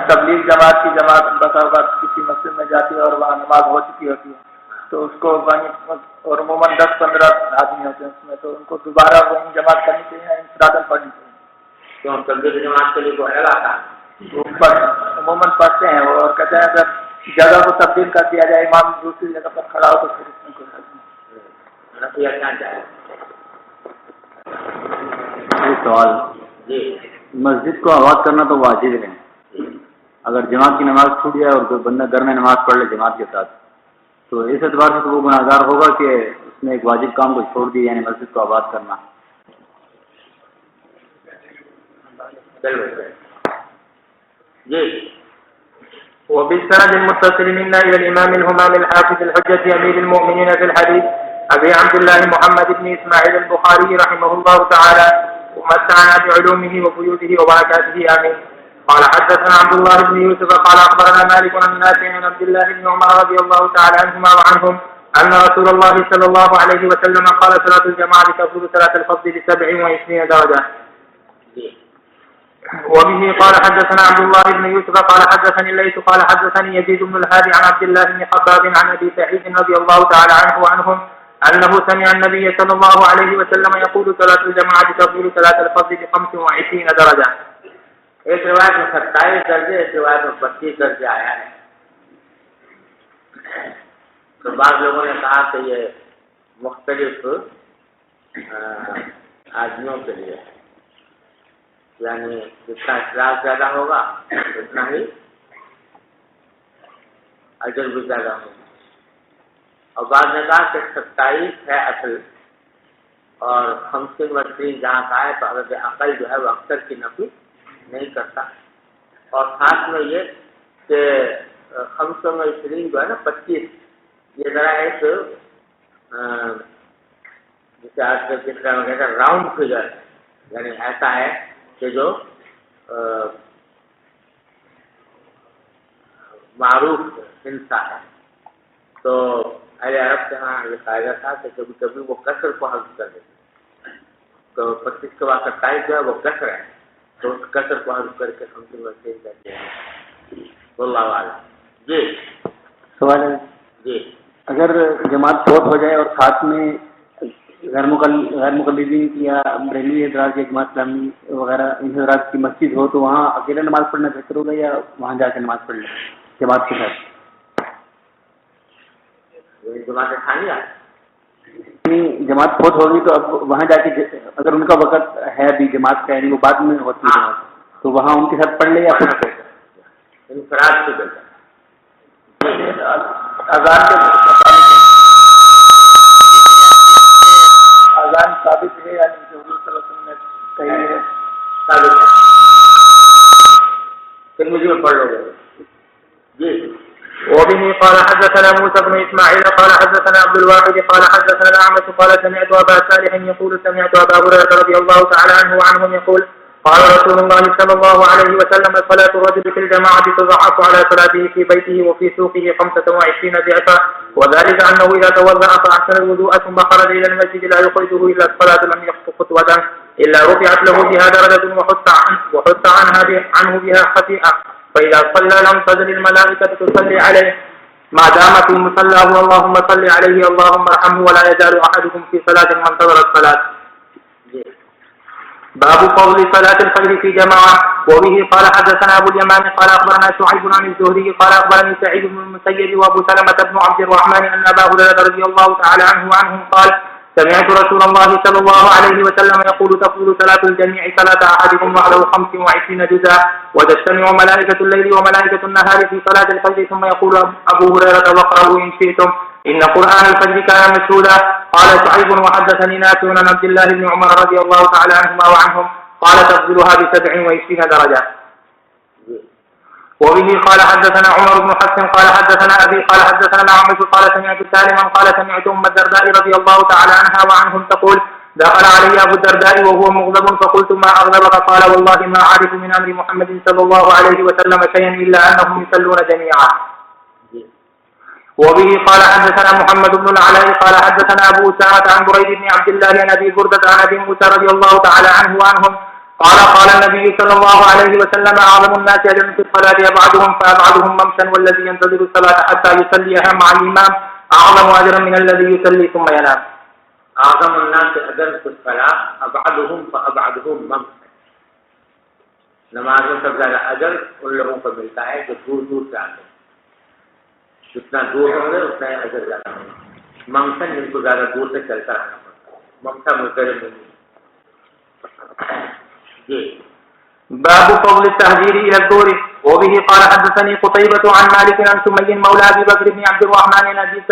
تبلیغ جماعت کی جماعت بسا اوقات کسی مسجد میں جاتی ہے اور وہاں نماز ہو چکی ہوتی ہے تو اس کو اور عموماً 10-15 آدمی ہوتے ہیں اس میں، تو ان کو دوبارہ وہیں جماعت کرنی چاہیے یا انفراداً پڑھنی چاہیے؟ تو ہم تبلیغ جماعت کے لیے کوئی الگ آتا ہے عموماً پڑھتے ہیں وہ، اور کہتے ہیں اگر جگہ کو تبدیل کر دیا جائے، امام دوسری جگہ پر کھڑا ہو تو پھر اس میں کوئی حرج نہیں۔ کیا چاہے سوال جی مسجد کو آباد کرنا تو واجب ہے، اگر جماعت کی نماز چھوٹ جائے اور کوئی بندہ گھر میں نماز پڑھ لے جماعت کے ساتھ تو اس اعتبار سے تو وہ گناہگار ہوگا کہ اس نے ایک واجب کام کو چھوڑ دیا، یعنی مسجد کو آباد کرنا۔ جی وبالسند المتصل منا إلى الإمام الهمام الحافظ الحجة أمير المؤمنين في الحديث أبي عبد الله محمد بن إسماعيل البخاري رحمه الله تعالى ومتعنا بعلومه وفيوده وبركاته آمين. قال حدثنا عبد الله بن يوسف قال أخبرنا مالك عن نافع عن عبد الله بن عمر رضي الله تعالى عنهما وعنهم أن رسول الله صلى الله عليه وسلم قال صلاة الجماعة تفضل صلاة الفضل ب27 درجة. وبه قال حدثنا عبد الله بن يوسف قال حدثني الليث قال حدثني يزيد بن الهادي عن عبد الله بن خباب عن ابي سعيد رضي الله تعالى عنه وعنهم انه سمع النبي صلى الله عليه وسلم يقول صلاة الجماعة تفضل صلاة الفرد ب25 درجة. ایک روایت میں 27 درجے، ایک روایت میں 25 درجے آیا ہے. تو بعض لوگوں نے کہا کہ یہ مختلف آدمیوں کے لیے، یعنی جتنا اخلاص زیادہ ہوگا اتنا ہی اجر بھی زیادہ ہوگا. اور بعض نے کہا کہ 27 ہے اصل، اور 25 جہاں کا ہے تو عدد عقل جو ہے وہ اکثر کی نفی نہیں کرتا. اور ساتھ میں یہ کہ 25 جو ہے نا 25، یہ ذرا ایک جسے آج کل کس طرح میں کہتے ہیں راؤنڈ فگر، یعنی ایسا ہے کہ جو معروف ہنسا ہے. تو اہل عرب کے ہاں یہ قاعدہ تھا کہ کبھی کبھی وہ کسر کو حذف کر دیتے، تو 25 کے بعد 27 جو ہے وہ کسر ہے، تو اس کسر کو حذف کر کے ہم چینج کرتے ہیں. واللہ اعلم. جی سوال ہے جی، اگر جماعت فوت ہو جائے اور ساتھ میں غیر مقلدین کی یا بریلوی حضرات یا جماعت اسلامی وغیرہ ان حضرات کی مسجد ہو، تو وہاں اکیلے نماز پڑھنا بہتر ہوگا یا وہاں جا کے نماز پڑھ لیں جماعت کے ساتھ؟ جماعت ثانیہ جماعت فوت ہوگی تو اب وہاں جا کے اگر ان کا وقت ہے بھی جماعت کا، یعنی وہ بعد میں ہوتی ہے جماعت، تو وہاں ان کے ساتھ پڑھ لے یا خود پڑھ؟ انفراد سے بہتر. اذان ثابت ہے، یعنی جو حضور صلی اللہ علیہ وسلم نے کہی ہے ثابت ہے. پھر مجھے پڑھ لو گے. جی. وبه قال حدثنا موسى بن اسماعيل قال حدثنا عبد الواحد قال حدثنا الاعمش قال سمعت ابا صالح يقول سمعت ابا هريره رضي الله تعالى عنه وعنهم يقول قال رسول الله صلى الله عليه وسلم صلاة الرجل في الجماعة تضاعف على صلاته في بيته وفي سوقه 25 ضعفا، وذلك أنه إذا توضأ فأحسن الوضوء ثم خرج إلى المسجد لا يخرجه إلا الصلاة لم يخطو خطوة إلا رفعت له بها درجة وحط عنه بها خطيئة، فإذا صلى لم تزل الملائكة تصلي عليه ما دام في مصلاه اللهم صل عليه اللهم ارحمه ولا يزال أحدكم في صلاة منتظر الصلاة. باب فضل صلاة الفجر في جماعة. وبه قال حدثنا أبو اليمان قال أخبرنا شعيب عن الزهري قال أخبرني سعيد بن المسيب وأبو سلمة بن عبد الرحمن أن أبا هريرة رضي الله تعالى عنه وعنهم قال سمعت رسول الله صلى الله عليه وسلم يقول تفضل صلاة الجميع صلاة أحدكم وعلى 25 جزءا وتجتمع ملائكة الليل وملائكة النهار في صلاة الفجر. ثم يقول أبو هريرة واقرأوا إن شئتم إن قرآن الفجر كان مشهودا. قال شعيب وحدثني نافع عن عبد الله بن عمر رضي الله تعالى عنهما وعنهم قال تفضلها ب27 درجة. وبه قال حدثنا عمر بن حفص قال حدثنا أبي قال حدثنا الأعمش قال سمعت سالما قال سمعت أم الدرداء رضي الله تعالى عنها وعنهم تقول دخل علي أبو الدرداء وهو مغضب فقلت ما أغضبك؟ قال والله ما أعرف من أمر محمد صلى الله عليه وسلم شيئا إلا أنهم يصلون جميعا. وبه قال حدثنا محمد بن العلاء قال حدثنا أبو أسامة عن بريد بن عبد الله عن أبي بردة عن أبي موسى رضي الله تعالى عنه وعنهم قال قال النبي صلى الله عليه وسلم أعظم الناس أجرا في الصلاة أبعدهم فأبعدهم ممشا والذي ينتظر الصلاة حتى يصليها مع الإمام أعظم أجرا من الذي يصلي ثم ينام. أعظم الناس أجرا في الصلاة أبعدهم فأبعدهم ممشا. نماز میں سب زیادہ اجر ان لوگوں کو ملتا ہے جو دور دور سے آتے ہیں، جتنا دور ہوں گے اتنا اجر زیادہ ہوگا. ممشن جن کو زیادہ دور سے چلتا رہنا پڑتا ہے، ممشا مضطرب نہیں. باب فضل التهجير إلى الدور. وبه قال حدثني قتيبة عن مالك عن سمي مولى أبي بكر بن عبد الرحمن عن أبي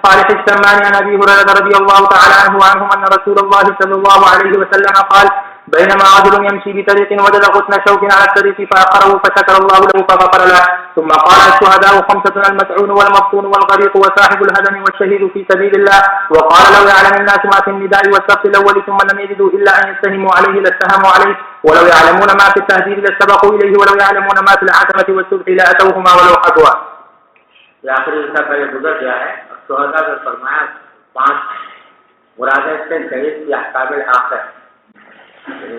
صالح السمان عن أبي هريرة رضي الله تعالى عنه وعنهم أن رسول الله صلى الله عليه وسلم قال بينما رجل يمشي بطريق وجد غصن شوك على الطريق فأقره فشكر الله له فغفر له. ثم قال الشهداء 5 المطعون والمبطون والغريق وصاحب الهدم والشهيد في سبيل الله. وقال لو يعلم الناس ما في النداء والصف الأول ثم لم يجدوا إلا أن يستهموا عليه لاستهموا عليه ولو يعلمون ما في التهجير لاستبقوا إليه ولو يعلمون ما في العتمة والسبح لأتوهما ولو حدوا. یہ آخری حصہ پہلے گزر گیا ہے. شہداء میں فرمایا 5 مراد سے شہید کی احکام الآخر، یعنی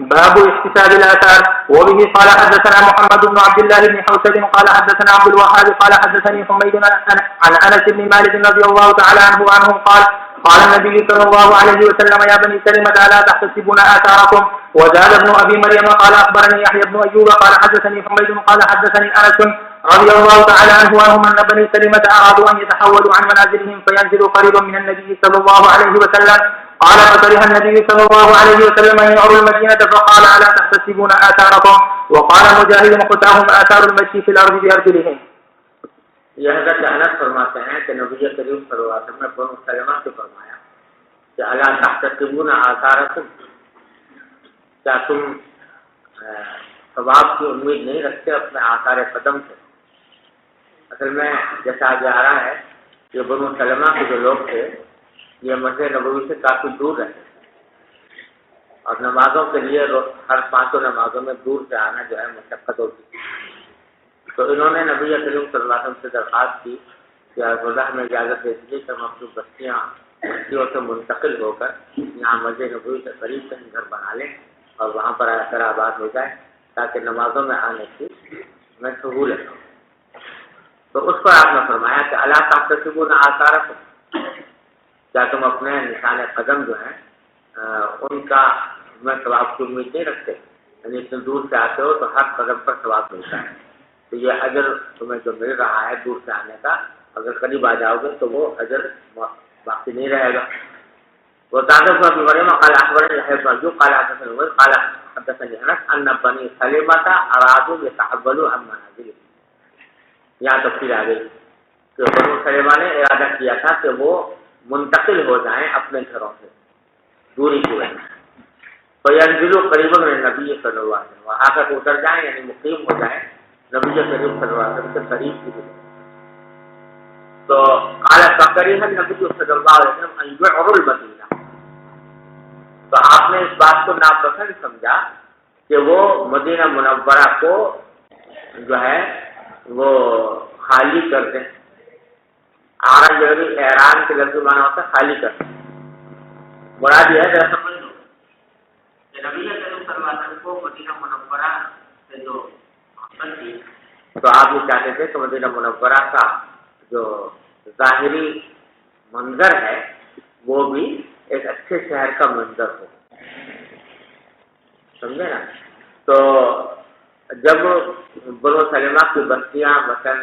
باب احتساب الآثار. وبه قال حدثنا محمد بن عبد الله بن حوشب قال حدثنا عبد الوهاب قال حدثني حميد عن أنس بن مالك رضي الله تعالى عنه قال قال النبي صلى الله عليه وسلم يا بني سلمة ألا تحتسبون آثاركم. وزاد ابن أبي مريم قال أخبرني يحيى بن أيوب قال حدثني حميد قال حدثني أنس رضي الله تعالى عنهم أن بني سلمة أرادوا أن يتحولوا عن منازلهم فينزلوا قريبا من النبي صلى الله عليه وسلم. قال فكره النبي صلى الله عليه وسلم أن يعروا المدينة فقال ألا تحتسبون آثاركم. وقال مجاهد مقتاهم آثار المشي في الأرض بأرجلهم. یہ حضرت انس فرماتے ہیں کہ نبی کریم صلی اللہ علیہ وسلم نے بنو سلمہ سے فرمایا کہ الا تحتسبون آثارکم، کیا تم ثواب کی امید نہیں رکھتے اپنے آثار قدم سے؟ اصل میں جیسا آگے آ رہا ہے کہ بنو سلمہ کے جو لوگ تھے یہ مسجد نبوی سے کافی دور رہتے تھے، اور نمازوں کے لیے ہر پانچوں نمازوں میں دور سے آنا جو ہے مشقت ہوتی تھی۔ تو انہوں نے نبی کریم صلی اللہ علیہ وسلم سے درخواست کی کہ خدا ہمیں اجازت دے دیجیے کہ ہم اپنی بستیوں سے منتقل ہو کر یہاں مسجد نبوی کے قریب کہیں گھر بنا لیں اور وہاں پر آ کر آباد ہو جائے تاکہ نمازوں میں آنے کی میں سہولت ہو۔ تو اس پر آپ نے فرمایا کہ الا تحتسبون آثارکم، کیا تم اپنے نشان قدم جو ہیں ان کا میں ثواب کی امید نہیں رکھتے؟ یعنی اتنے دور سے آتے ہو تو ہر قدم پر ثواب ملتا ہے، تو یہ اجر تمہیں جو مل رہا ہے دور سے آنے کا، اگر قریب آ جاؤ گے تو وہ اجر باقی نہیں رہے گا۔ وہ تعداد ابن مریم قال اخبرني يحيى بن ايوب قال حدثني انس ان بني سلمة ارادوا يتحولوا عن منازلهم. یہاں تفصیل آ گئی کہ بنو سلمہ نے ارادہ کیا تھا کہ وہ منتقل ہو جائیں اپنے گھروں سے دوری کی وجہ سے، فینزلوا قریبا من النبی صلی اللہ علیہ وسلم، وہاں تک اتر جائیں یعنی مقیم ہو جائیں نبی کریم صلی اللہ علیہ وسلم کے قریب کی جگہ۔ تو قال فکریہ النبی صلی اللہ علیہ وسلم ان يعروا المدینہ، تو آپ نے اس بات کو ناپسند سمجھا کہ وہ مدینہ منورہ کو جو ہے وہ خالی کر دیں۔ آرا جو ہے احرام کے لفظ معنی ہوتا ہے خالی کر دیں، مراد یہ ہے ذرا سمجھ لو کہ نبی کریم صلی اللہ علیہ وسلم کو مدینہ منورہ سے جو تو آپ یہ چاہتے تھے کہ مدینہ منورہ کا جو ظاہری منظر ہے وہ بھی ایک اچھے شہر کا منظر ہو، سمجھے نا؟ تو جب بنو سلمہ کی بستیاں مثلا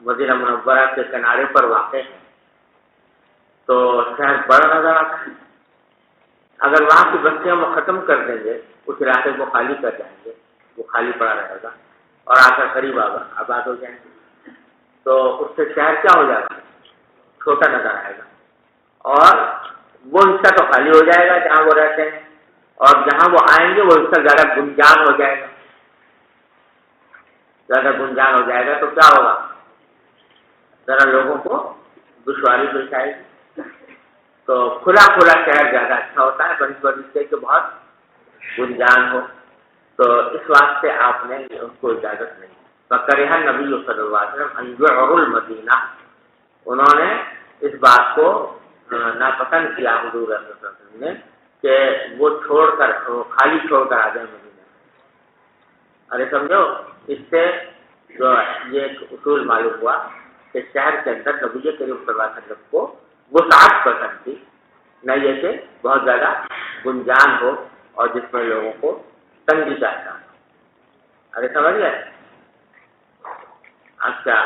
مدینہ منورہ کے کنارے پر واقع ہیں تو شہر بڑا نظر آتا ہے۔ اگر وہاں کی بستیاں وہ ختم کر دیں گے، اس علاقے کو خالی کر جائیں گے، وہ خالی پڑا رہے گا اور آ کر قریب آباد ہو جائیں گے، تو اس سے شہر کیا ہو جائے گا؟ چھوٹا نظر آئے گا، اور وہ حصہ تو خالی ہو جائے گا جہاں وہ رہتے ہیں، اور جہاں وہ آئیں گے وہ حصہ زیادہ گنجان ہو جائے گا۔ زیادہ گنجان ہو جائے گا تو کیا ہوگا؟ ذرا لوگوں کو دشواری پیش آئے گی۔ تو کھلا شہر زیادہ اچھا ہوتا ہے بنسبت سے کہ بہت گنجان ہو، تو اس واسطے آپ نے ان کو اجازت نہیں۔ فکرہ نبی صلی اللہ علیہ وسلم ان يعروا المدینہ، انہوں نے اس بات کو ناپسند کیا حضور صلی اللہ علیہ وسلم نے کہ وہ خالی چھوڑ کر آ جائیں مدینہ۔ ارے سمجھو، اس سے جو یہ ایک اصول معلوم ہوا کہ شہر کے اندر نبی کریم صلی اللہ علیہ وسلم کو وسعت پسند تھی، نہ یہ کہ بہت زیادہ گنجان ہو اور جس میں لوگوں کو تنگی چاہتا ہوں۔ ارے سمجھ گئے؟ اچھا،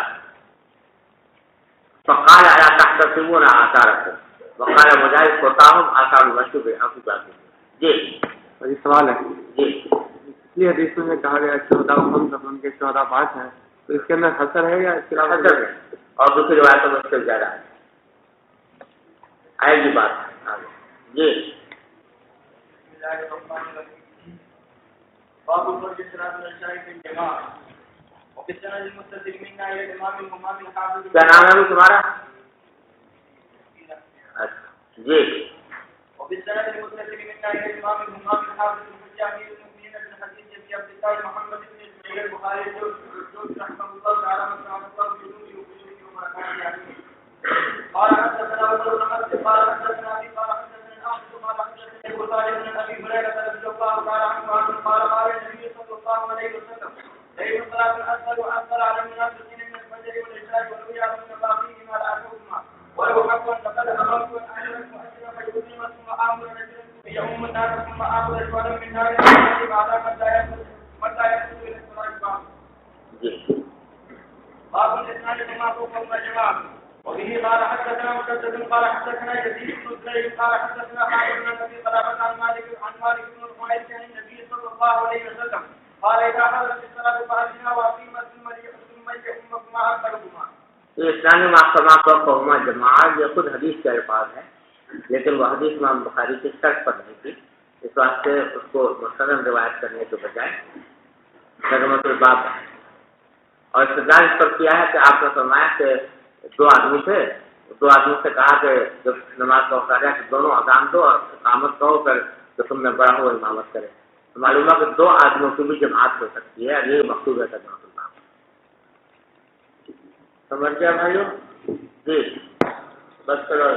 فقال الا تحتسبون آثارکم وقال مجاہد قطعهم آثار المشي في الارض بأرجلهم۔ جی سوال ہے جی، اس لیے حدیث میں کہا گیا 14 خمس ان کے 14 5 ہیں، تو اس کے اندر حسر ہے یا اس کے علاوہ حسر ہے؟ اور دوسری روایتوں میں اس سے زیادہ ہے، آئے گی بات آگے۔ جی کیا نام ہے تمہارا؟ اچھا، جی وبالسند المتصل منا الى الامام الهمام الحافظ الجامع المؤمنين بن حديث ابي عبد الله محمد بن اسماعيل البخاري رحمه الله تعالى من الله بجنوده وبشره وبركاته. قال حدثنا ابو بكر قال حدثنا ابي قال حدثنا الاخ قال حدثنا ابو طالب بن ابي هريره رضي الله تعالى عنه قال قال النبي صلى الله عليه وسلم ليس صلاه الاكثر واكثر على المنافقين من الفجر والعشاء والرؤيا من باقيهما لا تؤمن ولو حقا فقد امرت ان اعلم مؤذنا فيؤذن ثم امر رجلا يؤم الناس ثم اخذ شولا من نار بعد متى يدخل الى الصلاه. باب الاسناد كما فوق الجماعه. وبه قال حدثنا مسدد قال حدثنا يزيد بن زريع قال حدثنا خالد بن ابي قلابه عن مالك بن الحويرث عن النبي صلى الله عليه وسلم قال اذا حضرت الصلاه فاذنا واقيمت ثم ليؤمكما اكثرهما. اسلامی محکمہ کو قوما جماعت یہ خود حدیث کے الفاظ ہے، لیکن وہ حدیث امام بخاری کی شرط پر نہیں تھی، اس واسطے اس کو مستند روایت کرنے کے بجائے ترجمۃ الباب ہے. اور استدلال اس پر کیا ہے کہ آپ نے فرمایا کہ دو آدمی تھے، دو آدمی سے کہا کہ جب نماز کا وقت آ جائے کہ دونوں اذان دو اور اقامت کرو، پھر جو تم نے بڑا ہو امامت کرے. تو معلوم ہے کہ دو آدمیوں کی بھی جماعت ہو سکتی ہے، اور یہی مقصود ہے ترجمۃ الباب. سمجھ گیا بھائیو؟ جی بس کرو.